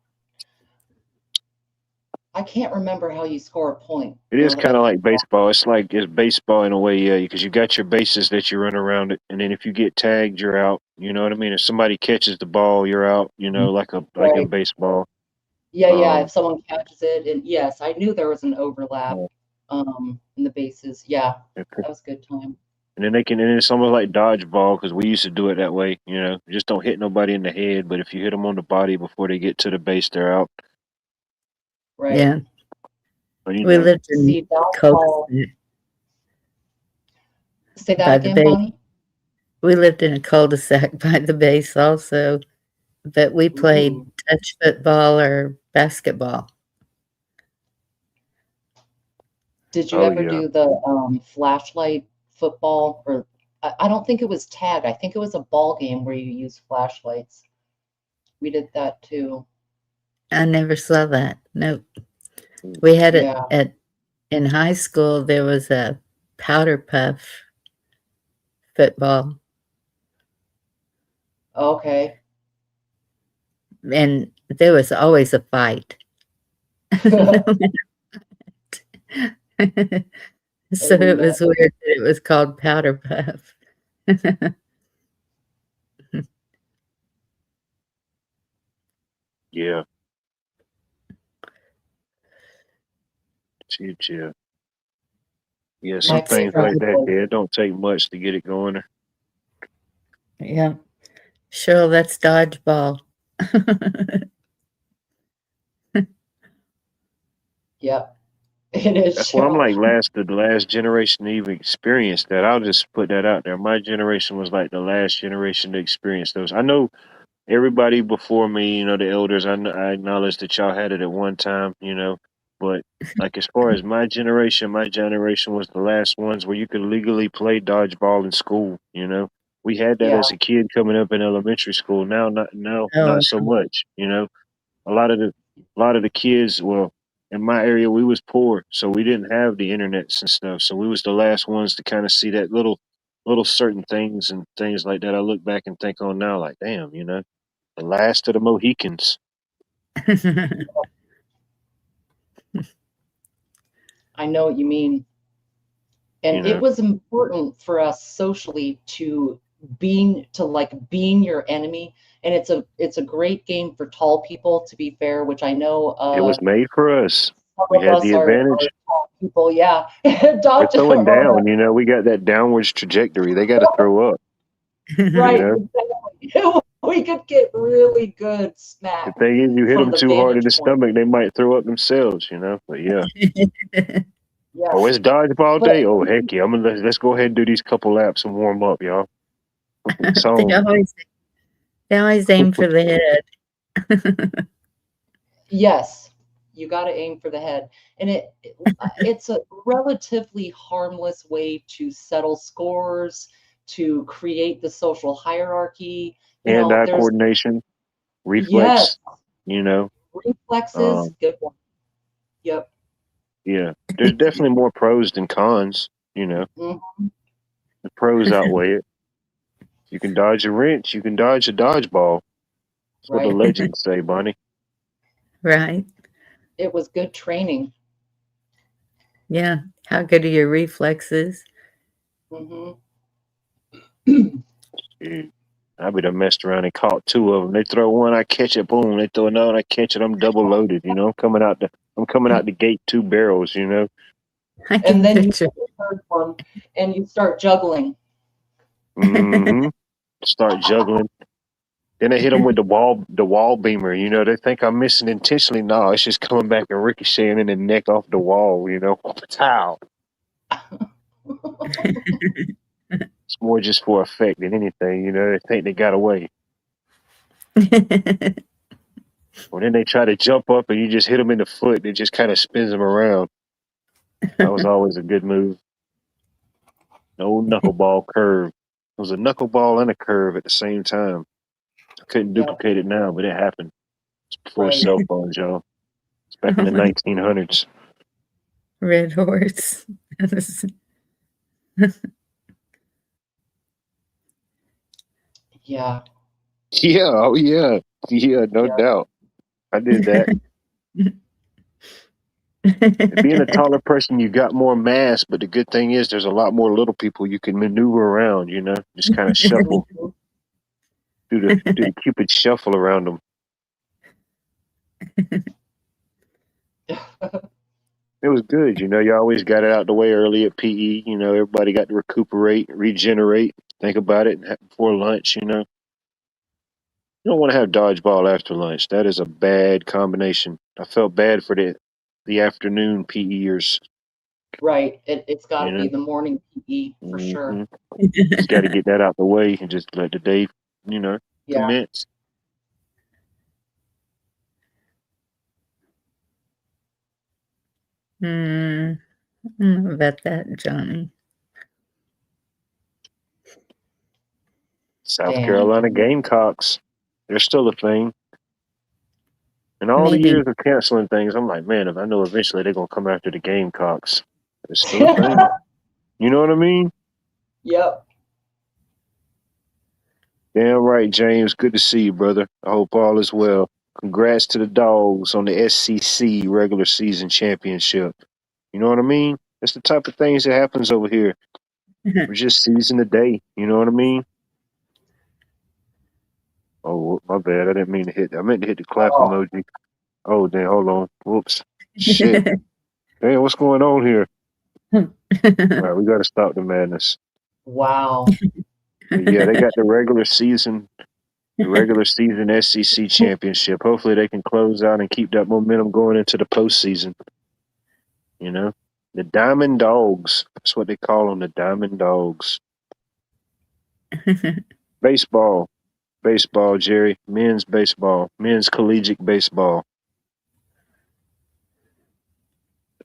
I can't remember how you score a point. It is now that I kind of think like baseball. It's baseball in a way, yeah, because you got your bases that you run around it, and then if you get tagged, you're out. You know what I mean? If somebody catches the ball, you're out. You know, like in Right. baseball. Yeah, if someone catches it, and yes, I knew there was an overlap in the bases. Yeah, And that was a good time. then it's almost like dodgeball because we used to do it that way. You know, just don't hit nobody in the head, but if you hit them on the body before they get to the base, they're out. Right. Yeah. But, you We know, lived in See, dodgeball. cul-de-sac Say by that the again, base. Bonnie? We lived in a cul-de-sac by the base also, but we played Ooh. touch football or basketball. Did you Oh, ever yeah. do the flashlight football? Or I don't think it was tag. I think it was a ball game where you use flashlights. We did that too. I never saw that. Nope. We had it Yeah. in high school. There was a powder puff football, Okay. and there was always a fight. No matter what. So it was weird that it was called powder puff. Yeah. Yeah. Yeah, some My things favorite like that, was yeah, it don't take much to get it going. Yeah. Sure, that's dodgeball. Yep. It is. That's why I'm like Cheryl. the last generation to even experience that. I'll just put that out there. My generation was like the last generation to experience those. I know everybody before me, you know, the elders, I acknowledge that y'all had it at one time, you know, but like as far as my generation was the last ones where you could legally play dodgeball in school, you know. We had that Yeah. as a kid coming up in elementary school. Now Oh, not so much, you know. A lot of the kids, well, in my area we was poor, so we didn't have the internets and stuff. So we was the last ones to kind of see that little certain things and things like that. I look back and think on now, like, damn, you know, the last of the Mohicans. I know what you mean. And You know, it was important for us socially to being your enemy. And it's a great game for tall people, to be fair, which I know it was made for us. some We of had us the are advantage. tall people. Yeah. We're Dodge throwing or down, you know, we got that downwards trajectory. They got to throw up, you right, know. exactly. We could get really good The smack thing is, you hit from them the too hard in vantage the point. stomach, they might throw up themselves, you know. But yeah. Yeah. Oh, it's dodgeball But day. Oh, heck yeah! Let's go ahead and do these couple laps and warm up, y'all. It's They on. always aim for the head. yes, you got to aim for the head. And it's a relatively harmless way to settle scores, to create the social hierarchy. Hand-eye There's coordination, yes, reflex. You know, reflexes. Good one. Yep. yeah. There's definitely more pros than cons. You know, Mhm. the pros outweigh it. You can dodge a wrench. You can dodge a dodgeball. That's what the Right. legends say, Bonnie. Right. It was good training. Yeah. How good are your reflexes? Hmm Shoot. I be done messed around and caught two of them. They throw one, I catch it. Boom. They throw another, I catch it. I'm double loaded. You know, I'm coming out the gate 2 barrels. You know. I And can then you picture. get the third one and you start juggling. Mm-hmm. Start juggling. Then I hit them with the wall beamer. You know, they think I'm missing intentionally. No, it's just coming back and ricocheting in the neck off the wall. You know, pow. It's more just for effect than anything, you know. They think they got away. Or then they try to jump up and you just hit them in the foot. And it just kind of spins them around. That was always a good move. No knuckleball curve. It was a knuckleball and a curve at the same time. I couldn't Yep. duplicate it now, but it happened. It's before Right. cell phones, y'all. It's back in the 1900s. Red horse. Yeah. Yeah, oh yeah. Yeah, no Yeah. doubt. I did that. Being a taller person, you got more mass, but the good thing is there's a lot more little people you can maneuver around, you know? Just kind of shuffle, do the Cupid shuffle around them. It was good, you know. You always got it out the way early at PE. You know, everybody got to recuperate, regenerate, think about it before lunch. You know, you don't want to have dodgeball after lunch. That is a bad combination. I felt bad for the afternoon PEers. Right. It's got to You be know, the morning PE for sure. just got to get that out the way and just let the day, you know, Yeah. I commence. don't know about that, Johnny. South Damn. Carolina Gamecocks, they're still a thing. And all the Maybe. years of canceling things, I'm like, man, if I know eventually they're gonna come after the Gamecocks, it's still a thing. You know what I mean? Yep. Damn right, James. Good to see you, brother. I hope all is well. Congrats to the Dogs on the SCC regular season championship. You know what I mean? That's the type of things that happens over here. We're just seizing the day. You know what I mean? Oh, my bad. I didn't mean to hit. I meant to hit the clap Oh. emoji. Oh, damn. Hold on. Whoops. Shit. Damn, what's going on here? All right, we got to stop the madness. Wow. But yeah, they got the regular season SEC championship. Hopefully they can close out and keep that momentum going into the postseason. You know, the Diamond Dogs. That's what they call them, the Diamond Dogs. Baseball, Jerry. Men's baseball, men's collegiate baseball.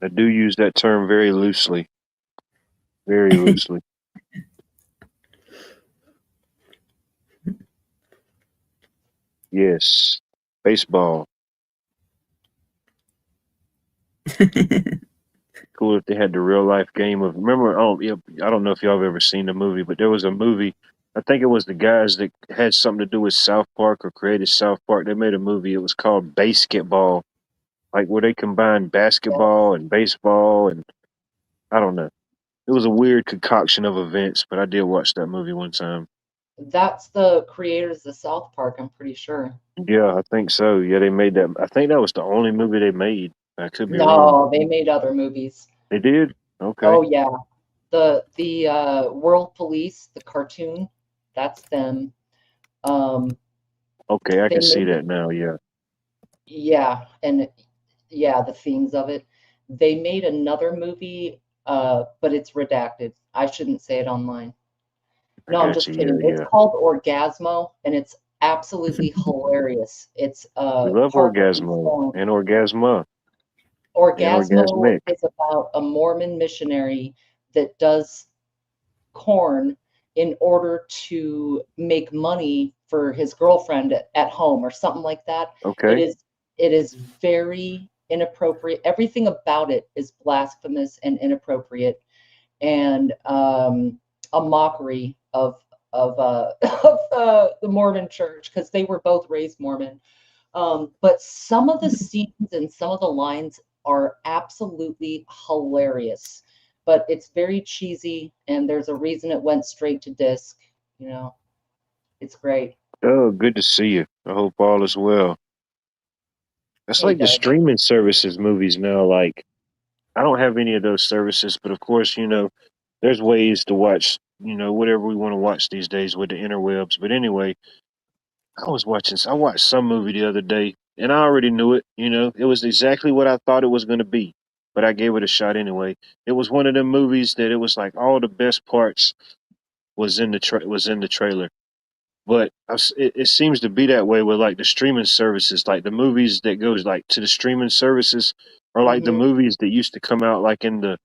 I do use that term very loosely. Very loosely. Yes, baseball. Cool if they had the real life game of. Remember? Oh, yeah, I don't know if y'all have ever seen the movie, but there was a movie. I think it was the guys that had something to do with South Park or created South Park. They made a movie. It was called Basketball, like where they combined basketball and baseball, and I don't know. It was a weird concoction of events, but I did watch that movie one time. That's the creators of South Park, I'm pretty sure. Yeah, I think so. Yeah, they made that. I think that was the only movie they made. I could be wrong. No, they made other movies. They did? Okay. Oh yeah. The World Police, the cartoon, that's them. Okay, I They can see made that now. Yeah. yeah, and yeah, the themes of it. They made another movie, but it's redacted. I shouldn't say it online. I No, I'm got just you. kidding. Yeah, It's yeah. called Orgasmo, and it's absolutely hilarious. It's We love partly Orgasmo song. and Orgasma and Orgasmo Orgasmic. is about a Mormon missionary that does corn in order to make money for his girlfriend at home or something like that. Okay. It is very inappropriate. Everything about it is blasphemous and inappropriate, and a mockery of the Mormon Church because they were both raised Mormon. But some of the scenes and some of the lines are absolutely hilarious. But it's very cheesy, and there's a reason it went straight to disc. You know, it's great. Oh, good to see you. I hope all is well. That's Hey, like the Doug. streaming services movies now. Like, I don't have any of those services, but of course, you know, there's ways to watch, you know, whatever we want to watch these days with the interwebs. But anyway, I watched some movie the other day and I already knew it, you know, it was exactly what I thought it was going to be. but I gave it a shot anyway. It was one of them movies that it was like all the best parts was in the trailer. But it seems to be that way with like the streaming services, like the movies that goes like to the streaming services, or like the Mhm. movies that used to come out like in the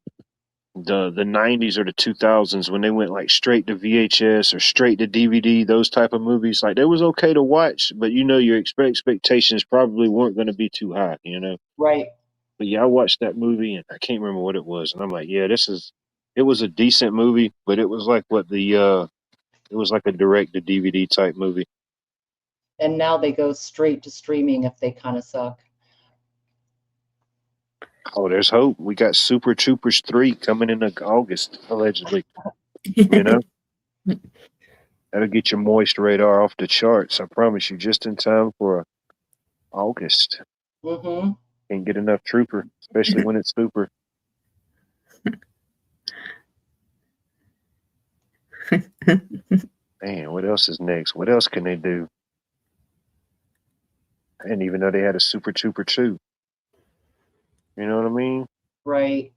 90s or the 2000s when they went like straight to VHS or straight to DVD. Those type of movies, like they was okay to watch, but your expectations probably weren't going to be too high, Right. But yeah, I watched that movie and I can't remember what it was, and I'm like, yeah, it was a decent movie, but it was like it was like a direct to DVD type movie. And now they go straight to streaming if they kind of suck. Oh, there's hope. We got Super Troopers 3 coming in August, allegedly. You know, that'll get your moist radar off the charts. I promise you, just in time for August. Mm-hmm. Can't get enough Trooper, especially when it's Super. Man, what else is next? What else can they do? I didn't even know they had a Super Trooper 2. You know what I mean? Right.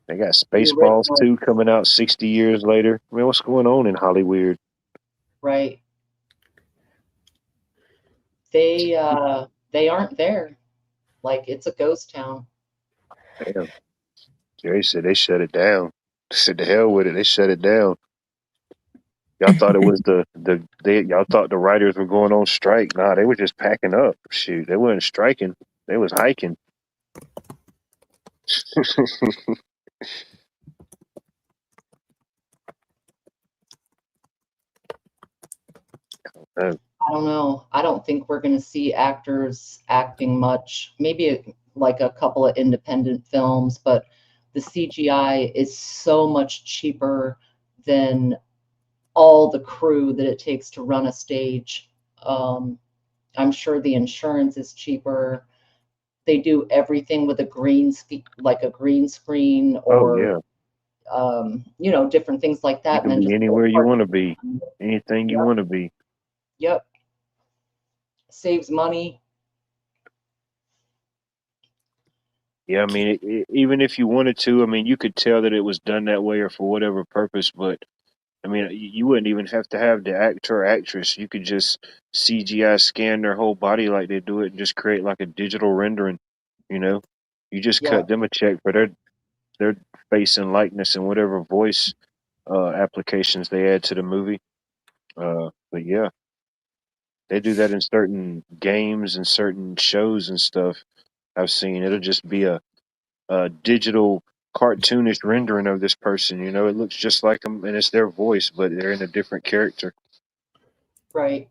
They got The Spaceballs original. 2 coming out 60 years later. I mean, what's going on in Hollywood? Right. They aren't there. Like it's a ghost town. Damn. Jerry said they shut it down. They said the hell with it. They shut it down. Y'all thought it was y'all thought the writers were going on strike. Nah, they were just packing up. Shoot, they weren't striking. They was hiking. I don't know. I don't think we're going to see actors acting much. Maybe like a couple of independent films, but the CGI is so much cheaper than all the crew that it takes to run a stage. I'm sure the insurance is cheaper. They do everything with a green screen Oh or yeah, different things like you that, and can then be just anywhere you want to be, anything you Yep. want to be. Yep. Saves money. Yeah, I mean, even if you wanted to, I mean, you could tell that it was done that way or for whatever purpose. But I mean, you wouldn't even have to have the actor or actress. You could just CGI scan their whole body like they do it and just create like a digital rendering. You know, you just Yeah. cut them a check for their face and likeness and whatever voice applications they add to the movie. But yeah, they do that in certain games and certain shows and stuff. I've seen it'll just be a digital cartoonish rendering of this person. You know, it looks just like them and it's their voice, but they're in a different character. Right.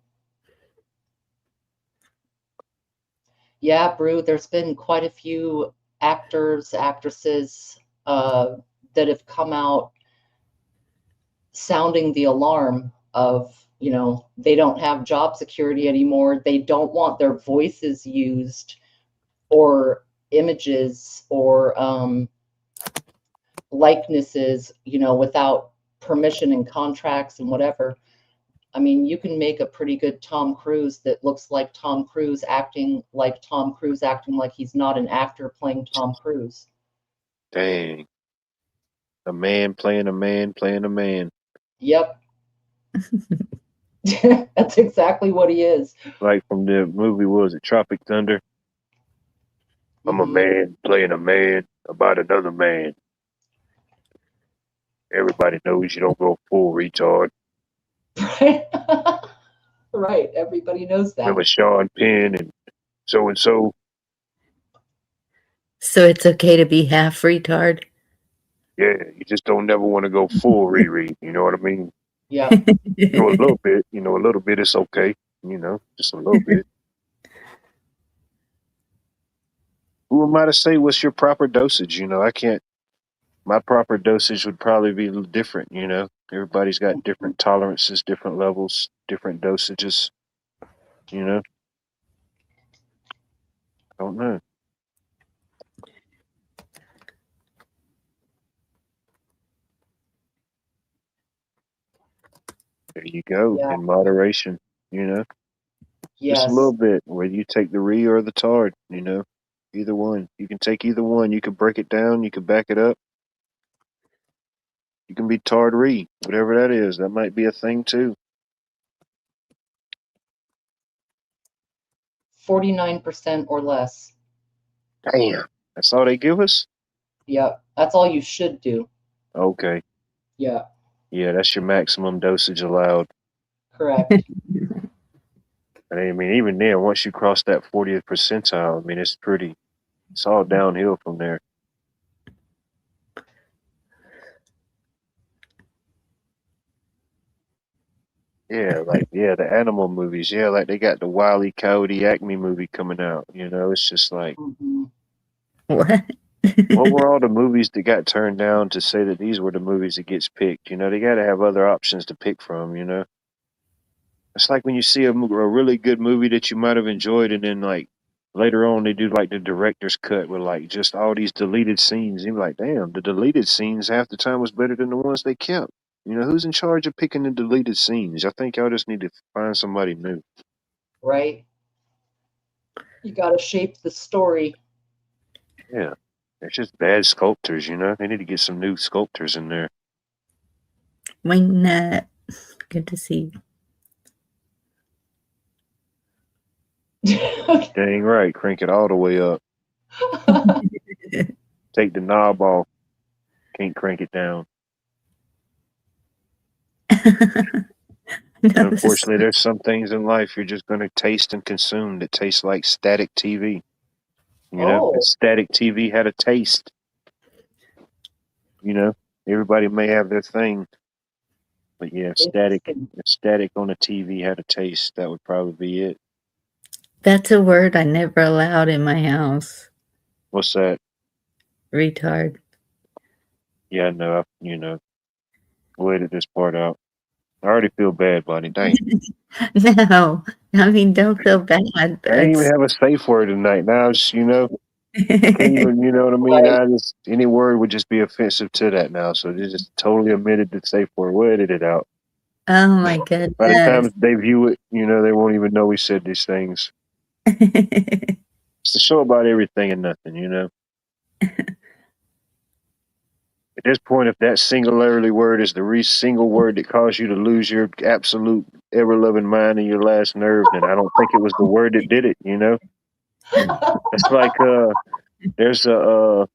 Yeah, Brew, there's been quite a few actors, actresses that have come out sounding the alarm of, they don't have job security anymore. They don't want their voices used or images or likenesses, without permission and contracts and whatever. I mean, you can make a pretty good Tom Cruise that looks like Tom Cruise acting like Tom Cruise acting like he's not an actor playing Tom Cruise. Dang. A man playing a man playing a man. Yep. That's exactly what he is. Like from the movie, what was it, Tropic Thunder? I'm a Mhm. man playing a man about another man. Everybody knows you don't go full retard. Right. Everybody knows that. Remember Sean Penn and so and so? So it's okay to be half retard? Yeah, you just don't never want to go full Riri. You know what I mean? Yeah. A little bit. A little bit it's okay. Just a little bit. Who am I to say what's your proper dosage? I can't. My proper dosage would probably be different. Everybody's got different tolerances, different levels, different dosages. I don't know. There you go. Yeah. In moderation. Just Yes. a little bit. Whether you take the re or the tard. Either one. You can take either one. You can break it down. You can back it up. You can be tard-re, whatever that is. That might be a thing too. 49% or less. Damn. That's all they give us? Yeah, that's all you should do. Okay. Yeah, Yeah, that's your maximum dosage allowed. correct. And I mean, even then, once you cross that 40th percentile, I mean, it's all downhill from there. Yeah, the animal movies. Yeah, like they got the Wile E. Coyote Acme movie coming out. It's just like, Mhm. What? what were all the movies that got turned down to say that these were the movies that gets picked? They got to have other options to pick from. It's like when you see a really good movie that you might have enjoyed, and then like later on they do like the director's cut with like just all these deleted scenes. You're like, damn, the deleted scenes half the time was better than the ones they kept. Who's in charge of picking the deleted scenes? I think y'all just need to find somebody new. Right? You got to shape the story. Yeah, it's just bad sculptors. They need to get some new sculptors in there. When good to see Dang right, crank it all the way up. you. Take the knob off. Can't crank it down. No, Unfortunately, there's some things in life you're just going to taste and consume that taste like static TV. Oh. If static TV had a taste. Everybody may have their thing, but yeah, if static on a TV had a taste, that would probably be it. That's a word I never allowed in my house. What's that? Retard. Yeah, no, we'll edit this part out. I already feel bad, buddy. Dang. No, I mean, don't feel bad. I didn't even have a safe word tonight. Now, just, can't even, you know what I mean? Right. Any word would just be offensive to that now. So they just totally omitted the safe word. We'll edit it out. Oh my goodness. By the time they view it, they won't even know we said these things. It's a show about everything and nothing, At this point, if that singularly word is the single word that caused you to lose your absolute ever-loving mind and your last nerve, then I don't think it was the word that did it, It's like, there's I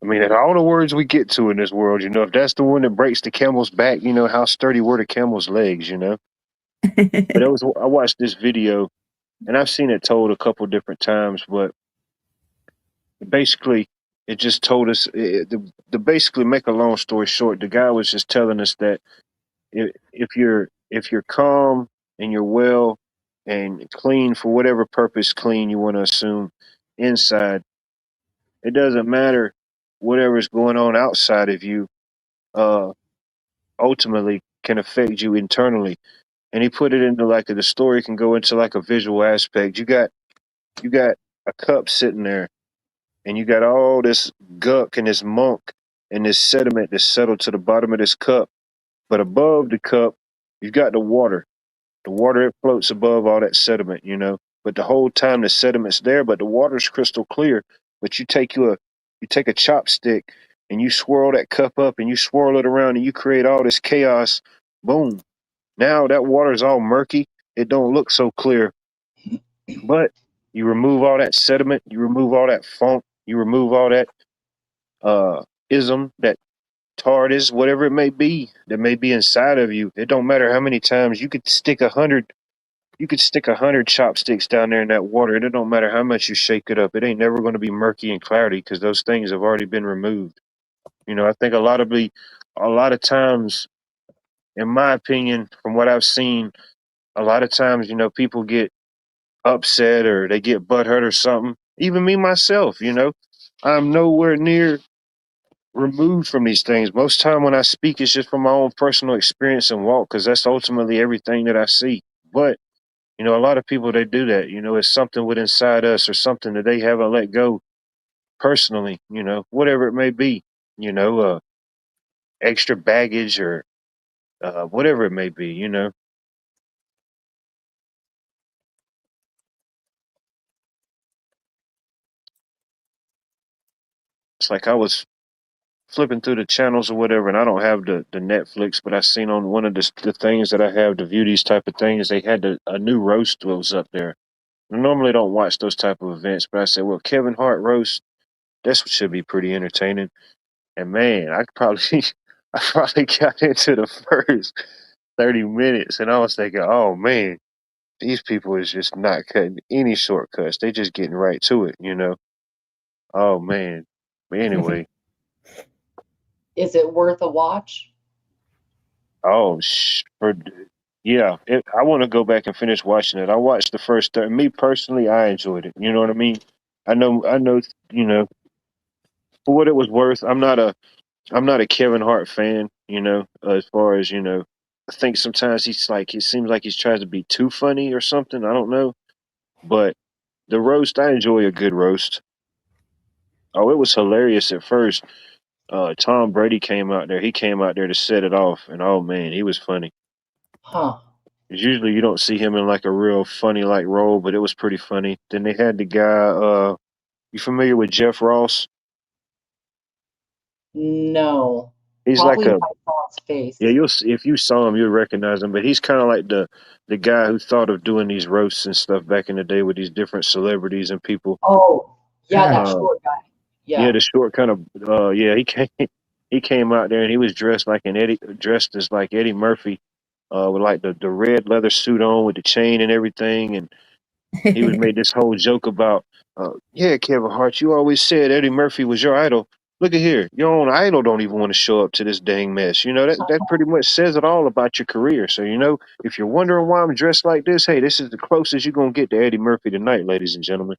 mean, all the words we get to in this world, if that's the one that breaks the camel's back, how sturdy were the camel's legs, But I watched this video, and I've seen it told a couple different times, but basically, it just told us to basically make a long story short. The guy was just telling us that if you're calm and you're well and clean for whatever purpose clean you want to assume inside, it doesn't matter whatever's going on outside of you. Ultimately, can affect you internally. And he put it into like the story can go into like a visual aspect. You got a cup sitting there, and you got all this gunk and this muck and this sediment that's settled to the bottom of this cup. But above the cup, you've got the water. The water, it floats above all that sediment. But the whole time the sediment's there, but the water's crystal clear. But you take a chopstick and you swirl that cup up and you swirl it around and you create all this chaos. Boom. Now that water's all murky. It don't look so clear. But you remove all that sediment, you remove all that funk, you remove all that ism, that TARDIS, whatever it may be that may be inside of you. It don't matter how many times you could stick 100 chopsticks down there in that water. It don't matter how much you shake it up. It ain't never going to be murky and cloudy because those things have already been removed. I think a lot of times, in my opinion, from what I've seen, a lot of times, people get upset or they get butthurt or something. Even me myself, I'm nowhere near removed from these things. Most time when I speak, it's just from my own personal experience and walk, because that's ultimately everything that I see. But a lot of people, they do that. It's something within inside us or something that they haven't let go personally. Whatever it may be. Extra baggage or whatever it may be. It's like I was flipping through the channels or whatever, and I don't have the Netflix, but I seen on one of the things that I have to view these type of things, they had a new roast that was up there. I normally don't watch those type of events, but I said, well, Kevin Hart roast, this should be pretty entertaining. And man, I probably I probably got into the first 30 minutes and I was thinking, oh man, these people is just not cutting any shortcuts. They just getting right to it, you know. Oh man. But anyway, Is it worth a watch? oh yeah, I want to go back and finish watching it. I watched the first 30. Me personally, I enjoyed it. You know what I mean? I know, you know, for what it was worth, I'm not a Kevin Hart fan, you know, as far as, you know, I think sometimes he's like, it seems like he's trying to be too funny or something. I don't know. But the roast, I enjoy a good roast. Oh, it was hilarious at first. Tom Brady came out there. He came out there to set it off. And oh, man, he was funny. Huh. 'Cause usually you don't see him in like a real funny like role, but it was pretty funny. Then they had the guy, you familiar with Jeff Ross? No. He's Probably like if I saw his face. yeah, if you saw him, you'd recognize him. But he's kind of like the guy who thought of doing these roasts and stuff back in the day with these different celebrities and people. Oh, yeah, that Uh, short guy. yeah, Yeah. the short kind of yeah, he came out there and he was dressed as like Eddie Murphy, with like the red leather suit on with the chain and everything, and he was made this whole joke about, yeah, Kevin Hart, you always said Eddie Murphy was your idol. Look at here, your own idol don't even want to show up to this dang mess. You know that pretty much says it all about your career. So you know, if you're wondering why I'm dressed like this, hey, this is the closest you're gonna get to Eddie Murphy tonight, ladies and gentlemen.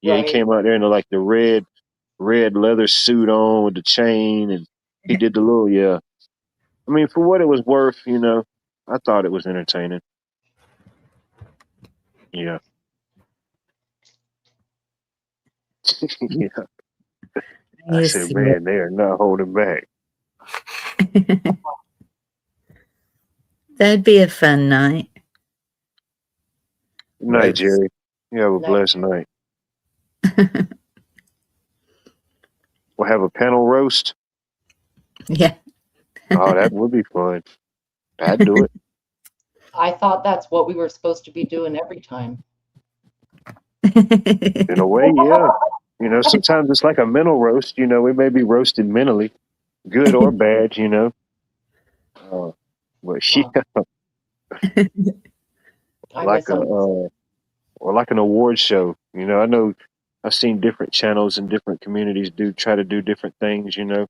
Yeah, he Right. came out there in like the red leather suit on with the chain, and he did the little yeah. I mean, for what it was worth, you know, I thought it was entertaining. Yeah, yeah. I You said, see man, they are not holding back. it. That'd be a fun night. Good night, Roast. Jerry. You have a Night. blessed night. We'll have a panel roast. Yeah. Oh, that would be fun. I'd do it. I thought that's what we were supposed to be doing every time. In a way, yeah. You know, sometimes it's like a mental roast. You know, we may be roasted mentally, good or bad. You know, but yeah, I like miss him. or like an award show. You know, I know I've seen different channels and different communities try to do different things. You know,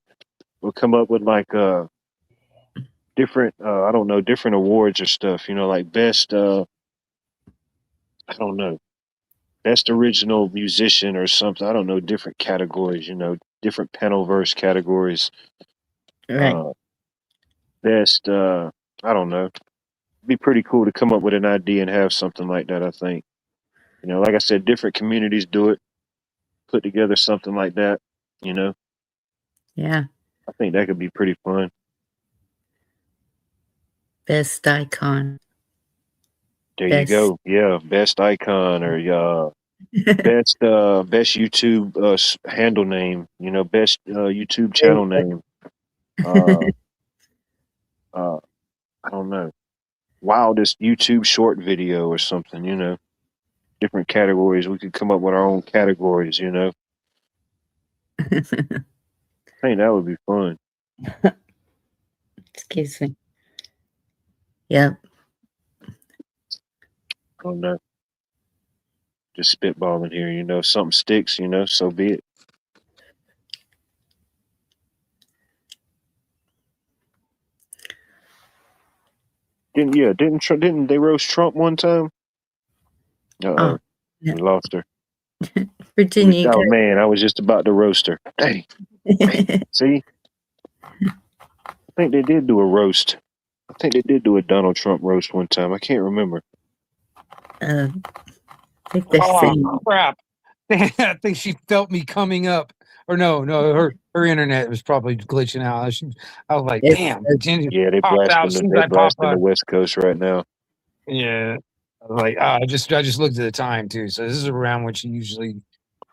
we'll come up with like different I don't know, different awards or stuff. You know, like best I don't know, best original musician or something. I don't know, different categories. You know, different panel verse categories. Right. Best I don't know. It'd be pretty cool to come up with an idea and have something like that. I think. You know, like I said, different communities do it. Put together something like that. You know, Yeah. I think that could be pretty fun. Best icon. There Best. you go. Yeah, best icon or best YouTube handle name. You know, best YouTube channel name. I don't know. Wildest YouTube short video or something. You know, different categories. We could come up with our own categories. You know, I think that would be fun. Excuse me. Yep. I don't know. Just spitballing here. You know, if something sticks. You know, so be it. Didn't they roast Trump one time? Oh, We lost her. Virginia. Oh man, I was just about to roast her. Dang. See, I think they did do a roast. I think they did do a Donald Trump roast one time. I can't remember. I think they're saying. Oh crap! I think she felt me coming up. Or no, her internet was probably glitching out. I was like, It's- damn, Virginia Yeah, they popped out as blasting soon as I popped the up. West Coast right now. Yeah. I was like, I just looked at the time too. So this is around when she usually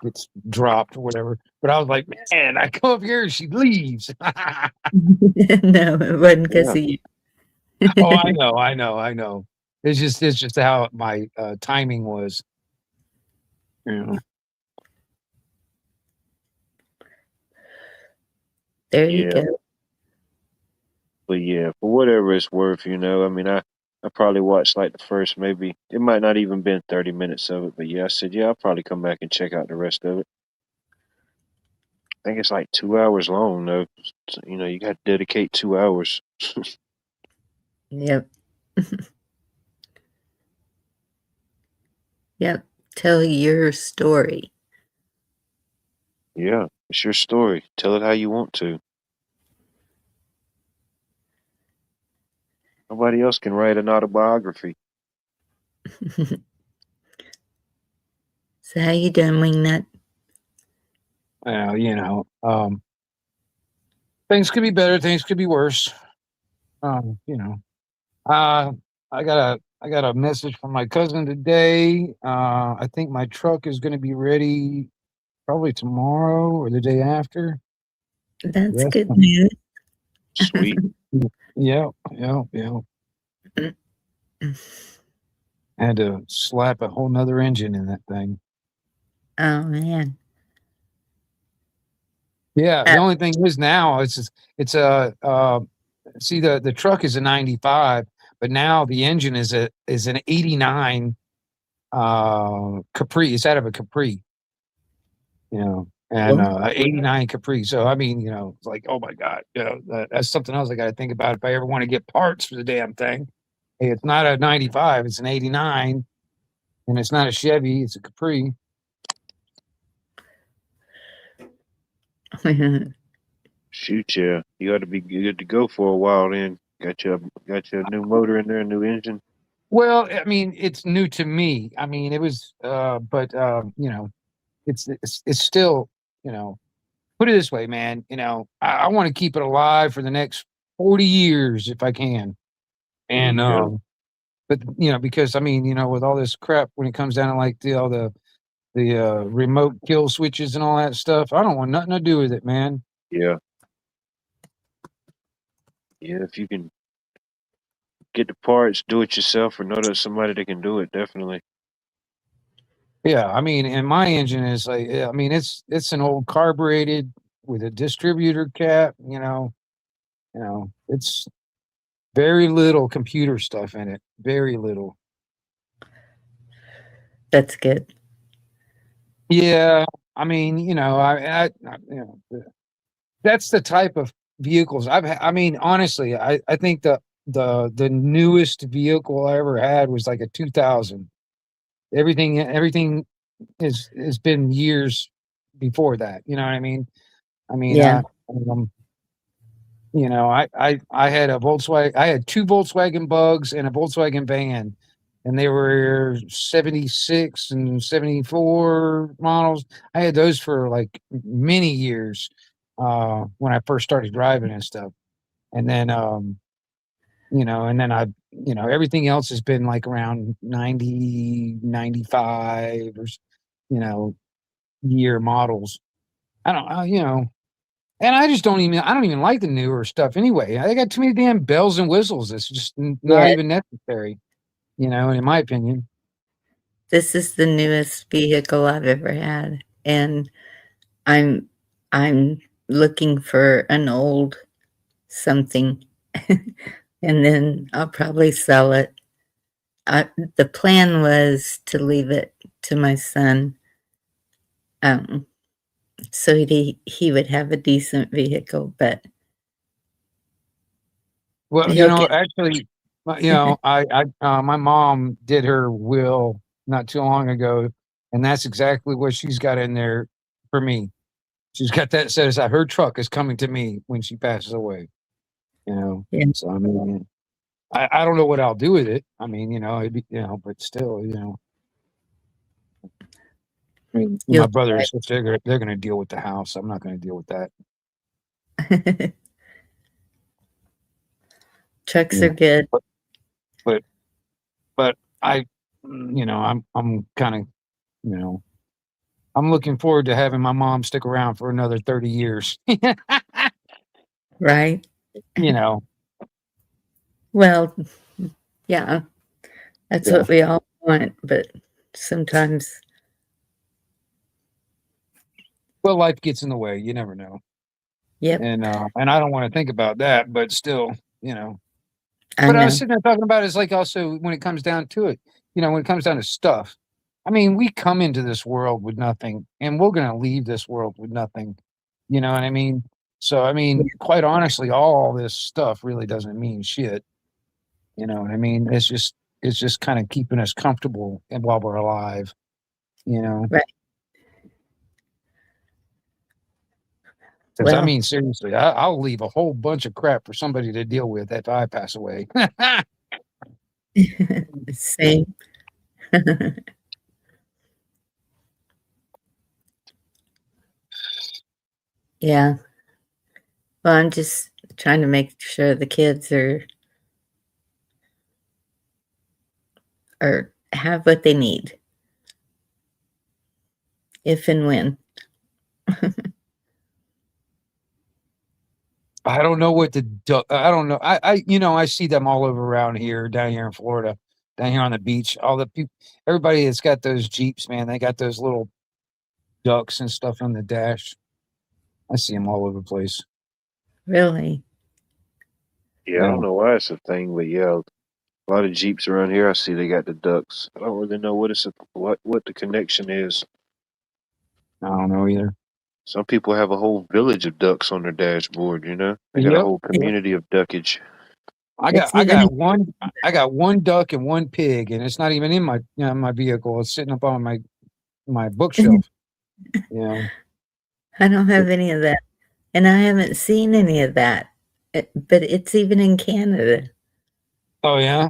gets dropped or whatever. But I was like, man, I come up here and she leaves. No, it wasn't because of you. Oh, I know. It's just how my timing was. Yeah. There you Yeah. go. But yeah, for whatever it's worth, I mean, I probably watched like the first, maybe it might not even been 30 minutes of it, but yeah, I said, yeah, I'll probably come back and check out the rest of it. I think it's like 2 hours long though. So, you got to dedicate 2 hours. Yep. Yep. Tell your story. Yeah, it's your story. Tell it how you want to. Nobody else can write an autobiography. So how you doing, Wingnut? Things could be better. Things could be worse. I got a message from my cousin today. I think my truck is going to be ready probably tomorrow or the day after. That's Yes. good news. Sweet. Yeah. Had to slap a whole nother engine in that thing. Oh man. Yeah. The only thing is now it's a see the truck is a 95, but now the engine is an 89 Capri. It's out of a Capri. And 89 Capri. So I mean, it's like, oh my God, that's something else I got to think about if I ever want to get parts for the damn thing. Hey, it's not a 95, it's an 89, and it's not a Chevy, it's a Capri. Shoot, yeah. You ought to be good to go for a while then. Got your new motor in there, a new engine. Well, I mean, it's new to me. I mean, it was, but it's still, put it this way, man. I want to keep it alive for the next 40 years if I can, and but because I mean, with all this crap when it comes down to like all the remote kill switches and all that stuff, I don't want nothing to do with it, man. Yeah. Yeah, if you can get the parts, do it yourself, or know that somebody that can do it, definitely. Yeah, I mean, and my engine is like, I mean, it's an old carbureted with a distributor cap. It's very little computer stuff in it. Very little. That's good. Yeah, I mean, that's the type of vehicles I mean, honestly, I think the newest vehicle I ever had was like a 2000. Everything has been years before that. You know what I mean? I mean, Yeah. I had a Volkswagen. I had two Volkswagen Bugs and a Volkswagen van, and they were 76 and 74 models. I had those for like many years when I first started driving and stuff. And then, and then everything else has been like around 90, 95 or, year models. I don't, and I don't even like the newer stuff anyway. They got too many damn bells and whistles. It's just not even necessary, in my opinion. This is the newest vehicle I've ever had, and I'm looking for an old something, and then I'll probably sell it. The plan was to leave it to my son, so he would have a decent vehicle, but Well, actually, my mom did her will not too long ago, and that's exactly what she's got in there for me. She's got that set aside. Her truck is coming to me when she passes away. Yeah. So I mean, I don't know what I'll do with it. I mean, it'd be, but still, I mean, my brother and sister, they're going to deal with the house. I'm not going to deal with that. Trucks are good. But I, I'm kind of, I'm looking forward to having my mom stick around for another 30 years. Right. You know, Well, yeah, that's Yeah. what we all want, but sometimes, well, life gets in the way. You never know. yep, And I don't want to think about that, but still, you know. I But I was know. sitting there talking about it's like also when it comes down to it, you know, when it comes down to stuff. I mean, we come into this world with nothing, and we're going to leave this world with nothing. You know what I mean? So, I mean, quite honestly, all this stuff really doesn't mean shit. You know what I mean? It's just kind of keeping us comfortable and while we're alive. You know, Right. because I Well, mean, seriously, I'll leave a whole bunch of crap for somebody to deal with if I pass away. same. Yeah. Well, I'm just trying to make sure the kids are have what they need if and when. I don't know what to do. I don't know. You know, I see them all over around here, down here in Florida, down here on the beach. All the people, everybody that's got those Jeeps, man, they got those little ducks and stuff on the dash. I see them all over the place. Really? Yeah, I Yeah. don't know why it's a thing, but yeah, a lot of Jeeps around here. I see they got the ducks. I don't really know what the connection is. I don't know either. Some people have a whole village of ducks on their dashboard. You know, they got a Yep. whole community of duckage. It's I even got one duck and one pig, and it's not even in my my vehicle. It's sitting up on my bookshelf. You know. I don't have any of that. And I haven't seen any of that. But it's even in Canada. Oh yeah.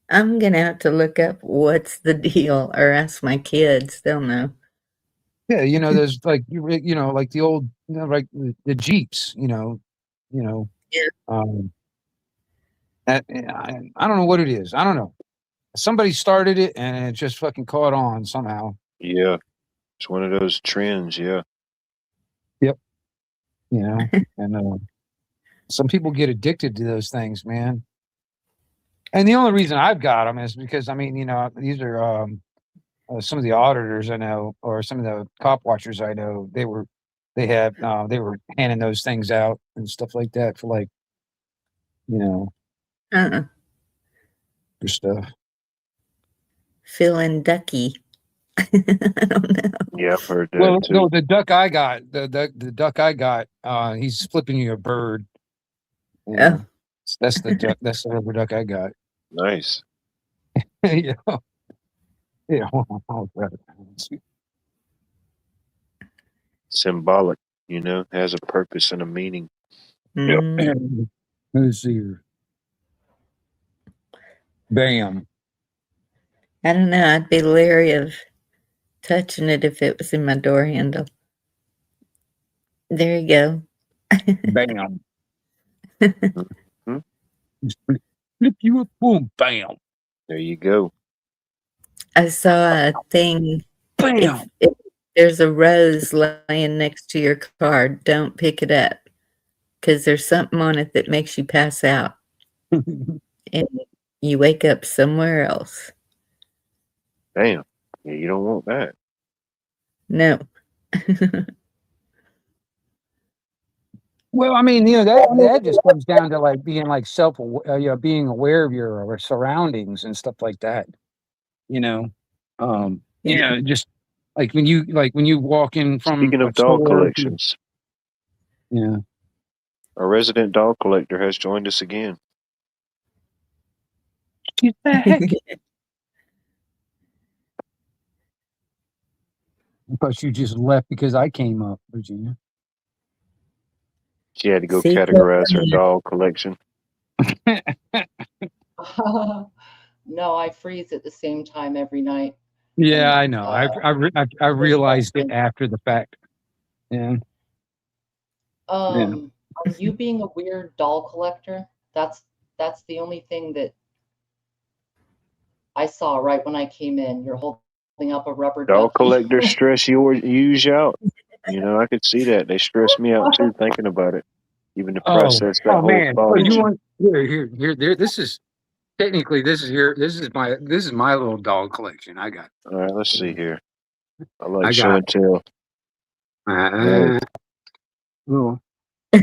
I'm gonna have to look up what's the deal or ask my kids. They'll know. Yeah, you know, there's like you know, like the old, you know, like the Jeeps, you know, Yeah. that I don't know what it is. I don't know. Somebody started it and it just fucking caught on somehow. Yeah, it's one of those trends. Yeah, Yep. You know, and some people get addicted to those things, man. And the only reason I've got them is because I mean, you know, these are some of the auditors I know, or some of the cop watchers I know. They were handing those things out and stuff like that for like, you know, Uh-uh. for stuff. Feeling ducky. I don't know. yeah, I've heard that Well, too. no, the duck I got, the duck I got, he's flipping you a bird. You know, that's the duck. That's the rubber duck I got. Nice. Yeah, yeah. Symbolic. You know, has a purpose and a meaning. Mm, Let's see here. Bam. I don't know. I'd be leery of touching it if it was in my door handle. There you go. Bam. Mhm. Just flip you up, boom, bam, There you go. I saw a thing. bam. If there's a rose laying next to your car, don't pick it up because there's something on it that makes you pass out and you wake up somewhere else. Damn. Yeah, you don't want that. No. Well, I mean, you know, that just comes down to like being like you know, being aware of your surroundings and stuff like that. You know, you know, just like when you walk in from Speaking a of dog store. collections, Yeah. a resident dog collector has joined us again. What the heck? I thought you just left because I came up, Virginia. She had to go See, categorize her dog collection. No, I freeze at the same time every night. Yeah, And, I know. I realized it after the fact. Yeah. Are you being a weird doll collector? That's the only thing that I saw right when I came in. You're holding up a rubber Dog ducky. collectors stress use you out. You know, I could see that. They stress me out too thinking about it. Even to process that Oh whole man! Oh, thought. you want here? There. This is technically this is my little dog collection. I got. All right, let's see here. I like I show got and tell. Nice. little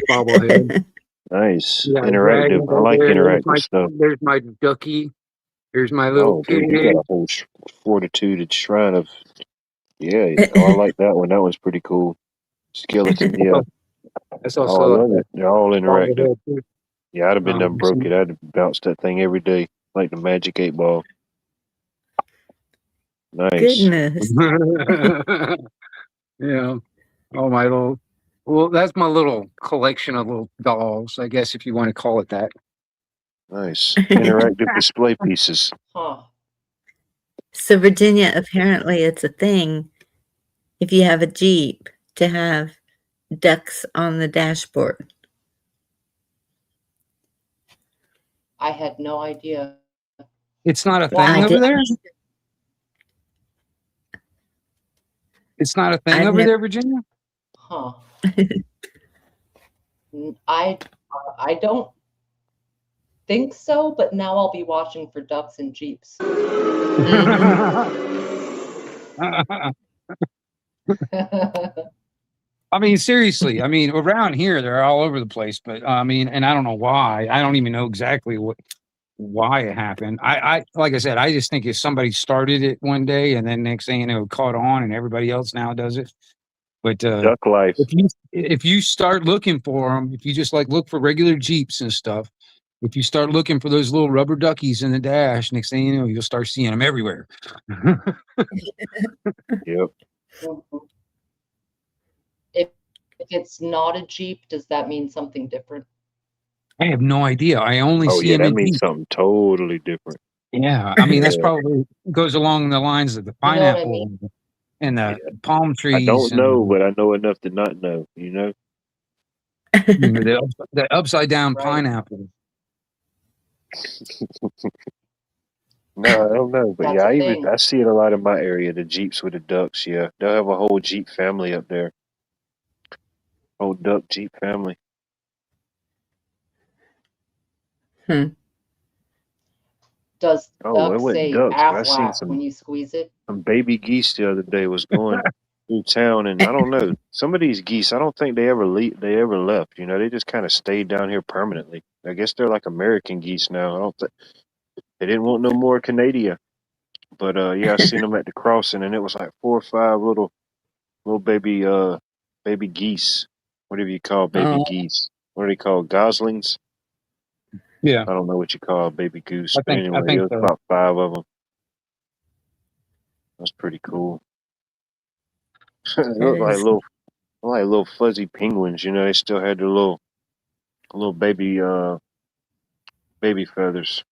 bobblehead. Nice. Yeah, Interactive. I like interactive stuff. There's my ducky. There's my little Oh, dude, you got a whole fortitude shrine of. Yeah. Oh, I like that one. That one's pretty cool. Skeleton. Yeah. That's Oh, I also love it. They're all interactive. bobblehead too. Yeah, I'd have been done broke it. I'd have bounced that thing every day, like the Magic 8-Ball. Nice. Goodness. Yeah. Oh, my little. Well, that's my little collection of little dolls, I guess, if you want to call it that. Nice. Interactive display pieces. Huh. So, Virginia, apparently it's a thing if you have a Jeep to have ducks on the dashboard. I had no idea. It's not a Well, thing I over did- there? It's not a thing I've over never- there, Virginia? Huh. I don't think so, but now I'll be watching for ducks and Jeeps. I mean, seriously. I mean, around here, they're all over the place. But I mean, and I don't know why. I don't even know exactly why it happened. I like I said, I just think if somebody started it one day and then next thing you know, it caught on and everybody else now does it. But Duck life. if you start looking for them, if you just like look for regular Jeeps and stuff, if you start looking for those little rubber duckies in the dash, next thing you know, you'll start seeing them everywhere. Yep. If it's not a Jeep, does that mean something different? I have no idea. I only Oh, see yeah, them that in means Jeeps. something totally different. Yeah, I mean that's Yeah. probably goes along the lines of the You know what I pineapple mean? and the palm trees. I don't and, know, but I know enough to not know, you know? you know, the upside down Right. pineapple. No, I don't know. But That's yeah, a thing. I see it a lot in my area, the Jeeps with the ducks, yeah. They'll have a whole Jeep family up there. Whole duck Jeep family. Does Oh, it duck wasn't say ducks, but I seen Aflac some when you squeeze it? baby geese the other day was going through town, and I don't know. Some of these geese, I don't think they ever left. You know, they just kind of stayed down here permanently. I guess they're like American geese now. I don't think they didn't want no more Canada. But yeah, I seen them at the crossing, and it was like 4 or 5 little baby geese. Whatever you call baby Oh. geese. What are they called? Goslings? Yeah, I don't know what you call a baby goose. I But think- I anyway, think it was so. about 5 of them. That's pretty cool. They look like is. little fuzzy penguins, you know. They still had their little baby feathers.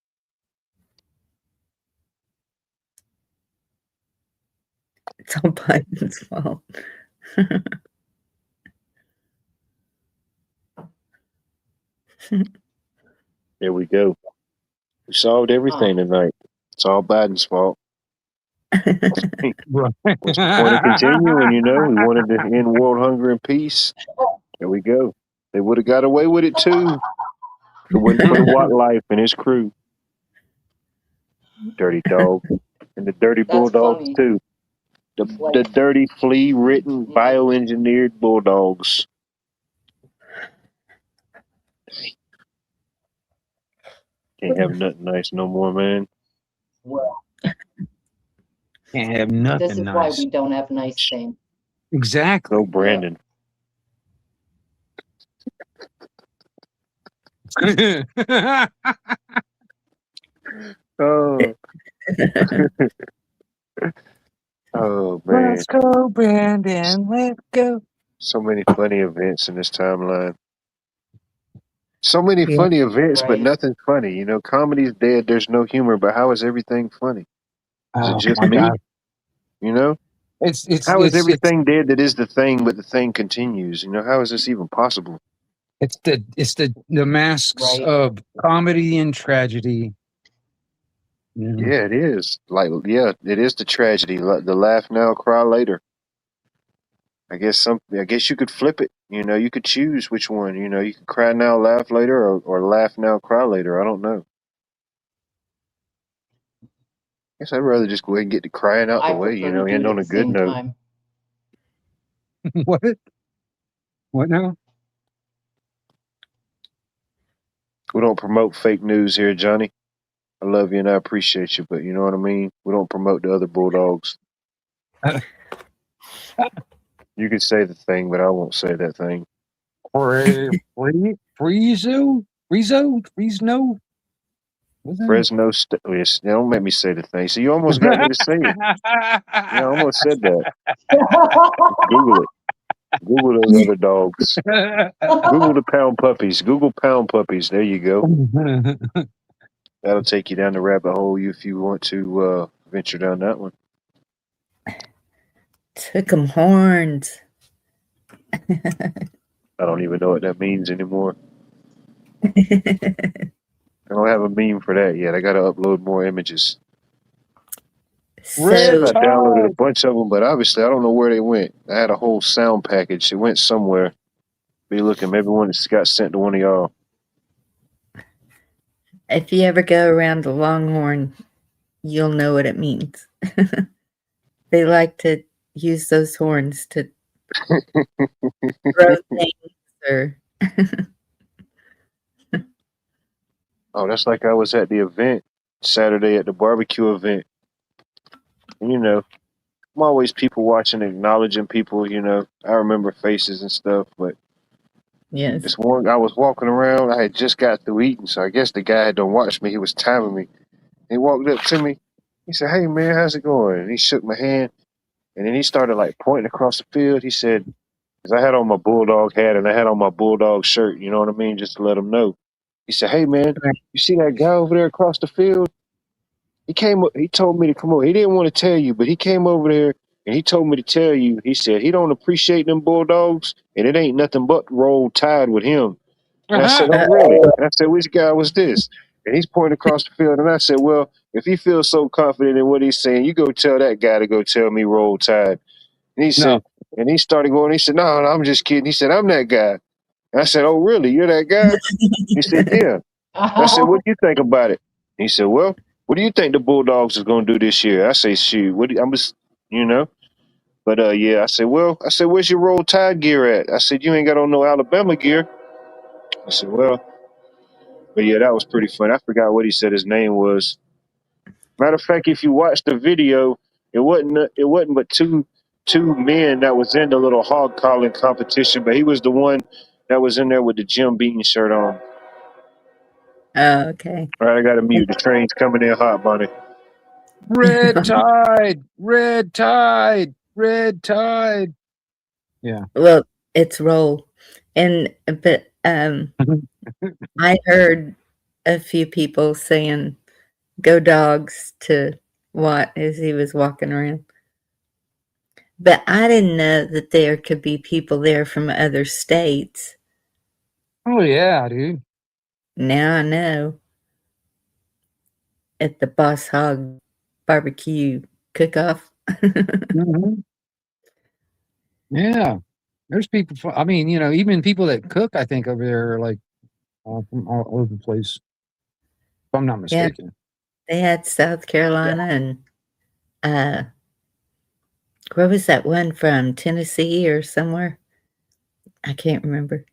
It's all Biden's fault. There we go. We solved everything tonight. It's all Biden's fault. right. What's the point of continuing? You know, we wanted to end world hunger and peace. There we go. They would have got away with it too. If it wasn't for the Wildlife and his crew. Dirty dog. And the dirty That's bulldogs funny. too. The dirty flea-ridden, bioengineered bulldogs. Can't have nothing nice no more, man. Well, Can't have nothing this is nice. why we don't have nice things. Exactly. No Brandon. Oh. Oh man. Let's go, Brandon. Let's go. So many funny events in this timeline. So many Yeah. funny events, but Right. nothing funny. You know, comedy's dead. There's no humor. But how is everything funny? Is Oh, it just my me? God. You know, It's how is everything dead that is the thing, but the thing continues? You know, how is this even possible? It's the masks Right. of comedy and tragedy Yeah, it is. Like, yeah, it is the tragedy. The laugh now, cry later. I guess you could flip it. You know, you could choose which one. You know, you could cry now, laugh later, or laugh now, cry later. I don't know. Guess I'd rather just go ahead and get the crying out the I way. You prefer to know, do end it at on the a good same note. time. What? What now? We don't promote fake news here, Johnny. I love you and I appreciate you, but you know what I mean. We don't promote the other Bulldogs. You could say the thing, but I won't say that thing. Frizo? Fresno? What's that? Fresno State. Yes, don't make me say the thing. So you almost got me to say it. Yeah, I almost said that. Google it. Google those other dogs. Google the pound puppies. Google pound puppies. There you go. That'll take you down the rabbit hole if you want to venture down that one. Took 'em horns. I don't even know what that means anymore. I don't have a meme for that yet. I got to upload more images. Red So I downloaded a Tide. bunch of them, but obviously I don't know where they went. I had a whole sound package. It went somewhere. Be looking. Maybe one that got sent to one of y'all. if you ever go around the Longhorn, you'll know what it means. They like to use those horns to throw things or Oh, that's like I was at the event Saturday at the barbecue event. And, you know, I'm always people watching, acknowledging people. You know, I remember faces and stuff, but yes. this one, I was walking around. I had just got through eating, so I guess the guy had done watched me. He was timing me. He walked up to me. He said, "Hey man, how's it going?" And he shook my hand, and then he started like pointing across the field. He said, "Cause I had on my Bulldog hat and I had on my Bulldog shirt. You know what I mean? Just to let him know." He said, "Hey man, Right. you see that guy over there across the field? He came. He told me to come over. He didn't want to tell you, but he came over there and he told me to tell you. He said he don't appreciate them Bulldogs, and it ain't nothing but Roll Tide with him." And I said, "Oh, really?" And I said, "Which guy was this?" And he's pointing across the field. And I said, "Well, if he feels so confident in what he's saying, you go tell that guy to go tell me Roll Tide." And he said, and he started going. He said, "No, I'm just kidding." He said, "I'm that guy." And I said, "Oh, really? You're that guy?" He said, "Yeah." I said, "What do you think about it?" He said, "Well, what do you think the Bulldogs is going to do this year?" I say, "Shoot, I'm just, you know." But yeah, I said, "Well, where's your Roll Tide gear at?" I said, "You ain't got on no Alabama gear." I said, "Well." But yeah, that was pretty fun. I forgot what he said his name was. Matter of fact, if you watch the video, it wasn't but two men that was in the little hog calling competition, but he was the one that was in there with the Jim Beaton shirt on. Oh, okay. All right, I got to mute. The train's coming in hot, Bonnie. Red Tide. Red Tide. Red Tide. Yeah. Well, it's roll. But I heard a few people saying go dogs to Watt as he was walking around. But I didn't know that there could be people there from other states. Oh yeah, dude. Now I know. At the Boss Hog barbecue cook-off. Mhm. Yeah. There's people I mean, you know, even people that cook, I think, over there are like from all over the place. If I'm not Yeah, mistaken. they had South Carolina and where was that one from? Tennessee or somewhere? I can't remember.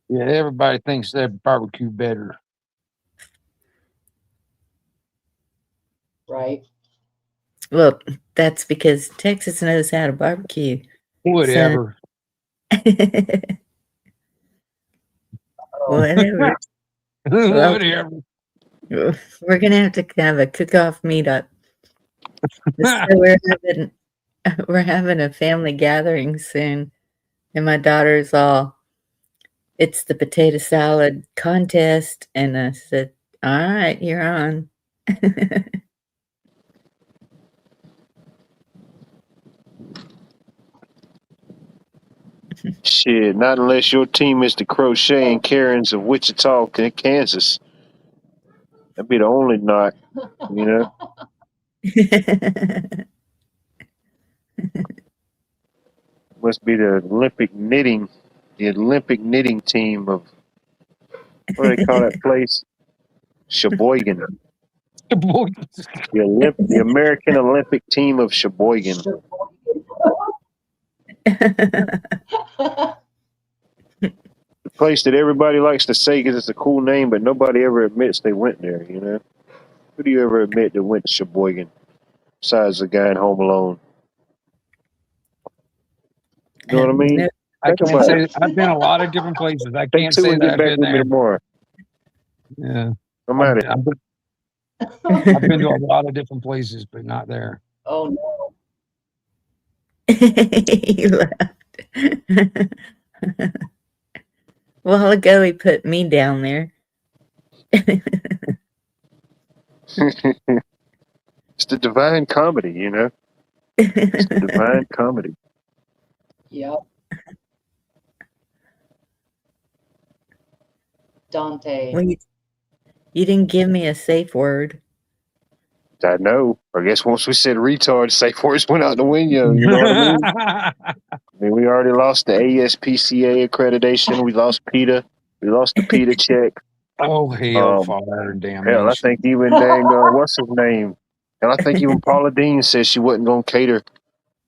Yeah, everybody thinks they're barbecue better. Right. Well, that's because Texas knows how to barbecue. Whatever. Whatever. Well, Whatever. we're gonna have to have a cook-off meetup. So we're having a family gathering soon, and my daughter's all, it's the potato salad contest, and I said, all right, you're on. Shit, not unless your team is the Crochet and Karens of Wichita, Kansas. That'd be the only knot, you know. Must be the Olympic knitting team of what do they call that place? Sheboygan. Boy, The American Olympic team of Sheboygan. The place that everybody likes to say because it's a cool name, but nobody ever admits they went there, you know? Who do you ever admit that went to Sheboygan? Besides the guy in Home Alone. You know what I mean? No, I Think can't about say it. I've been a lot of different places. I Take can't two say and that get I've back been with me there. tomorrow. Yeah. I'm at it. I've been to a lot of different places, but not there. Oh no. He laughed. A while ago, he put me down there. It's the divine comedy, you know? It's the divine comedy. Yep. Dante. Well, you didn't give me a safe word. I know. I guess once we said retard, safe words went out the window. You know what I mean? I mean, we already lost the ASPCA accreditation. We lost PETA. We lost the PETA check. Oh, hell, fire, damnation. Hell, I think even dang, what's his name? And I think even Paula Dean said she wasn't going to cater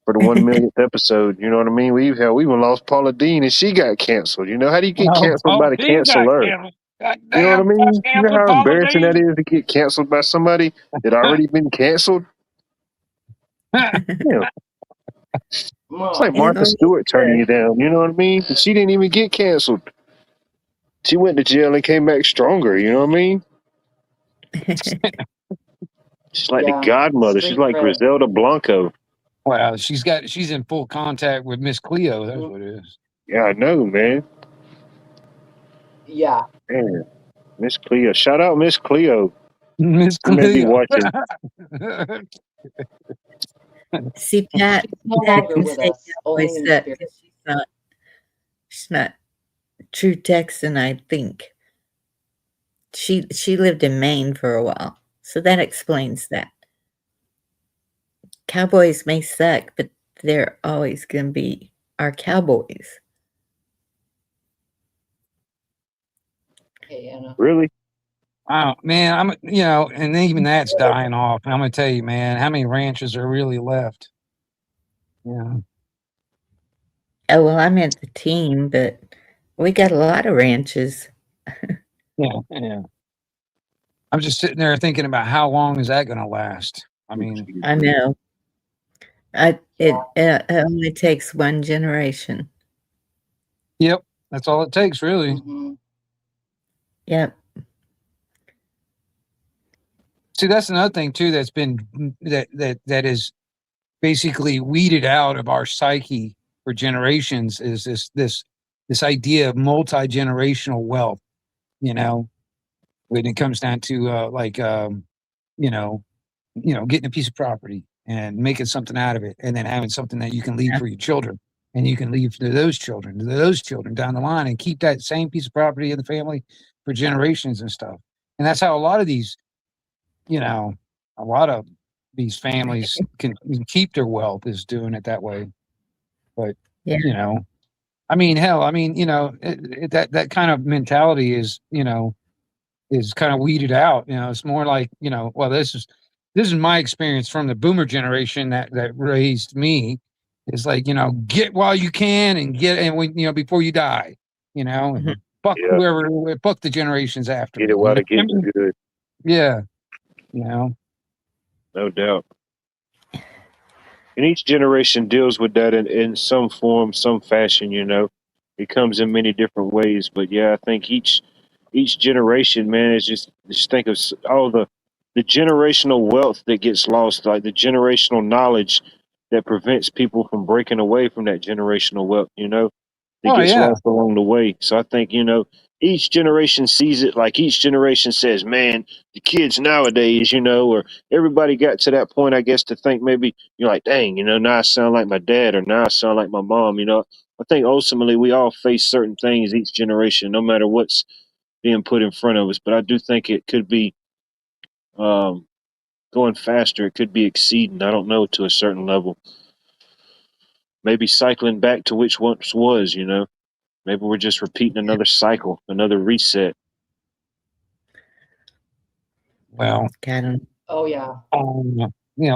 for the 1 millionth episode. You know what I mean? We even lost Paula Dean and she got canceled. You know, how do you get canceled by the canceler? You know what I mean? You know how embarrassing that is to get canceled by somebody that already been canceled? Yeah. It's like Martha Stewart turning you down. You know what I mean? But she didn't even get canceled. She went to jail and came back stronger. You know what I mean? She's like the godmother. She's like Griselda Blanco. Wow, she's in full contact with Miss Cleo. That's what it is. Yeah, I know, man. Yeah. Man, Miss Cleo. Shout out Miss Cleo. Miss You may be Cleo. watching. See, Pat, She's no Pat longer can with say us. Cowboy Only in suck spirit. 'cause she's not true Texan, I think. She lived in Maine for a while, so that explains that. Cowboys may suck, but they're always going to be our cowboys. Okay, Anna. Really? Oh man, and even that's dying off. I'm gonna tell you, man, how many ranches are really left? Yeah. Oh well, I meant the team, but we got a lot of ranches. Yeah. I'm just sitting there thinking about how long is that gonna last? I mean, I know. It only takes one generation. Yep, that's all it takes, really. Mm-hmm. Yep. See, that's another thing too that's been that is basically weeded out of our psyche for generations is this idea of multi-generational wealth, you know, when it comes down to getting a piece of property and making something out of it and then having something that you can leave for your children and you can leave to those children down the line and keep that same piece of property in the family for generations and stuff. And that's how a lot of these families can keep their wealth, is doing it that way. But I mean, hell, that kind of mentality is kind of weeded out. It's more like, well, this is my experience from the boomer generation that raised me. It's like, get while you can and before you die, and fuck the generations after. Get it while it gets good. Yeah. No doubt. And each generation deals with that in some form, some fashion, It comes in many different ways. But yeah, I think each generation, man, is just think of all the generational wealth that gets lost, like the generational knowledge that prevents people from breaking away from that generational wealth, that gets lost along the way. So I think, each generation sees it, like each generation says, man, the kids nowadays, or everybody got to that point, I guess, to think maybe you're like, dang, now I sound like my dad or now I sound like my mom, I think ultimately we all face certain things each generation, no matter what's being put in front of us. But I do think it could be going faster. It could be exceeding. I don't know, to a certain level. Maybe cycling back to which once was. Maybe we're just repeating another cycle, another reset. Well, Got 'em. Oh yeah,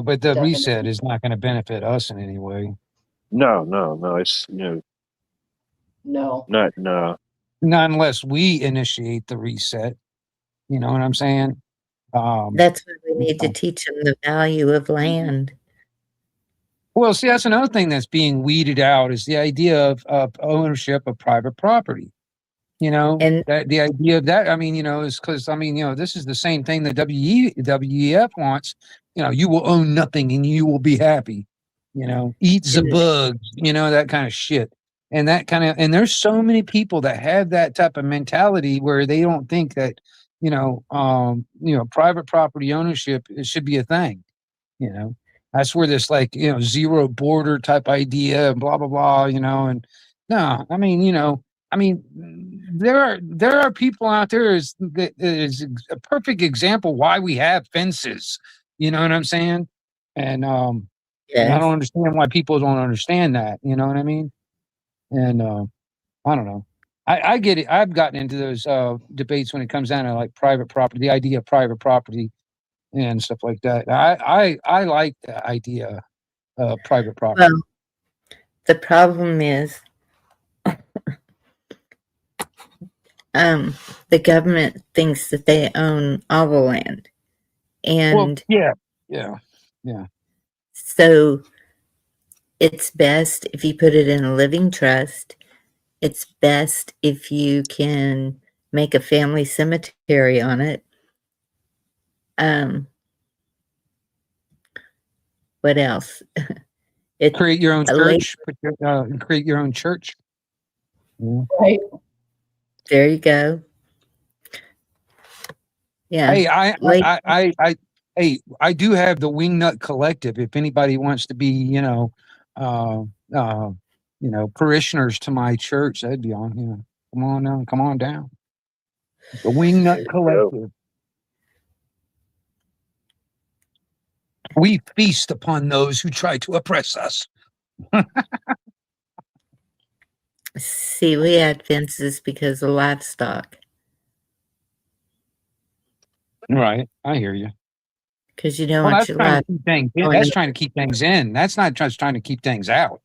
but the reset definitely. is not going to benefit us in any way. No. It's No. not no. Not unless we initiate the reset. You know what I'm saying? That's why we need to teach them the value of land. Well, see, that's another thing that's being weeded out is the idea of ownership of private property. And That the idea of that, is because, this is the same thing that WEF wants. You will own nothing and you will be happy. Eat the And- bugs, that kind of shit. And and there's so many people that have that type of mentality where they don't think that, private property ownership, it should be a thing. That's where this zero border type idea and blah blah blah, and no, there are people out there that is a perfect example why we have fences. You know what I'm saying? And I yes. don't understand why people don't understand that. You know what I mean? And I don't know. I get it. I've gotten into those debates when it comes down to like private property, the idea of private property and stuff like that. I like the idea of private property. Well, the problem is the government thinks that they own all the land. And yeah. so it's best if you put it in a living trust. It's best if you can make a family cemetery on it. What else? Create your own church. Create your own church. Yeah. Right. There you go. Yeah. Hey, I do have the Wingnut Collective. If anybody wants to be, parishioners to my church, that'd be on. Come on down. Come on down. The Wingnut Collective. We feast upon those who try to oppress us. See, we had fences because of livestock. Right, I hear you. Because you don't want That's your trying life. to keep things in. That's trying to keep things in. That's not just trying to keep things out.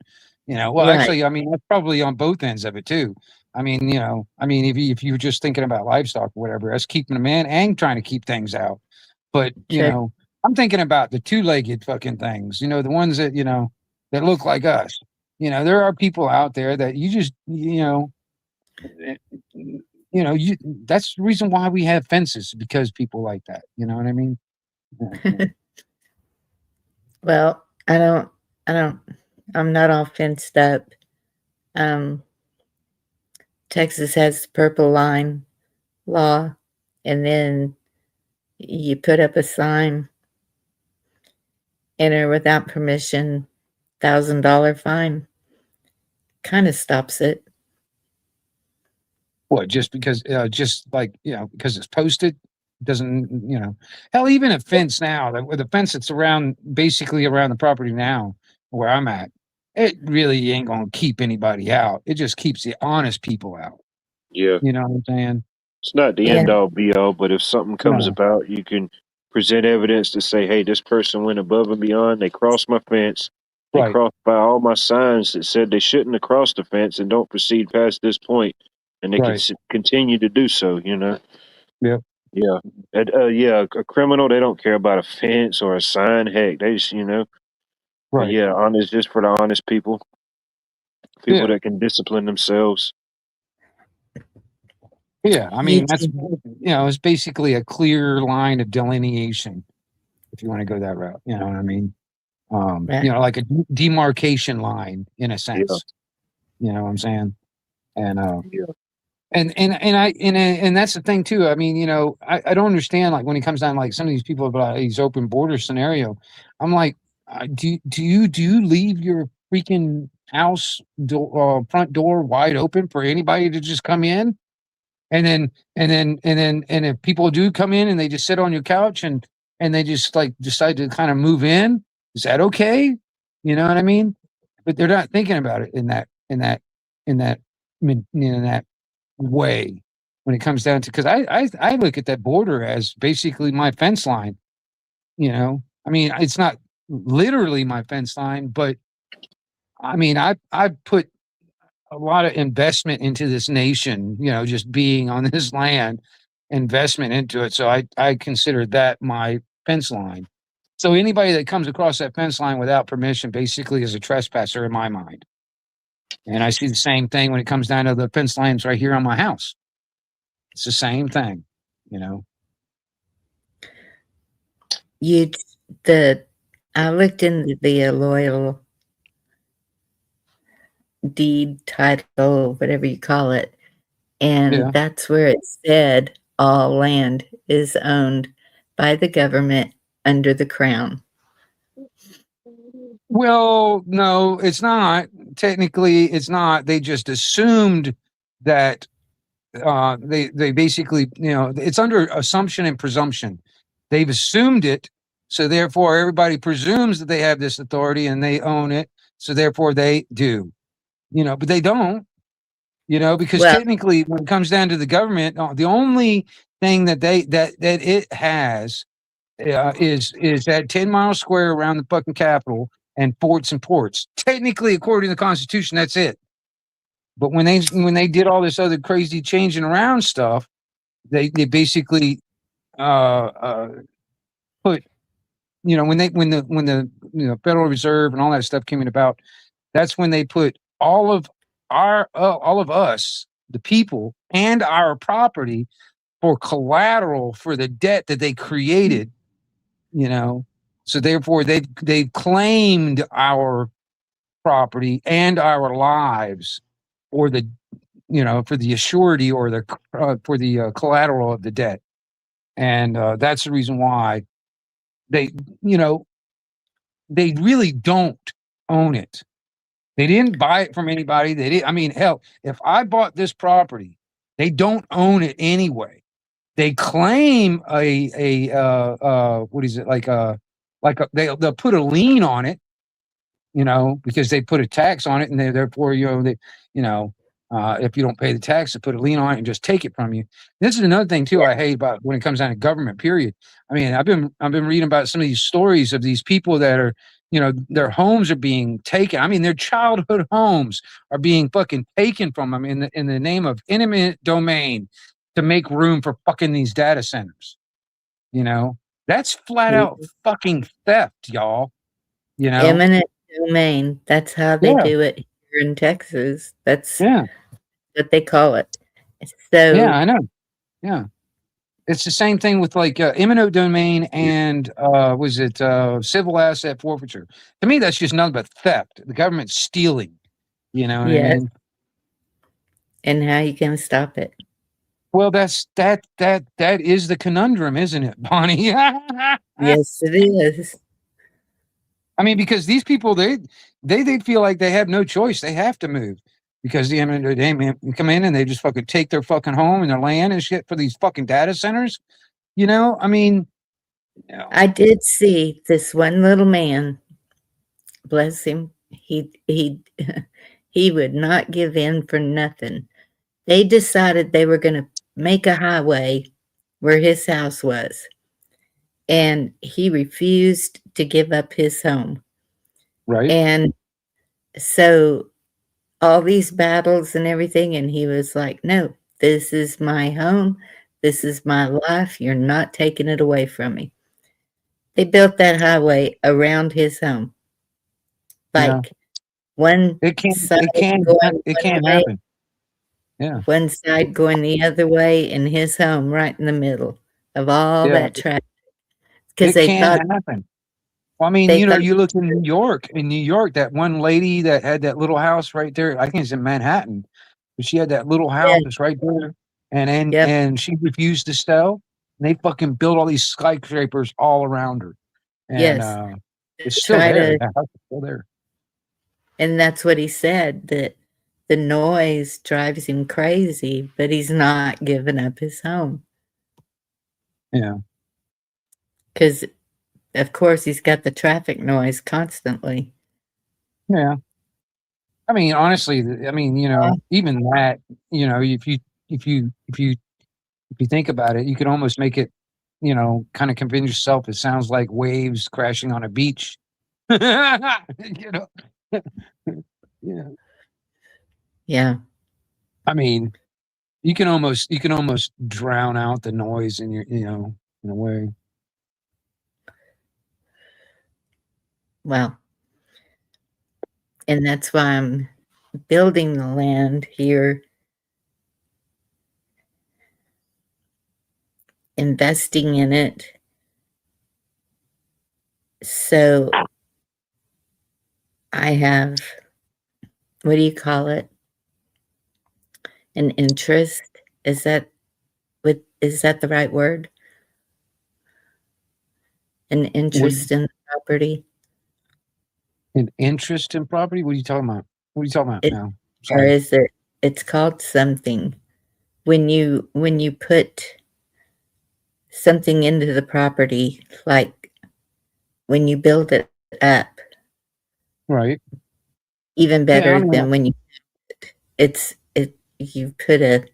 Well, Right. actually, that's probably on both ends of it too. If you're just thinking about livestock or whatever, that's keeping them in and trying to keep things out. But Sure. I'm thinking about the two-legged fucking things. The ones that that look like us. There are people out there that you just that's the reason why we have fences, because people like that. You know what I mean? Well, I'm not all fenced up. Texas has the purple line law, and then you put up a sign, enter without permission, $1,000 fine. Kind of stops it. What, just because because it's posted doesn't, hell, even a fence now, the fence that's basically around the property now where I'm at, it really ain't gonna keep anybody out. It just keeps the honest people out. Yeah. You know what I'm saying? It's not the end all be all, but if something comes No. about, you can present evidence to say, hey, this person went above and beyond. They crossed my fence. They Right. crossed by all my signs that said they shouldn't have crossed the fence, and don't proceed past this point. And they Right. can continue to do so, Yep. Yeah. A criminal, they don't care about a fence or a sign. Heck, they just, Right. Yeah, honest, just for the honest people. People Yeah. that can discipline themselves. Yeah, that's it's basically a clear line of delineation, if you want to go that route. You know what I mean? Right. Like a demarcation line in a sense. You know what I'm saying? And Yeah. and that's the thing too. I don't understand, like when it comes down like some of these people about these open border scenario. I'm like, do you leave your freaking house front door wide open for anybody to just come in? And if people do come in and they just sit on your couch and and they just like decide to kind of move in. Is that okay? You know what I mean? But they're not thinking about it in that way when it comes down to, because I look at that border as basically my fence line. You know, I mean, it's not literally my fence line, but I mean, I put a lot of investment into this nation, you know, just being on this land, investment into it. So I consider that my fence line. So anybody that comes across that fence line without permission basically is a trespasser in my mind. And I see the same thing when it comes down to the fence lines right here on my house. It's the same thing, you know. I looked into the loyal deed title, whatever you call it, and Yeah. that's where it said all land is owned by the government under the crown. Well, no, it's not. Technically, it's not. They just assumed that they basically, you know, it's under assumption and presumption. They've assumed it, so therefore everybody presumes that they have this authority and they own it, so therefore they do. You know, but they don't. You know, because Well, technically, when it comes down to the government, the only thing that it has is that 10-mile square around the fucking Capitol and forts and ports. Technically, according to the Constitution, that's it. But when they did all this other crazy changing around stuff, they basically put, you know, when the you know, Federal Reserve and all that stuff came about, that's when they put all of us, the people, and our property for collateral for the debt that they created. You know, so therefore they claimed our property and our lives for the, you know, for the assurity or the for the collateral of the debt. And that's the reason why they, you know, they really don't own it. They didn't buy it from anybody. They didn't. I mean, hell, if I bought this property, they don't own it anyway. They claim what is it, they'll put a lien on it, you know, because they put a tax on it, and therefore, you know, if you don't pay the tax, they put a lien on it and just take it from you. This is another thing too I hate about when it comes down to government. Period. I mean, I've been reading about some of these stories of these people that are, you know, their homes are being taken. I mean, their childhood homes are being fucking taken from them in the name of eminent domain to make room for fucking these data centers. You know, that's flat out fucking theft, y'all. You know, eminent domain. That's how they Yeah. do it here in Texas. That's yeah, what they call it. So yeah, I know. Yeah. It's the same thing with like eminent domain and was it civil asset forfeiture? To me, that's just nothing but theft. The government's stealing. You know what I yes, mean? and how you gonna stop it? Well, that is the conundrum, isn't it, Bonnie? Yes, it is. I mean, because these people they feel like they have no choice. They have to move because the eminent domain come in and they just fucking take their fucking home and their land and shit for these fucking data centers. You know, I mean, you know, I did see this one little man. Bless him. He would not give in for nothing. They decided they were going to make a highway where his house was, and he refused to give up his home. right? And so all these battles and everything, and he was like, no, this is my home. This is my life. You're not taking it away from me. They built that highway around his home. Yeah. Like one It can't side it can't going it one can't way, happen. Yeah. one side going the other way, and his home right in the middle of all Yeah. that traffic. Because It they can't thought happen. Well, I mean, they you know, thought you look in New York, that one lady that had that little house right there, I think it's in Manhattan, but she had that little yeah, house right there, and yep, and she refused to sell. And they fucking built all these skyscrapers all around her, and yes. it's still Try there. to, The house is still there. and that's what he said, that the noise drives him crazy, but he's not giving up his home. Yeah. Because, of course, he's got the traffic noise constantly. Yeah. I mean, honestly, I mean, even that, if you think about it, you could almost make it, kind of convince yourself it sounds like waves crashing on a beach. you know. Yeah. Yeah. I mean, you can almost drown out the noise in your, in a way. Well, and that's why I'm building the land here, investing in it. So I have, what do you call it? An interest? Is that the right word? An interest in the property? An interest in property? What are you talking about? What are you talking about It- now? Or Sorry. is it, it's called something. When you put something into the property, like when you build it up, Right. even Yeah, better I mean, than when you put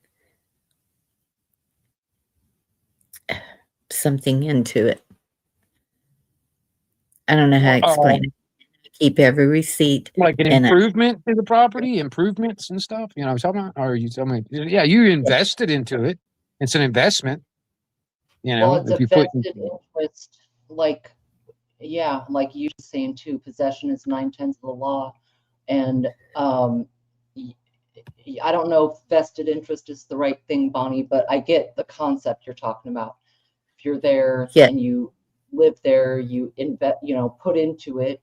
something into it. I don't know how to explain it. I keep every receipt. like an and improvement to the property, improvements and stuff. You know what I'm talking about? Or are you telling me? Yeah, you invested into it. It's an investment. Well, it's If a you put, vested interest, like, yeah, like you were saying too, possession is 9/10 of the law. And I don't know if vested interest is the right thing, Bonnie, but I get the concept you're talking about. If you're there Yeah. and you live there, you invest, put into it,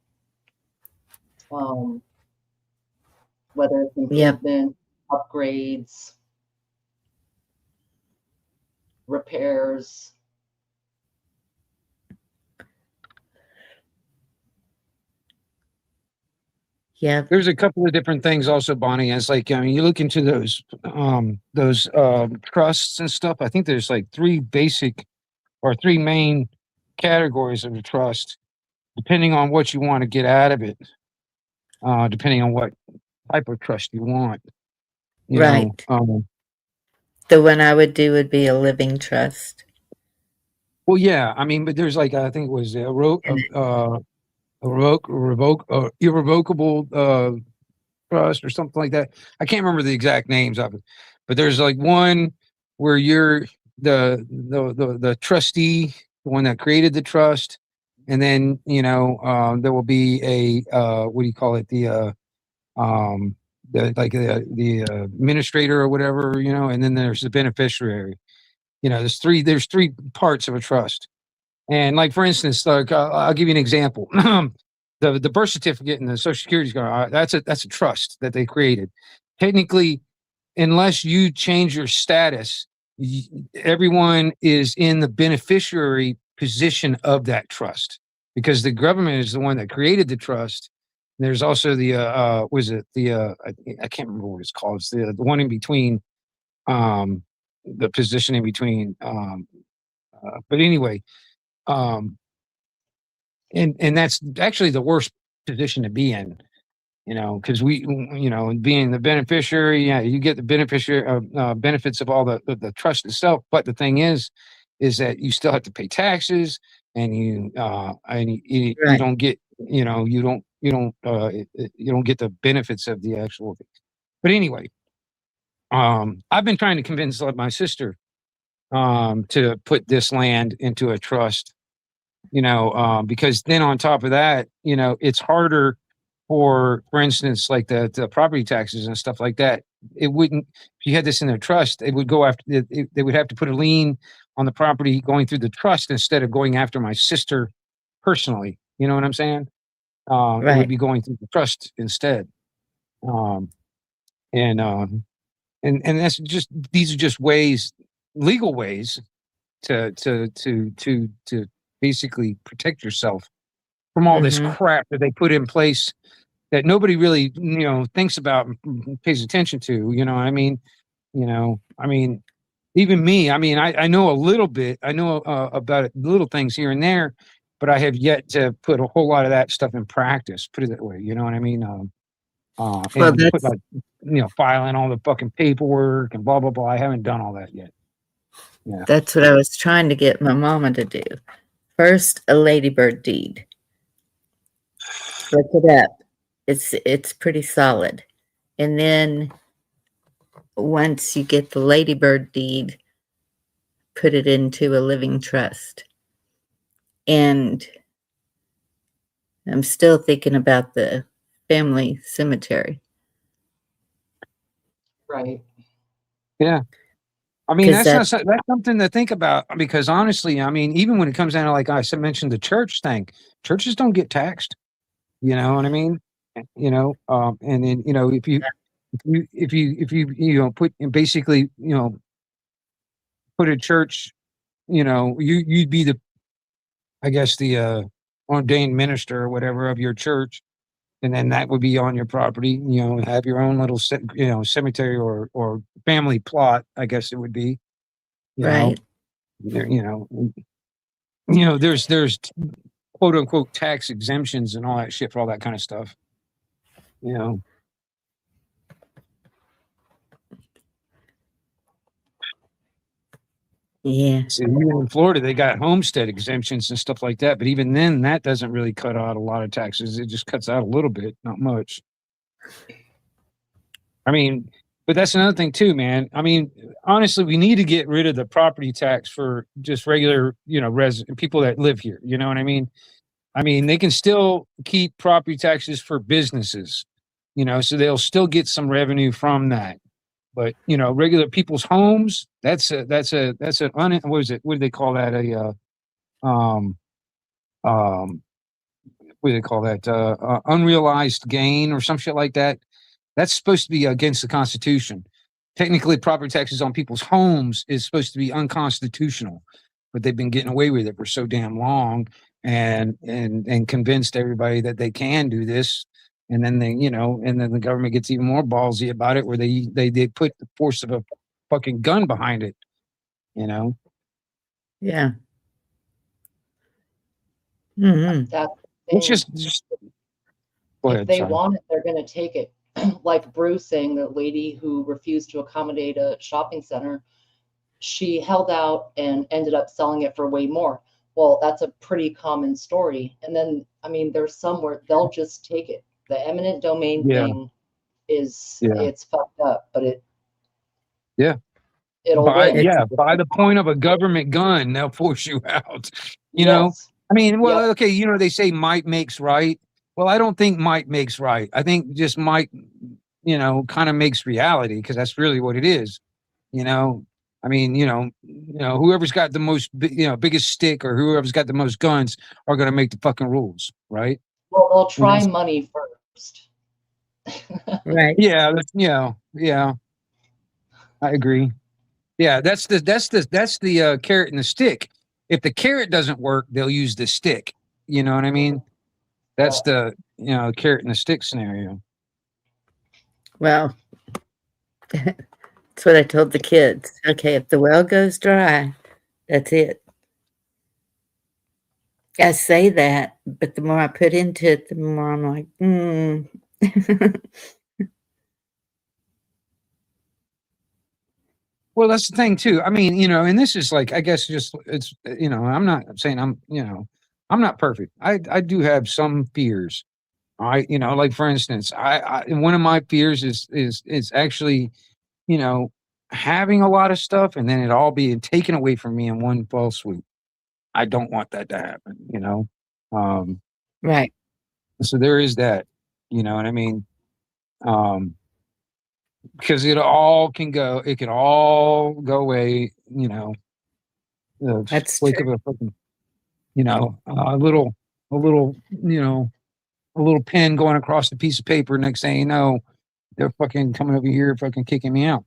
whether it's improvement, upgrades, repairs. Yeah. there's a couple of different things also, Bonnie. It's like, I mean, you look into those trusts and stuff. I think there's like three main categories of a trust, depending on what you want to get out of it, depending on what type of trust you want. Right. The one I would do would be a living trust. Well, yeah, I mean, but there's like, I think it was irrevocable trust or something like that. I can't remember the exact names of it, but there's like one where you're the trustee, the one that created the trust, and then there will be a what do you call it, the administrator or whatever, and then there's the beneficiary. There's three parts of a trust. And like, for instance, like I'll give you an example. The birth certificate and the social security card, that's a trust that they created. Technically, unless you change your status, everyone is in the beneficiary position of that trust, because the government is the one that created the trust. There's also the I can't remember what it's called. It's the one in between, the position in between. But anyway, and that's actually the worst position to be in, because being the beneficiary, yeah, you get the beneficiary benefits of all the trust itself. But the thing is that you still have to pay taxes, and you Right. don't get, you don't get the benefits of the actual. But anyway, I've been trying to convince my sister to put this land into a trust, because then on top of that, it's harder for instance, like the property taxes and stuff like that. It wouldn't, if you had this in a trust, it would go after, they would have to put a lien on the property going through the trust instead of going after my sister personally. You know what I'm saying? It would Right. be going through the trust instead. Um, and that's just, these are just ways, legal ways to basically protect yourself from all this Mhm. crap that they put in place that nobody really, thinks about and pays attention to. I mean, even me, I mean, I know a little bit. I know about little things here and there, but I have yet to put a whole lot of that stuff in practice. Put it that way, you know what I mean? Well, And put that's like, filing all the fucking paperwork and blah blah blah. I haven't done all that yet. Yeah. that's what I was trying to get my mama to do. First, a ladybird deed. Look it up. It's pretty solid. And then once you get the ladybird deed, put it into a living trust. And I'm still thinking about the family cemetery. Right. Yeah. I mean, 'Cause that's something to think about, because honestly, I mean, even when it comes down to, like I said, mentioned the church thing, churches don't get taxed. You know what I mean? And then, if you put basically, put a church, you'd be I guess the ordained minister or whatever of your church, and then that would be on your property. Have your own little cemetery or family plot, I guess it would be. Right. There's quote unquote tax exemptions and all that shit for all that kind of stuff. Yeah. See, even in Florida, they got homestead exemptions and stuff like that. But even then, that doesn't really cut out a lot of taxes. It just cuts out a little bit, not much. I mean, but that's another thing too, man. I mean, honestly, we need to get rid of the property tax for just regular, people that live here. You know what I mean? I mean, they can still keep property taxes for businesses, so they'll still get some revenue from that. But regular people's homes, what is it? What do they call that? What do they call that? Unrealized gain or some shit like that. That's supposed to be against the Constitution. Technically, property taxes on people's homes is supposed to be unconstitutional, but they've been getting away with it for so damn long, and convinced everybody that they can do this. And then and then the government gets even more ballsy about it, where they put the force of a fucking gun behind it. Yeah. Mm-hmm. That's It's just go if ahead, they sorry. want it, they're going to take it. Like Bruce saying, the lady who refused to accommodate a shopping center, she held out and ended up selling it for way more. Well, that's a pretty common story. And then, I mean, there's some where they'll just take it. The eminent domain thing is it's fucked up, but it'll win. By the point of a government gun, they'll force you out. Yes. I mean, well, okay, they say might makes right. Well, I don't think might makes right. I think just might, kind of makes reality, because that's really what it is. I mean, whoever's got the most, biggest stick, or whoever's got the most guns are going to make the fucking rules, right? Well, they'll try money first. Right. Yeah. Yeah. I agree. Yeah, that's the carrot and the stick. If the carrot doesn't work, they'll use the stick. You know what I mean? That's the carrot and the stick scenario. Well, that's what I told the kids. Okay, if the well goes dry, that's it. I say that, but the more I put into it, the more I'm like, Well, that's the thing too. I mean, and this is like, I guess it's, I'm not saying I'm not perfect. I do have some fears. Like for instance, one of my fears is actually, having a lot of stuff and then it all being taken away from me in one fell swoop. I don't want that to happen, right. So there is that, you know what I mean? Because it can all go away, That's wake true. up a fucking, a little pen going across the piece of paper. Next thing you know, they're fucking coming over here, fucking kicking me out.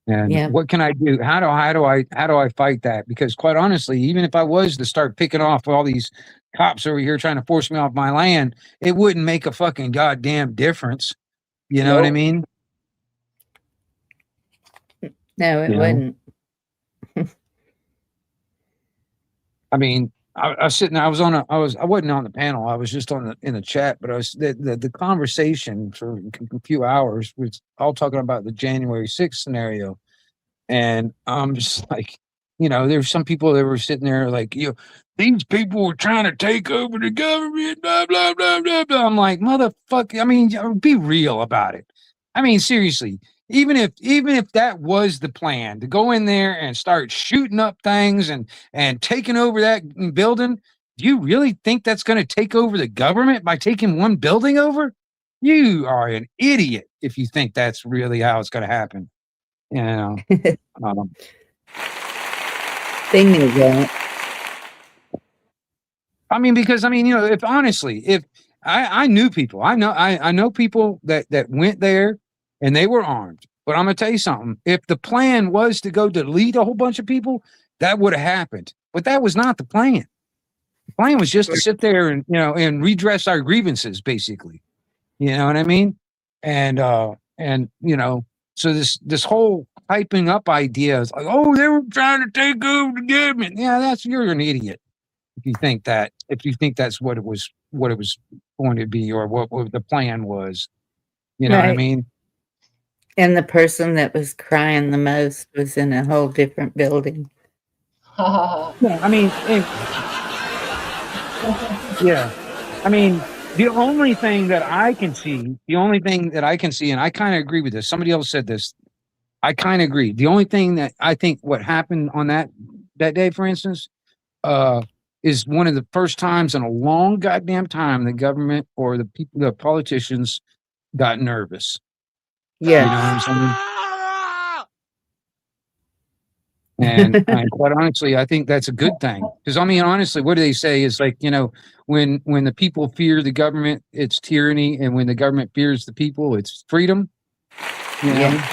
And what can I do? How do I fight that? Because quite honestly, even if I was to start picking off all these cops over here trying to force me off my land, it wouldn't make a fucking goddamn difference. You know what I mean? No, it You know? wasn't. I mean, I was sitting there, I wasn't on the panel. I was just in the chat, but I was the conversation for a few hours was all talking about the January 6th scenario. And I'm just like, there's some people that were sitting there like, these people were trying to take over the government, blah, blah, blah, blah, blah. I'm like, motherfucker, I mean, be real about it. I mean, seriously, even if that was the plan to go in there and start shooting up things and taking over that building, do you really think that's going to take over the government by taking one building over? You are an idiot if you think that's really how it's going to happen. They knew that. I mean, because if I knew people, I know people that went there and they were armed. But I'm gonna tell you something. If the plan was to go delete a whole bunch of people, that would have happened. But that was not the plan. The plan was just to sit there and and redress our grievances, basically. You know what I mean? And so this whole hyping up idea is like, oh, they were trying to take over the government. Yeah, you're an idiot if you think that's what it was going to be, or what the plan was. You know what I mean? And the person that was crying the most was in a whole different building. Yeah, I mean, yeah. I mean, the only thing that I can see, and I kind of agree with this. Somebody else said this. I kind of agree. The only thing that I think what happened on that day, for instance, is one of the first times in a long goddamn time the government or the politicians got nervous. Yeah. You know what I'm saying? And quite honestly, I think that's a good thing. Because I mean, honestly, what do they say is like, when the people fear the government, it's tyranny, and when the government fears the people, it's freedom. Yeah.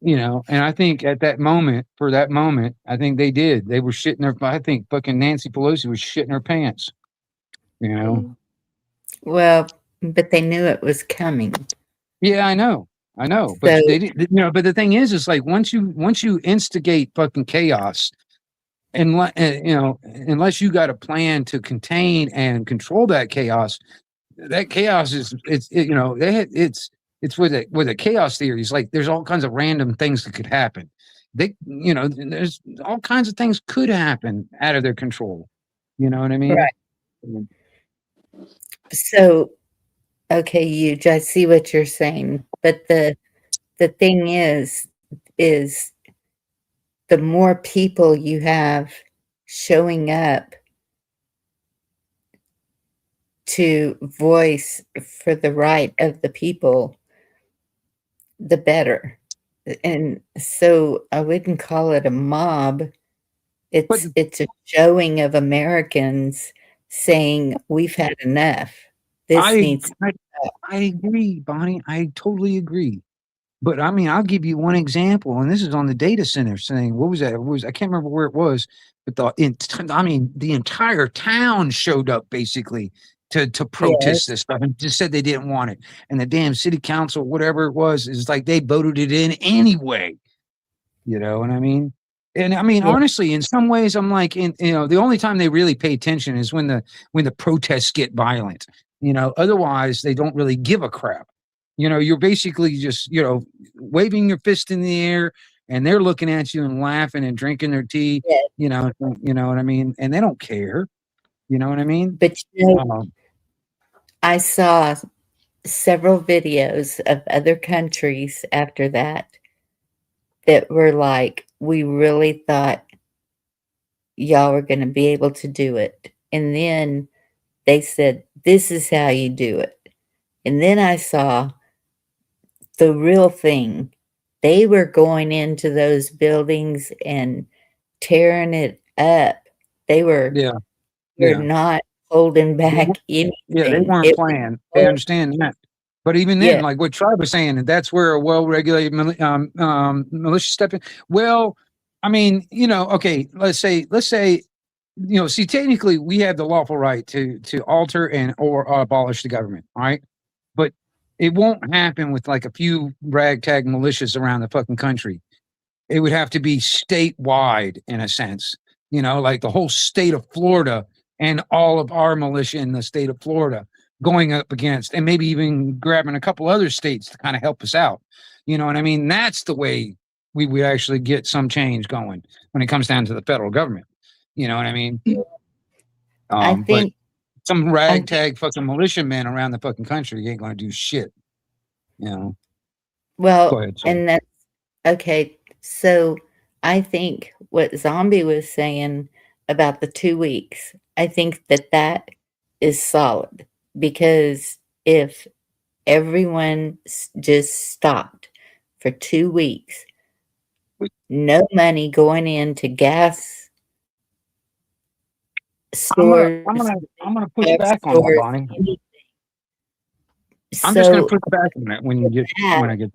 And I think at that moment, I think they did. They were shitting their. I think fucking Nancy Pelosi was shitting her pants. Well, but they knew it was coming. Yeah, I know, but they didn't. But the thing is like once you instigate fucking chaos, and unless you got a plan to contain and control that chaos is it's with the chaos theories. Like there's all kinds of random things that could happen. There's all kinds of things could happen out of their control. You know what I mean? Right. So, okay, Huge, I see what you're saying, but the thing is the more people you have showing up to voice for the right of the people, the better. And so I wouldn't call it a mob. It's a showing of Americans saying we've had enough. I agree, Bonnie. I totally agree. But I mean, I'll give you one example, and this is on the data center thing. What was that? I can't remember where it was, but the entire town showed up basically to protest this stuff and just said they didn't want it. And the damn city council, whatever it was, is like they voted it in anyway. You know what I mean? And I mean, honestly, in some ways, I'm like, the only time they really pay attention is when the protests get violent. Otherwise they don't really give a crap. You're basically just, waving your fist in the air, and they're looking at you and laughing and drinking their tea. You know what I mean? And they don't care. You know what I mean? But I saw several videos of other countries after that were like, we really thought y'all were going to be able to do it. And then they said, this is how you do it. And then I saw the real thing. They were going into those buildings and tearing it up. They were not holding back anything. Yeah, they weren't playing. They understand that. But even then, like what Tribe was saying, and that's where a well-regulated militia step in. Well, I mean, okay, let's say, see, technically we have the lawful right to alter or abolish the government, all right? But It won't happen with like a few ragtag militias around the fucking country. It would have to be statewide in a sense, you know, like the whole state of Florida and all of our militia in the state of Florida going up against, and maybe even grabbing a couple other states to kind of help us out. You know what I mean? That's the way we would actually get some change going when it comes down to the federal government. You know what I mean? I But think some ragtag fucking militiamen around the fucking country ain't going to do shit. You know? Go well, ahead. Sorry. and that's okay. So I think what Zombie was saying about the 2 weeks, I think that is solid, because if everyone just stopped for 2 weeks, no money going into gas stores, I'm gonna push drug back on that, stores, Bonnie. anything. I'm just gonna So, push back on that when I get.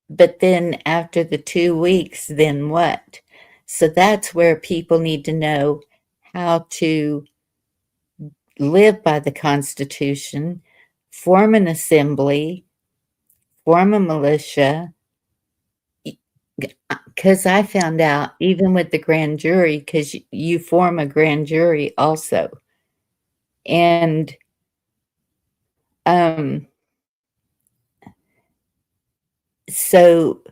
but then after the 2 weeks, then what? So that's where people need to know how to live by the Constitution, form an assembly, form a militia. Because I found out, even with the grand jury, because you form a grand jury also. And so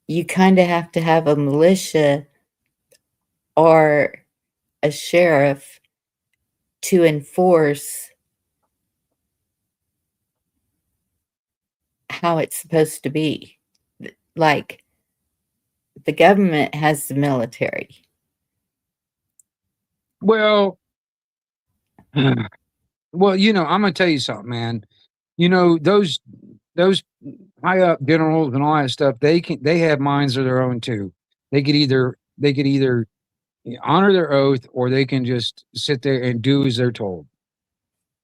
you kind of have to have a militia or a sheriff to enforce how it's supposed to be. Like, the government has the military. Well, well, you know, I'm gonna tell you something, man. You know, those high up generals and all that stuff, they have minds of their own too. They could either honor their oath, or they can just sit there and do as they're told.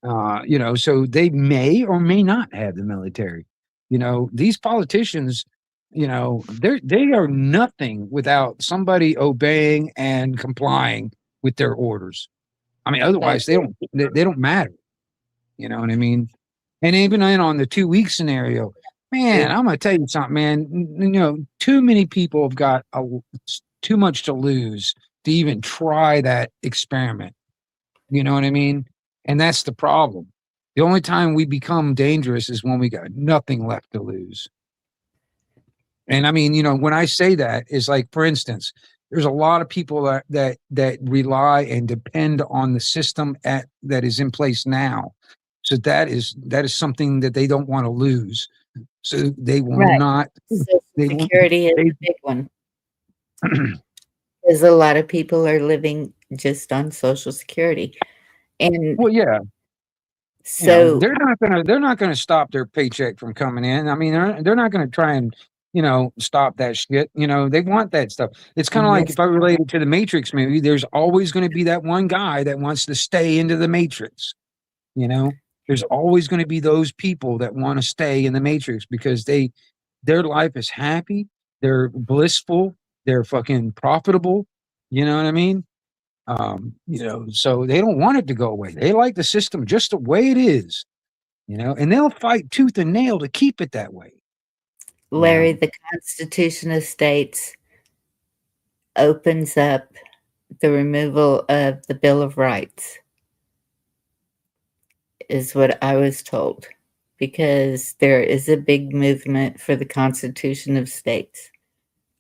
You know, so they may or may not have the military. You know, these politicians, you know, they are nothing without somebody obeying and complying with their orders. I mean, otherwise they don't matter. You know what I mean? And even in on the 2 week scenario, man, I'm gonna tell you something, man. You know, too many people have got too much to lose to even try that experiment. You know what I mean? And that's the problem. The only time we become dangerous is when we got nothing left to lose. And I mean, you know, when I say that, is like, for instance, there's a lot of people that rely and depend on the system that is in place now. So that is something that they don't want to lose. So they will Right. not. Social They won't- Security is a big one. Because a lot of people are living just on Social Security. And Well, yeah. You so know, they're not gonna stop their paycheck from coming in. I mean, they're not gonna try and, you know, stop that shit. You know, they want that stuff. It's kind of like, if I relate it to the Matrix movie, there's always going to be that one guy that wants to stay into the Matrix. You know, there's always going to be those people that want to stay in the Matrix because their life is happy, they're blissful, they're fucking profitable. You know what I mean? You know, so they don't want it to go away. They like the system just the way it is, you know, and they'll fight tooth and nail to keep it that way. Larry, the Constitution of States opens up the removal of the Bill of Rights, is what I was told, because there is a big movement for the Constitution of States.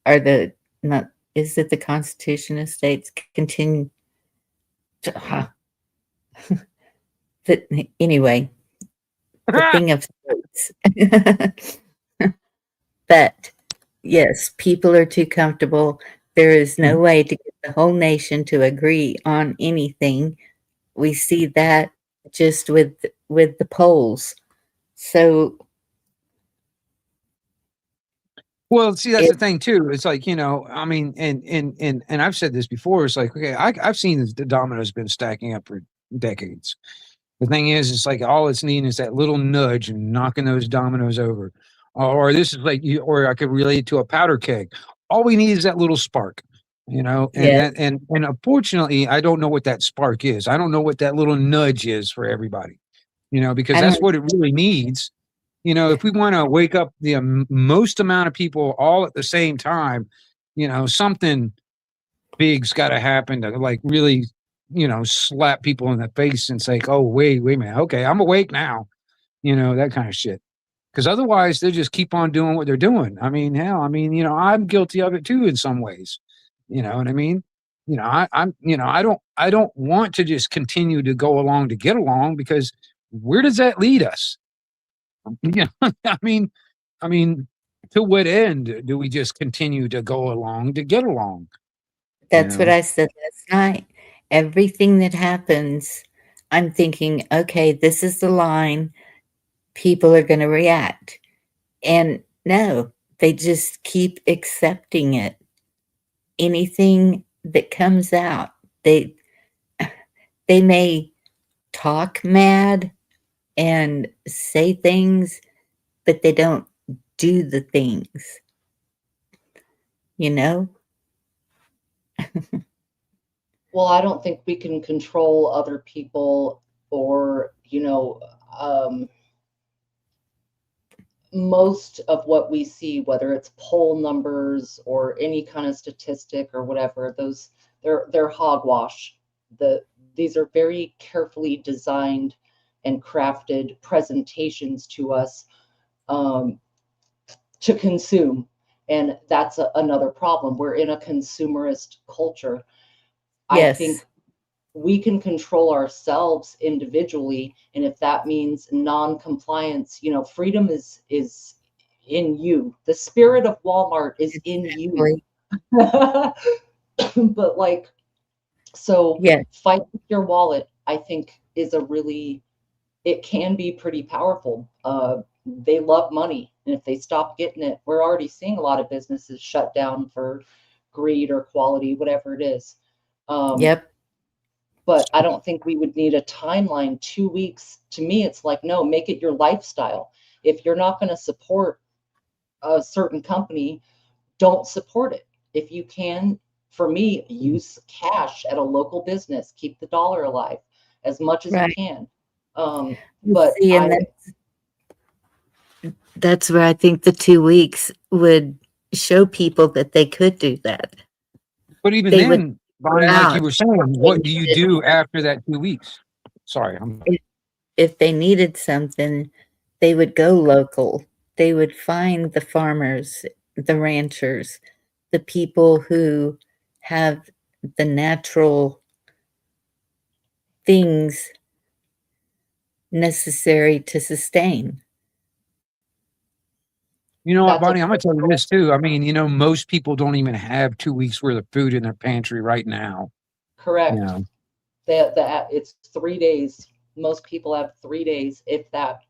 Is it the Constitution of States? Continue. But anyway, the thing of states. But yes, people are too comfortable. There is no way to get the whole nation to agree on anything. We see that just with the polls. So, well, see, that's the thing too. It's like, you know, I mean, and I've said this before. It's like, okay, I've seen the dominoes been stacking up for decades. The thing is, it's like all it's needing is that little nudge and knocking those dominoes over. Or this is like, or I could relate it to a powder keg. All we need is that little spark, you know. And and unfortunately, I don't know what that spark is. I don't know what that little nudge is for everybody. you know, because I that's don't, what it really needs. You know, if we want to wake up the most amount of people all at the same time, you know, something big's got to happen to like really, you know, slap people in the face and say, oh, wait a minute. Okay, I'm awake now. You know, that kind of shit. Because otherwise, they just keep on doing what they're doing. I mean, hell, I mean, you know, I'm guilty of it too in some ways. You know what I mean? You know, I'm, you know, I don't want to just continue to go along to get along because where does that lead us? You know, I mean, to what end do we just continue to go along to get along? You that's what know, I said last night. Everything that happens, I'm thinking, okay, this is the line. People are going to react. And no, they just keep accepting it. Anything that comes out, they they may talk mad and say things, but they don't do the things, you know? Well, I don't think we can control other people or, you know, most of what we see, whether it's poll numbers or any kind of statistic or whatever, those they're hogwash. These are very carefully designed and crafted presentations to us to consume, and that's another problem. We're in a consumerist culture. I Yes. think we can control ourselves individually, and if that means non-compliance, you know, freedom is in you. The spirit of Walmart is in you. But like, so Yes. fight with your wallet, I think, is a really, it can be pretty powerful. They love money, and if they stop getting it, we're already seeing a lot of businesses shut down for greed or quality, whatever it is. Yep. But I don't think we would need a timeline. 2 weeks, to me, it's like, no, make it your lifestyle. If you're not going to support a certain company, don't support it. If you can, for me, use cash at a local business, keep the dollar alive as much as you Right. can. You But see, and that's where I think the 2 weeks would show people that they could do that. but even They would then, go Bonnie, like you out were saying, if they what do you needed, do after that 2 weeks? Sorry, I'm if they needed something, they would go local. They would find the farmers, the ranchers, the people who have the natural things necessary to sustain. You know what, that's a Bonnie? I'm gonna tell you this too. I mean, you know, most people don't even have 2 weeks worth of food in their pantry right now. You correct. know, It's 3 days. Most people have 3 days, if that.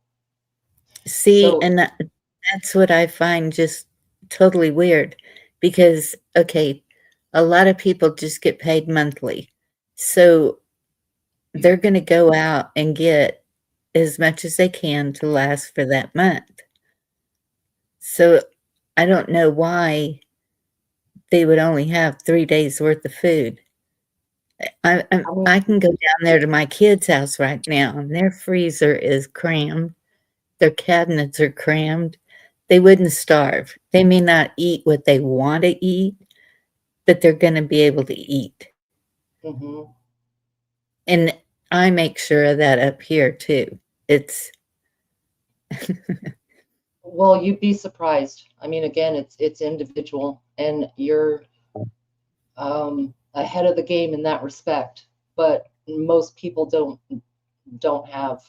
See, So and that's what I find just totally weird because, okay, a lot of people just get paid monthly. So they're going to go out and get as much as they can to last for that month. So I don't know why they would only have 3 days worth of food. I can go down there to my kids' house right now, and their freezer is crammed. Their cabinets are crammed. They wouldn't starve. They may not eat what they want to eat, but they're going to be able to eat. mhm. And I make sure of that up here too. It's Well, you'd be surprised. I mean, again, it's individual, and you're ahead of the game in that respect. But most people don't have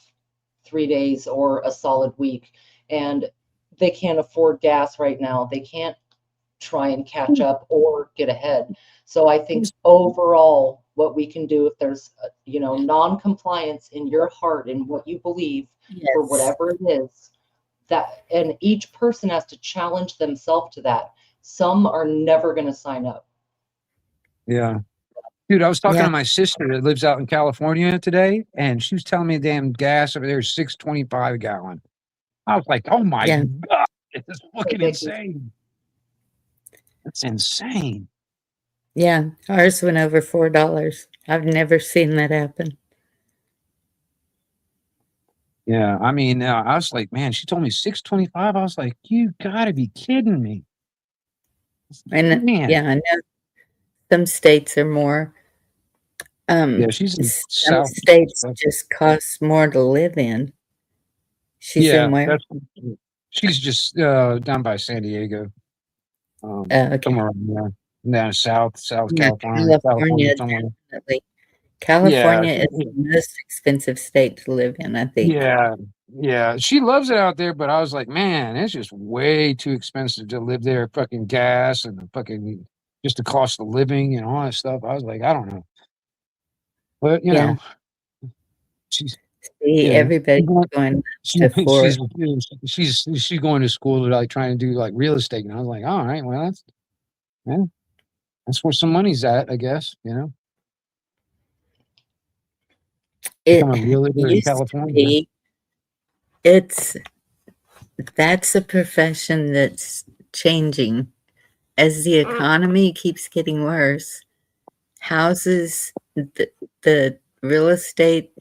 3 days or a solid week, and they can't afford gas right now. They can't try and catch up or get ahead. So I think overall, what we can do, if there's you know, non-compliance in your heart and what you believe for yes. whatever it is, that, and each person has to challenge themselves to that. Some are never going to sign up. yeah. Dude, I was talking Yeah. to my sister that lives out in California today, and she was telling me damn gas over there is $6.25 a gallon. I was like, oh my Yeah. God, it's fucking Ridiculous. insane. That's insane. Yeah. Ours went over $4. I've never seen that happen. Yeah, I mean, I was like, man, she told me 625. I was like, you gotta be kidding me. And Man. yeah, I know some states are more. Yeah, she's in Some South. states just cost more to live in. She's Yeah, in where? she's just down by San Diego. Okay. Somewhere around there. Down South Yeah, California California, somewhere. definitely. California Yeah, is the most expensive state to live in, I think. yeah. She loves it out there, but I was like, man, it's just way too expensive to live there. Fucking gas and the fucking just the cost of living and all that stuff. I was like, I don't know, but you Yeah. know, she's See, you know, everybody's going to Florida. she's going to school to like trying to do like real estate, and I was like, all right, well, that's where some money's at, I guess. You know, become a realtor in used to California. be. That's a profession that's changing as the economy keeps getting worse. Houses, the real estate,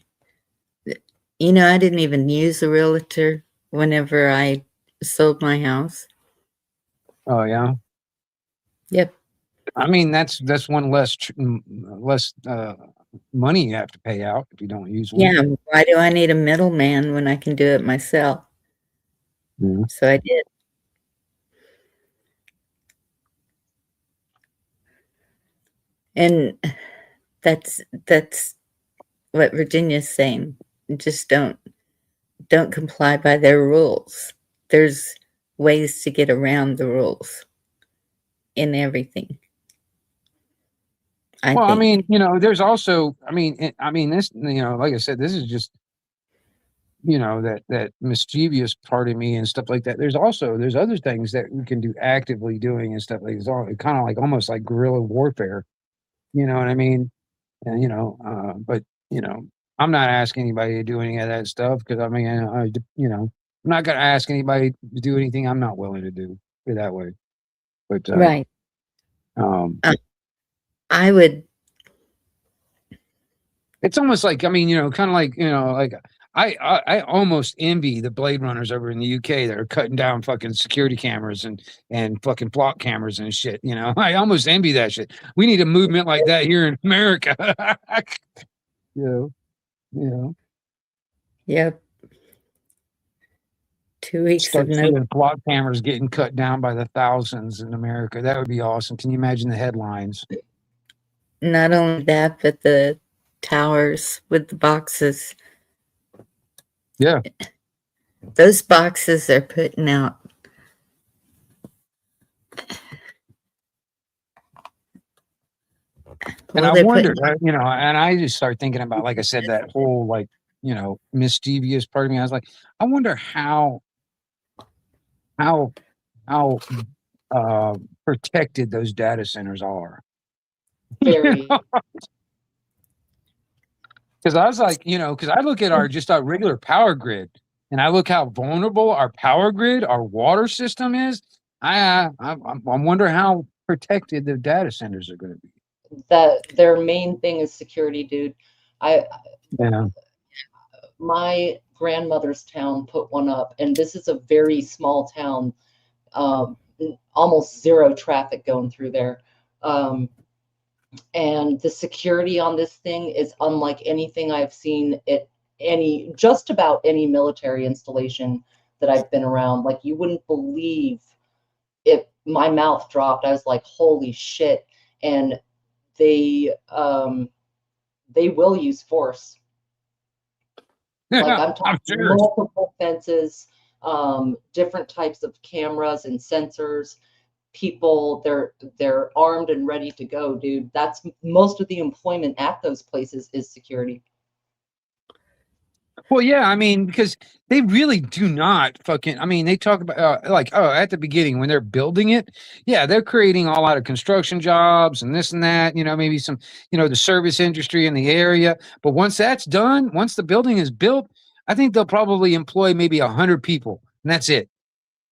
you know, I didn't even use a realtor whenever I sold my house. Oh yeah. Yep. I mean, that's one less money you have to pay out if you don't use one. Yeah. Why do I need a middleman when I can do it myself? Yeah. So I did. And that's what Virginia's saying. Just don't comply by their rules. There's ways to get around the rules in everything. I mean, you know, there's also, I mean, this, you know, like I said, this is just, you know, that mischievous part of me and stuff like that. There's other things that we can do actively doing and stuff like it's all kind of like almost like guerrilla warfare. You know what I mean? And you know, but you know, I'm not asking anybody to do any of that stuff because I mean, you know, I'm not gonna ask anybody to do anything I'm not willing to do it that way. But right. I would. It's almost like, I mean, you know, kind of like, you know, like I almost envy the Blade Runners over in the UK that are cutting down fucking security cameras and fucking block cameras and shit. You know, I almost envy that shit. We need a movement like that here in America. You know. Yep. 2 weeks Start of seeing block cameras getting cut down by the thousands in America. That would be awesome. Can you imagine the headlines? Not only that, but the towers with the boxes. Yeah. Those boxes are putting out. And I wonder, you know, and I just start thinking about, like I said, that whole, like, you know, mischievous part of me. I was like, I wonder how protected those data centers are. Very. Because I was like, you know, because I look at our regular power grid, and I look how vulnerable our power grid, our water system is. I wonder how protected the data centers are going to be. That their main thing is security, dude. Yeah. My grandmother's town put one up, and this is a very small town, almost zero traffic going through there. And the security on this thing is unlike anything I've seen at just about any military installation that I've been around. Like, you wouldn't believe it. My mouth dropped. I was like, holy shit. And they will use force. Like, I'm talking multiple fences, different types of cameras and sensors. People, they're armed and ready to go, dude. That's most of the employment at those places is security. Well, yeah, I mean, because they really do not fucking, I mean, they talk about like, oh, at the beginning when they're building it, yeah, they're creating all out of construction jobs and this and that, you know, maybe some, you know, the service industry in the area. But once that's done, once the building is built, I think they'll probably employ maybe 100 people, and that's it.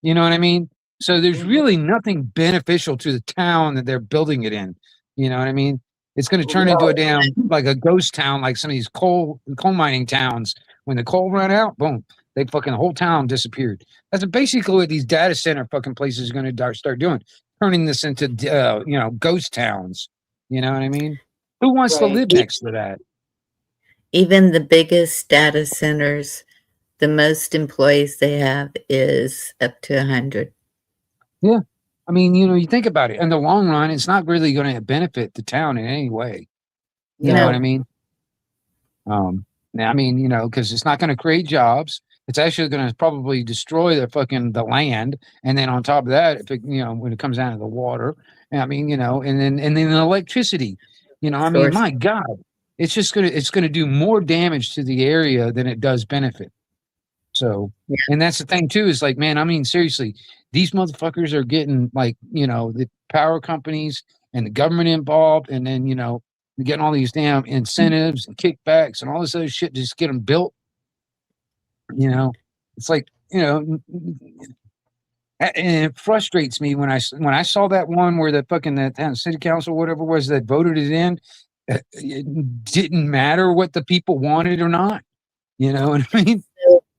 You know what I mean? So there's really nothing beneficial to the town that they're building it in. You know what I mean? It's going to turn into a damn, like a ghost town, like some of these coal mining towns When the coal ran out, boom, they fucking the whole town disappeared. That's basically what these data center fucking places are going to start doing, turning this into ghost towns. You know what I mean? Who wants to Right. live next to that? Even the biggest data centers, the most employees they have is up to 100. Yeah. I mean, you think about it. In the long run, it's not really going to benefit the town in any way. You know what I mean? I mean, because it's not going to create jobs. It's actually going to probably destroy the land. And then on top of that, if it, when it comes down to the water, I mean, and then electricity, I mean, my God, it's going to do more damage to the area than it does benefit. So, and that's the thing too, is like, man, I mean, seriously, these motherfuckers are getting like, the power companies and the government involved. And then, getting all these damn incentives and kickbacks and all this other shit to just get them built. It's like, and it frustrates me when I saw that one where the fucking the city council, whatever it was that voted it in, it didn't matter what the people wanted or not. You know what I mean?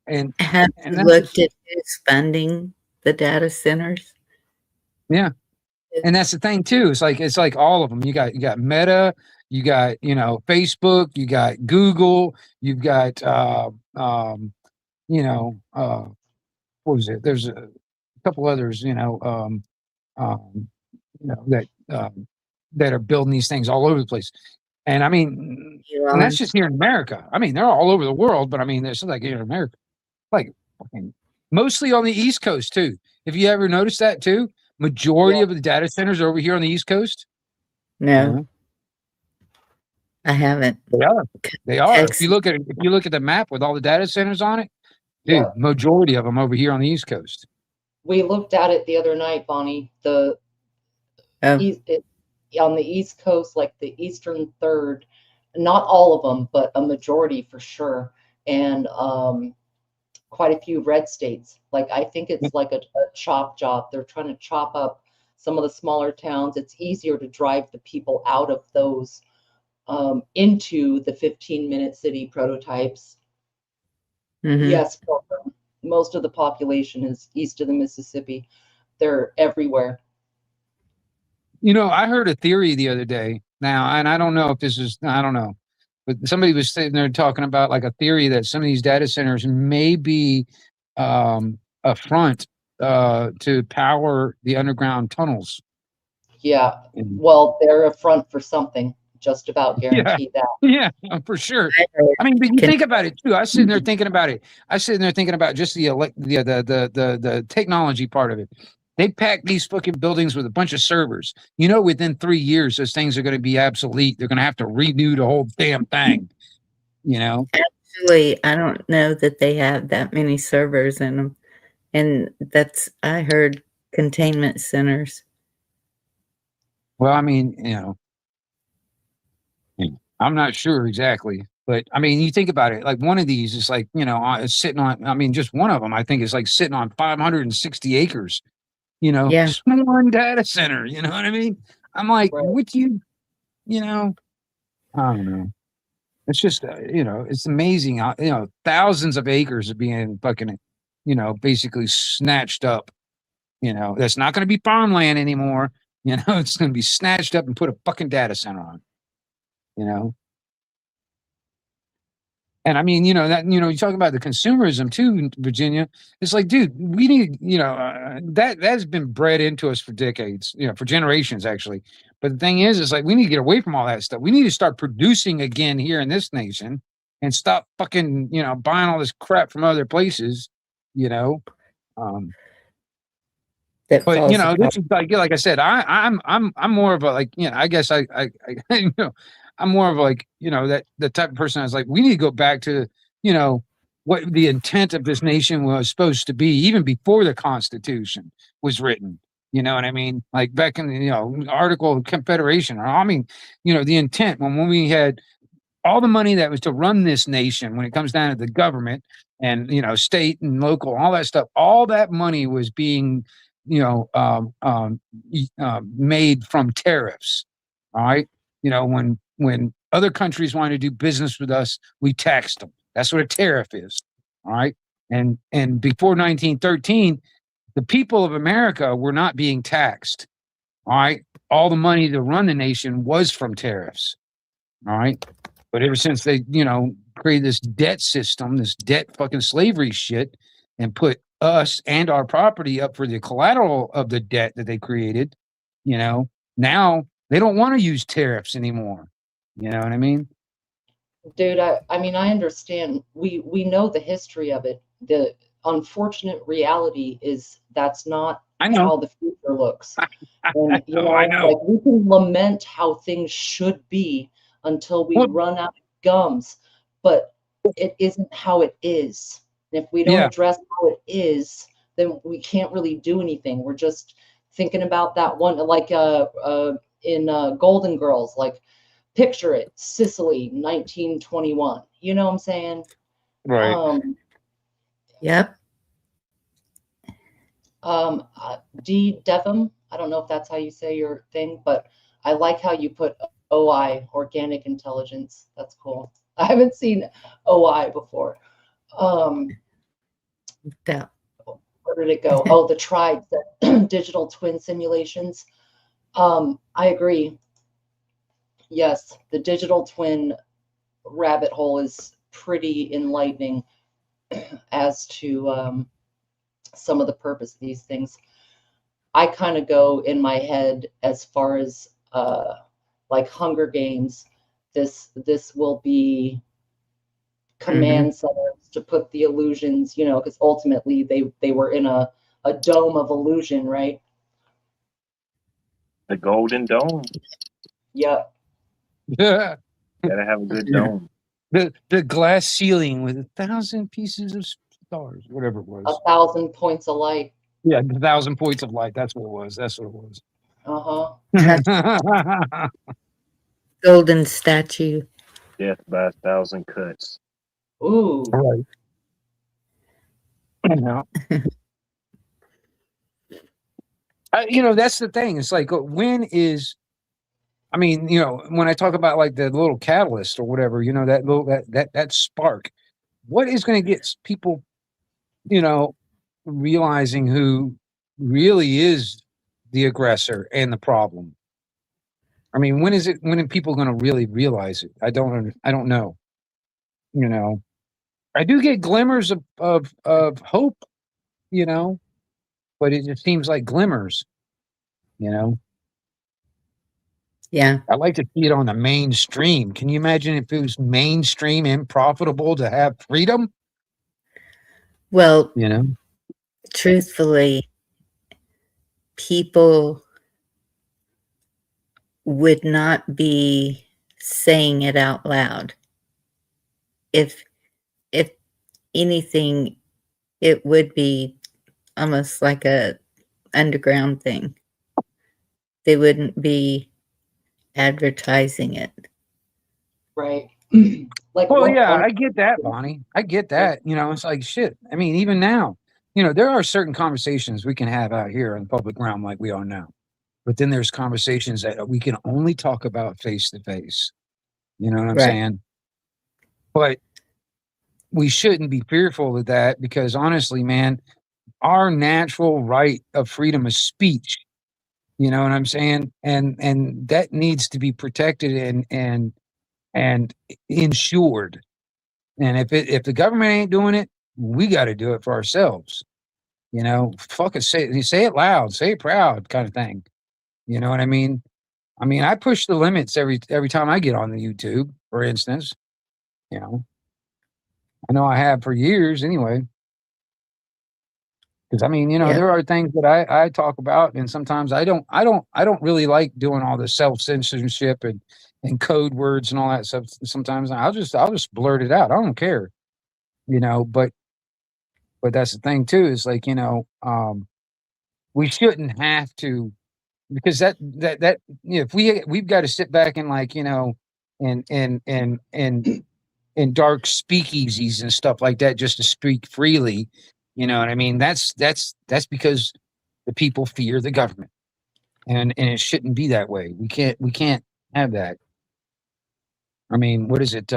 And have you looked at who's funding the data centers? Yeah. And that's the thing too. It's like all of them. You got Meta, you got, Facebook, you got Google, you've got what was it? There's a couple others, that are building these things all over the place. And I mean, and that's just here in America. I mean, they're all over the world, but I mean, there's like here in America, like mostly on the East Coast too. If you ever noticed that too, majority of the data centers are over here on the East Coast. No, I haven't. They are. If you look at the map with all the data centers on it, dude, majority of them over here on the East Coast. We looked at it the other night, Bonnie. On the East Coast, like the Eastern Third, not all of them, but a majority for sure, and quite a few red states. Like I think it's like a chop job. They're trying to chop up some of the smaller towns. It's easier to drive the people out of those into the 15-minute city prototypes. Mm-hmm. Yes, most of the population is east of the Mississippi. They're everywhere. I heard a theory the other day now, and I don't know if this is, I don't know, but somebody was sitting there talking about like a theory that some of these data centers may be a front to power the underground tunnels. Yeah, well, they're a front for something. Just about guaranteed that. Yeah, for sure. I mean, but you think about it too. I was sitting there thinking about it. I was sitting there thinking about just the technology part of it. They pack these fucking buildings with a bunch of servers. Within 3 years, those things are going to be obsolete. They're going to have to renew the whole damn thing. Actually, I don't know that they have that many servers in them. And I heard containment centers. Well, I mean, I'm not sure exactly. But I mean, you think about it, like one of these is like, it's sitting on, I mean, just one of them, I think is like sitting on 560 acres. Just one data center, you know what I mean? I'm like, I don't know. It's just, it's amazing. Thousands of acres are being fucking, basically snatched up. That's not going to be farmland anymore. It's going to be snatched up and put a fucking data center on. And I mean, that, you talk about the consumerism too, Virginia. It's like, dude, we need, that's been bred into us for decades, for generations actually. But the thing is like, we need to get away from all that stuff. We need to start producing again here in this nation and stop fucking, buying all this crap from other places, But this is like I said, I'm more of a like, I guess I I'm more of like, that the type of person I was like, we need to go back to, what the intent of this nation was supposed to be, even before the Constitution was written. You know what I mean? Like back in the, Article of Confederation. I mean, the intent when we had all the money that was to run this nation when it comes down to the government and, state and local, all that stuff, all that money was being, made from tariffs. All right. When other countries wanted to do business with us, we taxed them. That's what a tariff is. All right. And before 1913, the people of America were not being taxed. All right. All the money to run the nation was from tariffs. All right. But ever since they, created this debt system, this debt fucking slavery shit, and put us and our property up for the collateral of the debt that they created, now they don't want to use tariffs anymore. You know what I mean? Dude, I mean, I understand. We know the history of it. The unfortunate reality is that's not I know. how the future looks. And I know. like we can lament how things should be until we run out of gums, but it isn't how it is. And if we don't address how it is, then we can't really do anything. We're just thinking about that one, like in Golden Girls, like picture it, Sicily, 1921. You know what I'm saying? Right. Yep. D. Devon, I don't know if that's how you say your thing, but I like how you put OI, organic intelligence. That's cool. I haven't seen OI before. Yeah. Where did it go? Oh, the tribes, digital twin simulations. I agree. Yes, the digital twin rabbit hole is pretty enlightening as to some of the purpose of these things. I kind of go in my head as far as like Hunger Games. This will be command centers to put the illusions, because ultimately they were in a dome of illusion, right? The Golden Dome. Yep. Yeah. Gotta have a good dome. The glass ceiling with 1,000 pieces of stars, whatever it was. 1,000 points of light. Yeah, 1,000 points of light. That's what it was. Golden statue. Death by 1,000 cuts. Ooh. Right. That's the thing. It's like, when I talk about like the little catalyst or whatever, that little that spark, what is going to get people, realizing who really is the aggressor and the problem? I mean, when are people going to really realize it? I don't know. I do get glimmers of hope, but it just seems like glimmers, Yeah. I like to see it on the mainstream. Can you imagine if it was mainstream and profitable to have freedom? Well, truthfully, people would not be saying it out loud. If anything, it would be almost like a underground thing. They wouldn't be advertising it. Right. I get that, Bonnie. I get that. It's like shit. I mean, even now, there are certain conversations we can have out here in the public realm like we are now. But then there's conversations that we can only talk about face to face. You know what I'm saying? But we shouldn't be fearful of that, because honestly, man, our natural right of freedom of speech, you know what I'm saying? And that needs to be protected and insured. And if the government ain't doing it, we got to do it for ourselves. Fuck it, say it loud, say it proud, kind of thing. You know what I mean? I push the limits every time I get on the YouTube, for instance. I know I have for years anyway. Because there are things that I talk about, and sometimes I don't really like doing all the self-censorship and code words and all that stuff. Sometimes I'll just blurt it out. I don't care. But that's the thing too, is like, we shouldn't have to, because that if we've got to sit back and like, in dark speakeasies and stuff like that just to speak freely. You know what I mean? That's because the people fear the government, and it shouldn't be that way. We can't have that. I mean, what is it?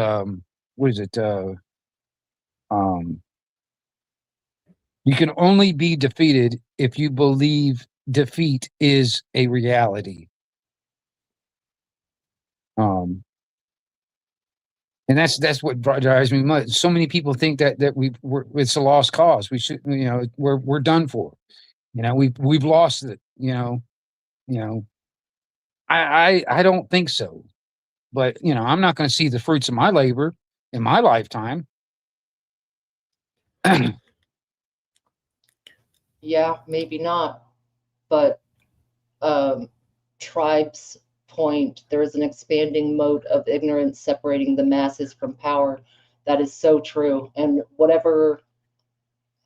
You can only be defeated if you believe defeat is a reality. And that's what drives me nuts. So many people think that it's a lost cause. We should, we're done for. We've lost it. I don't think so. But I'm not going to see the fruits of my labor in my lifetime. Yeah, maybe not. But Tribe's point, there is an expanding moat of ignorance separating the masses from power. That is so true. And whatever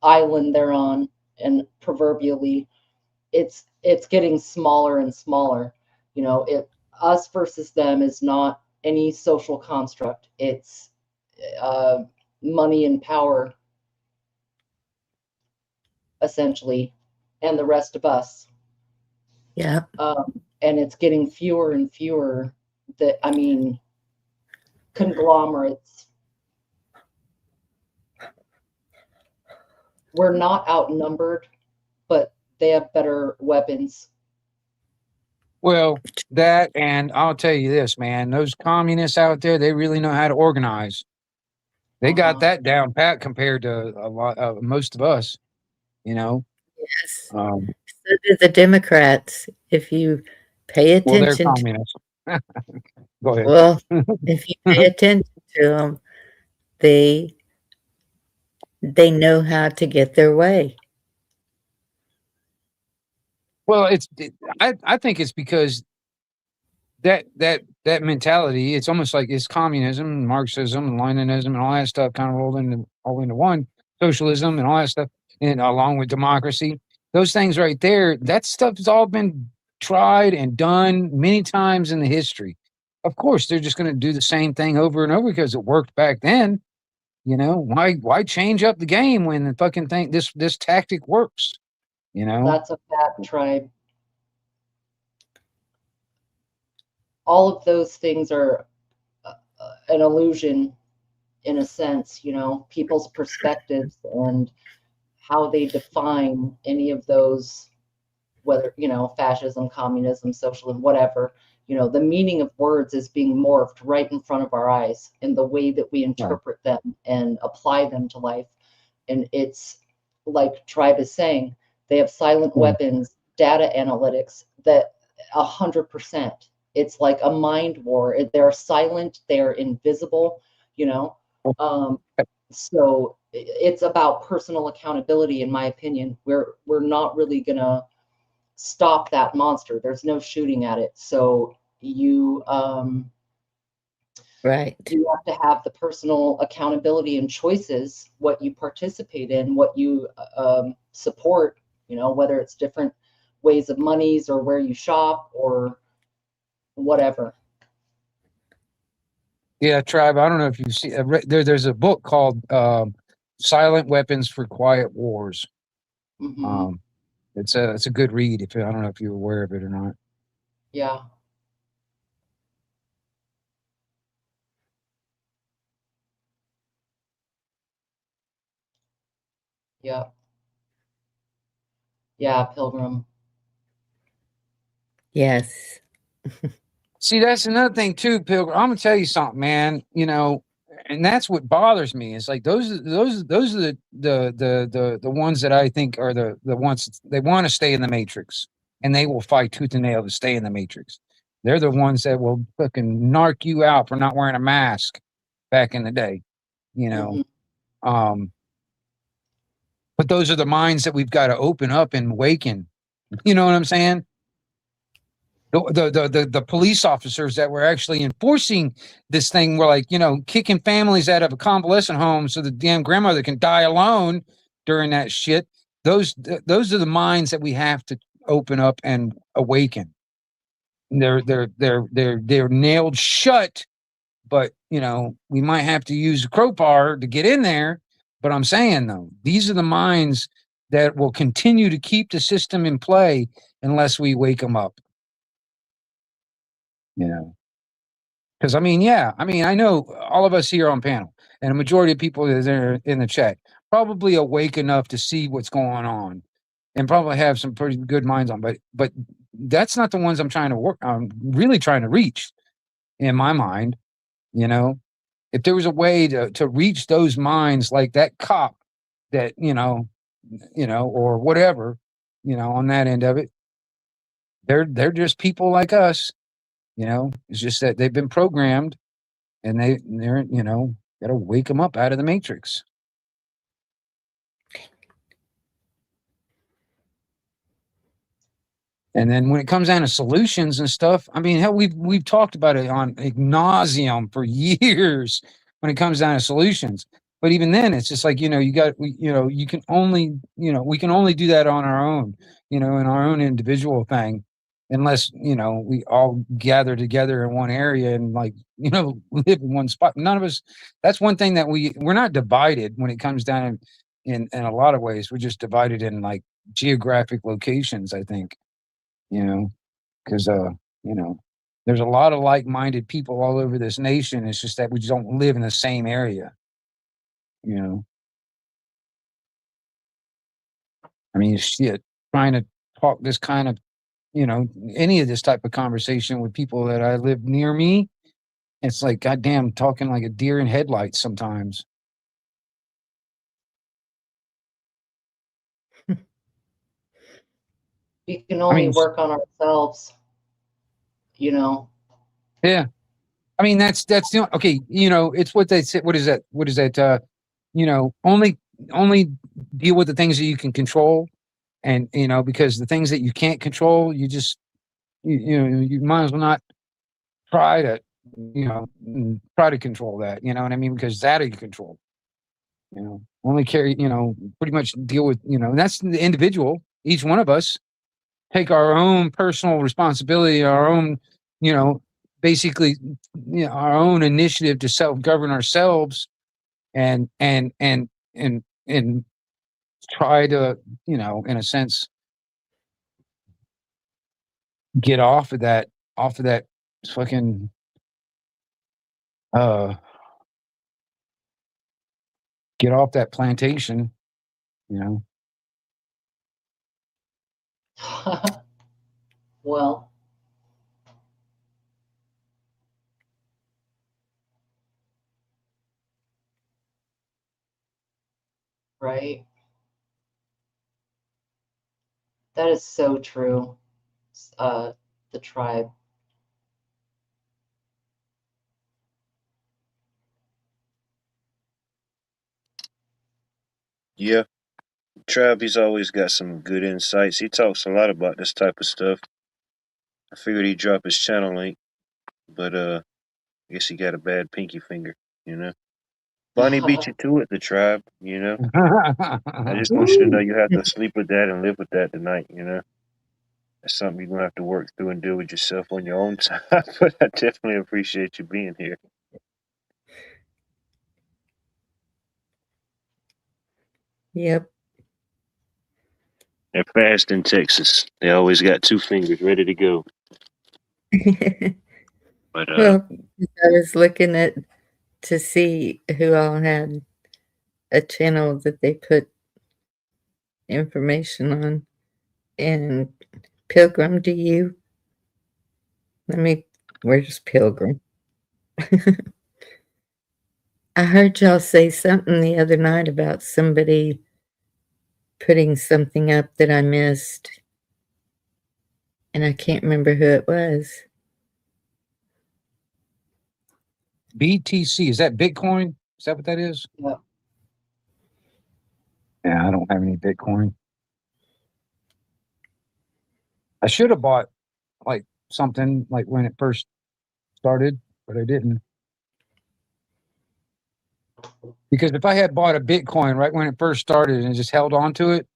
island they're on, and proverbially, it's getting smaller and smaller. Us versus them is not any social construct. It's money and power, essentially, and the rest of us. Yeah. And it's getting fewer and fewer conglomerates. We're not outnumbered, but they have better weapons. Well, that, and I'll tell you this, man, those communists out there, they really know how to organize. They got that down pat compared to a lot most of us, Yes. So do the Democrats. If you pay Well, they're attention communists. Go ahead. well, if you pay attention to them, they know how to get their way. Well, I think it's because that mentality, it's almost like it's communism and Marxism and Leninism and all that stuff kind of rolled all into one, socialism and all that stuff, and along with democracy. Those things right there, that stuff has all been tried and done many times in the history. Of course, they're just going to do the same thing over and over because it worked back then. Why change up the game when the fucking thing this tactic works? That's a fact, Tribe. All of those things are an illusion, in a sense. People's perspectives and how they define any of those, whether fascism, communism, socialism, whatever. The meaning of words is being morphed right in front of our eyes in the way that we interpret them and apply them to life. And it's like Tribe is saying, they have silent weapons, data analytics that 100%. It's like a mind war. They're silent, they're invisible, so it's about personal accountability, in my opinion. We're not really gonna stop that monster. There's no shooting at it. So you right. You have to have the personal accountability and choices, what you participate in, what you support, whether it's different ways of monies or where you shop or whatever. Yeah, Tribe, I don't know if you see there's a book called Silent Weapons for Quiet Wars. Mm-hmm. It's a good read. I don't know if you're aware of it or not. Yeah. Yeah. Yeah, Pilgrim. Yes. See, that's another thing too, Pilgrim. I'm gonna tell you something, man. And that's what bothers me. It's like those are the ones that I think are the ones they want to stay in the matrix, and they will fight tooth and nail to stay in the matrix. They're the ones that will fucking narc you out for not wearing a mask back in the day, Mm-hmm. But those are the minds that we've got to open up and awaken. You know what I'm saying? The police officers that were actually enforcing this thing were like, kicking families out of a convalescent home so the damn grandmother can die alone during that shit. Those are the minds that we have to open up and awaken. They're nailed shut, but we might have to use a crowbar to get in there. But I'm saying though, these are the minds that will continue to keep the system in play unless we wake them up. Because I know all of us here on panel, and a majority of people that are in the chat probably awake enough to see what's going on, and probably have some pretty good minds on. But that's not the ones I'm trying to work. I'm really trying to reach, in my mind. You know, if there was a way to reach those minds, like that cop, that or whatever, on that end of it, they're just people like us. It's just that they've been programmed, and they're got to wake them up out of the matrix. And then when it comes down to solutions and stuff, I mean, hell, we've talked about it on ad nauseum for years when it comes down to solutions. But even then, it's just like, you can only, we can only do that on our own, in our own individual thing, unless, we all gather together in one area and live in one spot. None of us, that's one thing that we're not divided when it comes down in a lot of ways. We're just divided in like geographic locations, I think. Because there's a lot of like-minded people all over this nation. It's just that we just don't live in the same area. I mean, shit, trying to talk this kind of, any of this type of conversation with people that I live near me, it's like, goddamn, talking like a deer in headlights sometimes. We can only work on ourselves, Yeah. I mean, that's okay. It's what they say. What is that? Only deal with the things that you can control. And, because the things that you can't control, you just, you might as well not try to, control that, you know what I mean? Because that you control, only carry, pretty much deal with, and that's the individual, each one of us take our own personal responsibility, our own, basically, our own initiative to self-govern ourselves and try to, in a sense, get off of that fucking get off that plantation, Well, right. That is so true. The tribe. Yeah. Trav, he's always got some good insights. He talks a lot about this type of stuff. I figured he'd drop his channel link, but I guess he got a bad pinky finger, Bonnie beat you to it, the tribe, I just want you to know you have to sleep with that and live with that tonight, That's something you're gonna have to work through and deal with yourself on your own time. But I definitely appreciate you being here. Yep. They're fast in Texas. They always got two fingers ready to go. But Well, I was looking to see who all had a channel that they put information on. And Pilgrim, do you? Where's Pilgrim? I heard y'all say something the other night about somebody putting something up that I missed. And I can't remember who it was. BTC, is that Bitcoin? Is that what that is? Yeah. Yeah, I don't have any Bitcoin. I should have bought like something like when it first started, but I didn't. Because if I had bought a Bitcoin right when it first started and just held on to it,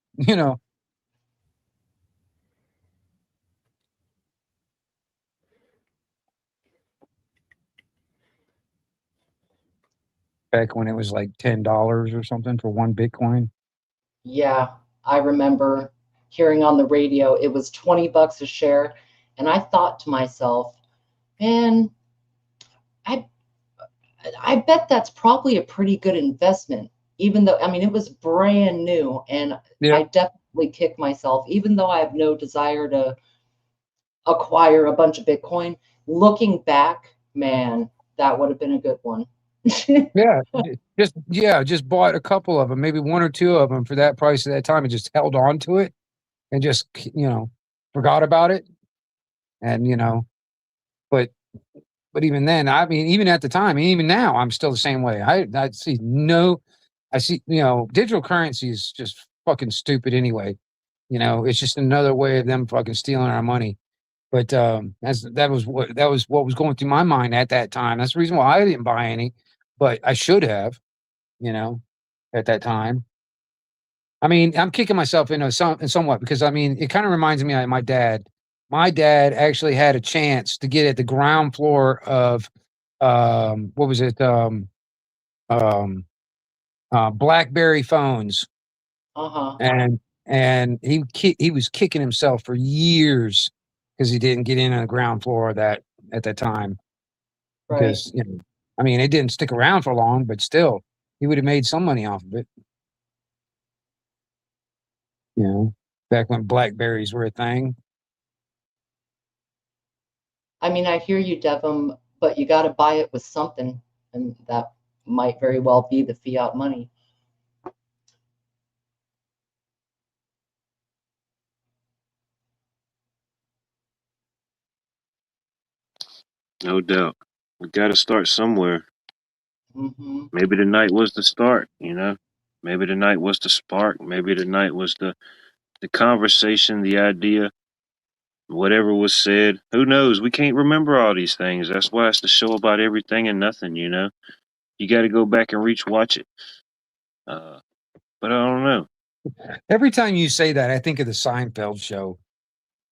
back when it was like $10 or something for one Bitcoin. Yeah, I remember hearing on the radio it was $20 a share, and I thought to myself, man, I bet that's probably a pretty good investment, even though, I mean, it was brand new, and Yeah. I definitely kick myself, even though I have no desire to acquire a bunch of Bitcoin. Looking back, man, that would have been a good one. Yeah, just bought a couple of them, maybe one or two of them for that price at that time, and just held on to it, and just forgot about it, and but even then, I mean, even at the time, and even now, I'm still the same way. I see digital currency is just fucking stupid anyway. It's just another way of them fucking stealing our money. But that was what was going through my mind at that time. That's the reason why I didn't buy any, but I should have. At that time. I mean, I'm kicking myself somewhat because I mean, it kind of reminds me of my dad. My dad actually had a chance to get at the ground floor of what was it? BlackBerry phones, Uh-huh. and he was kicking himself for years because he didn't get in on the ground floor of that at that time. Right. Because I mean, it didn't stick around for long, but still, he would have made some money off of it. Back when Blackberries were a thing. I mean, I hear you, Devin, but you got to buy it with something, and that might very well be the fiat money. No doubt. We got to start somewhere. Mm-hmm. Maybe tonight was the start, Maybe tonight was the spark. Maybe tonight was the conversation, the idea, whatever was said. Who knows? We can't remember all these things. That's why it's the show about everything and nothing, You got to go back and watch it. But I don't know. Every time you say that, I think of the Seinfeld show.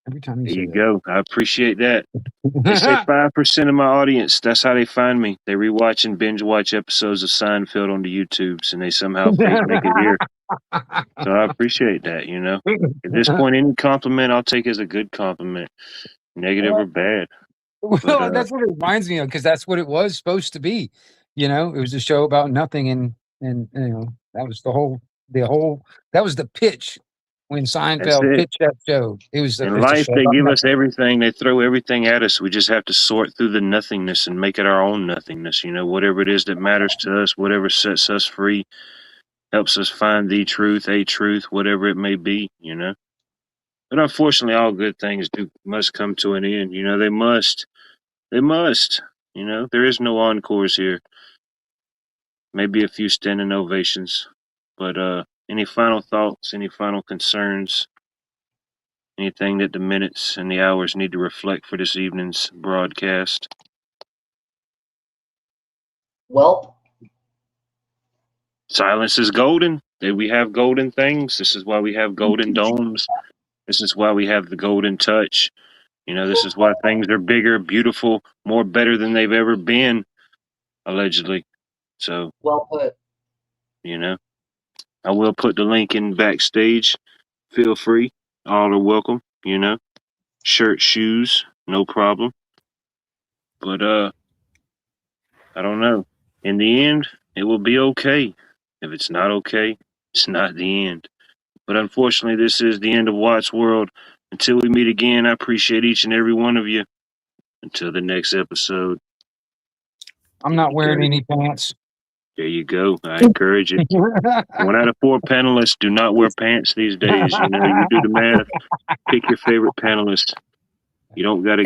Every time you There say you that. go. I appreciate that. They say 5% of my audience, that's how they find me. They rewatch and binge watch episodes of Seinfeld on the YouTubes, and they somehow make it here. So I appreciate that, At this point, any compliment I'll take as a good compliment, negative or bad. Well, that's what it reminds me of, because that's what it was supposed to be. It was a show about nothing, and that was that was the pitch when Seinfeld pitched that show. It was In it's a life, show they about give nothing. us everything. They throw everything at us. We just have to sort through the nothingness and make it our own nothingness. Whatever it is that matters to us, whatever sets us free, helps us find the truth, a truth, whatever it may be. But unfortunately, all good things must come to an end. They must. They must. There is no encores here. Maybe a few standing ovations. But any final thoughts? Any final concerns? Anything that the minutes and the hours need to reflect for this evening's broadcast? Well, silence is golden. We have golden things. This is why we have golden domes. This is why we have the golden touch. This is why things are bigger, beautiful, more better than they've ever been, allegedly. So, well put. I will put the link in backstage. Feel free. All are welcome, Shirt, shoes, no problem. But I don't know. In the end, it will be okay. If it's not okay, it's not the end. But unfortunately, this is the end of Watt's World. Until we meet again, I appreciate each and every one of you. Until the next episode. I'm not wearing any pants. There you go. I encourage it. 1 out of 4 panelists do not wear pants these days. You do the math. Pick your favorite panelist. You don't got to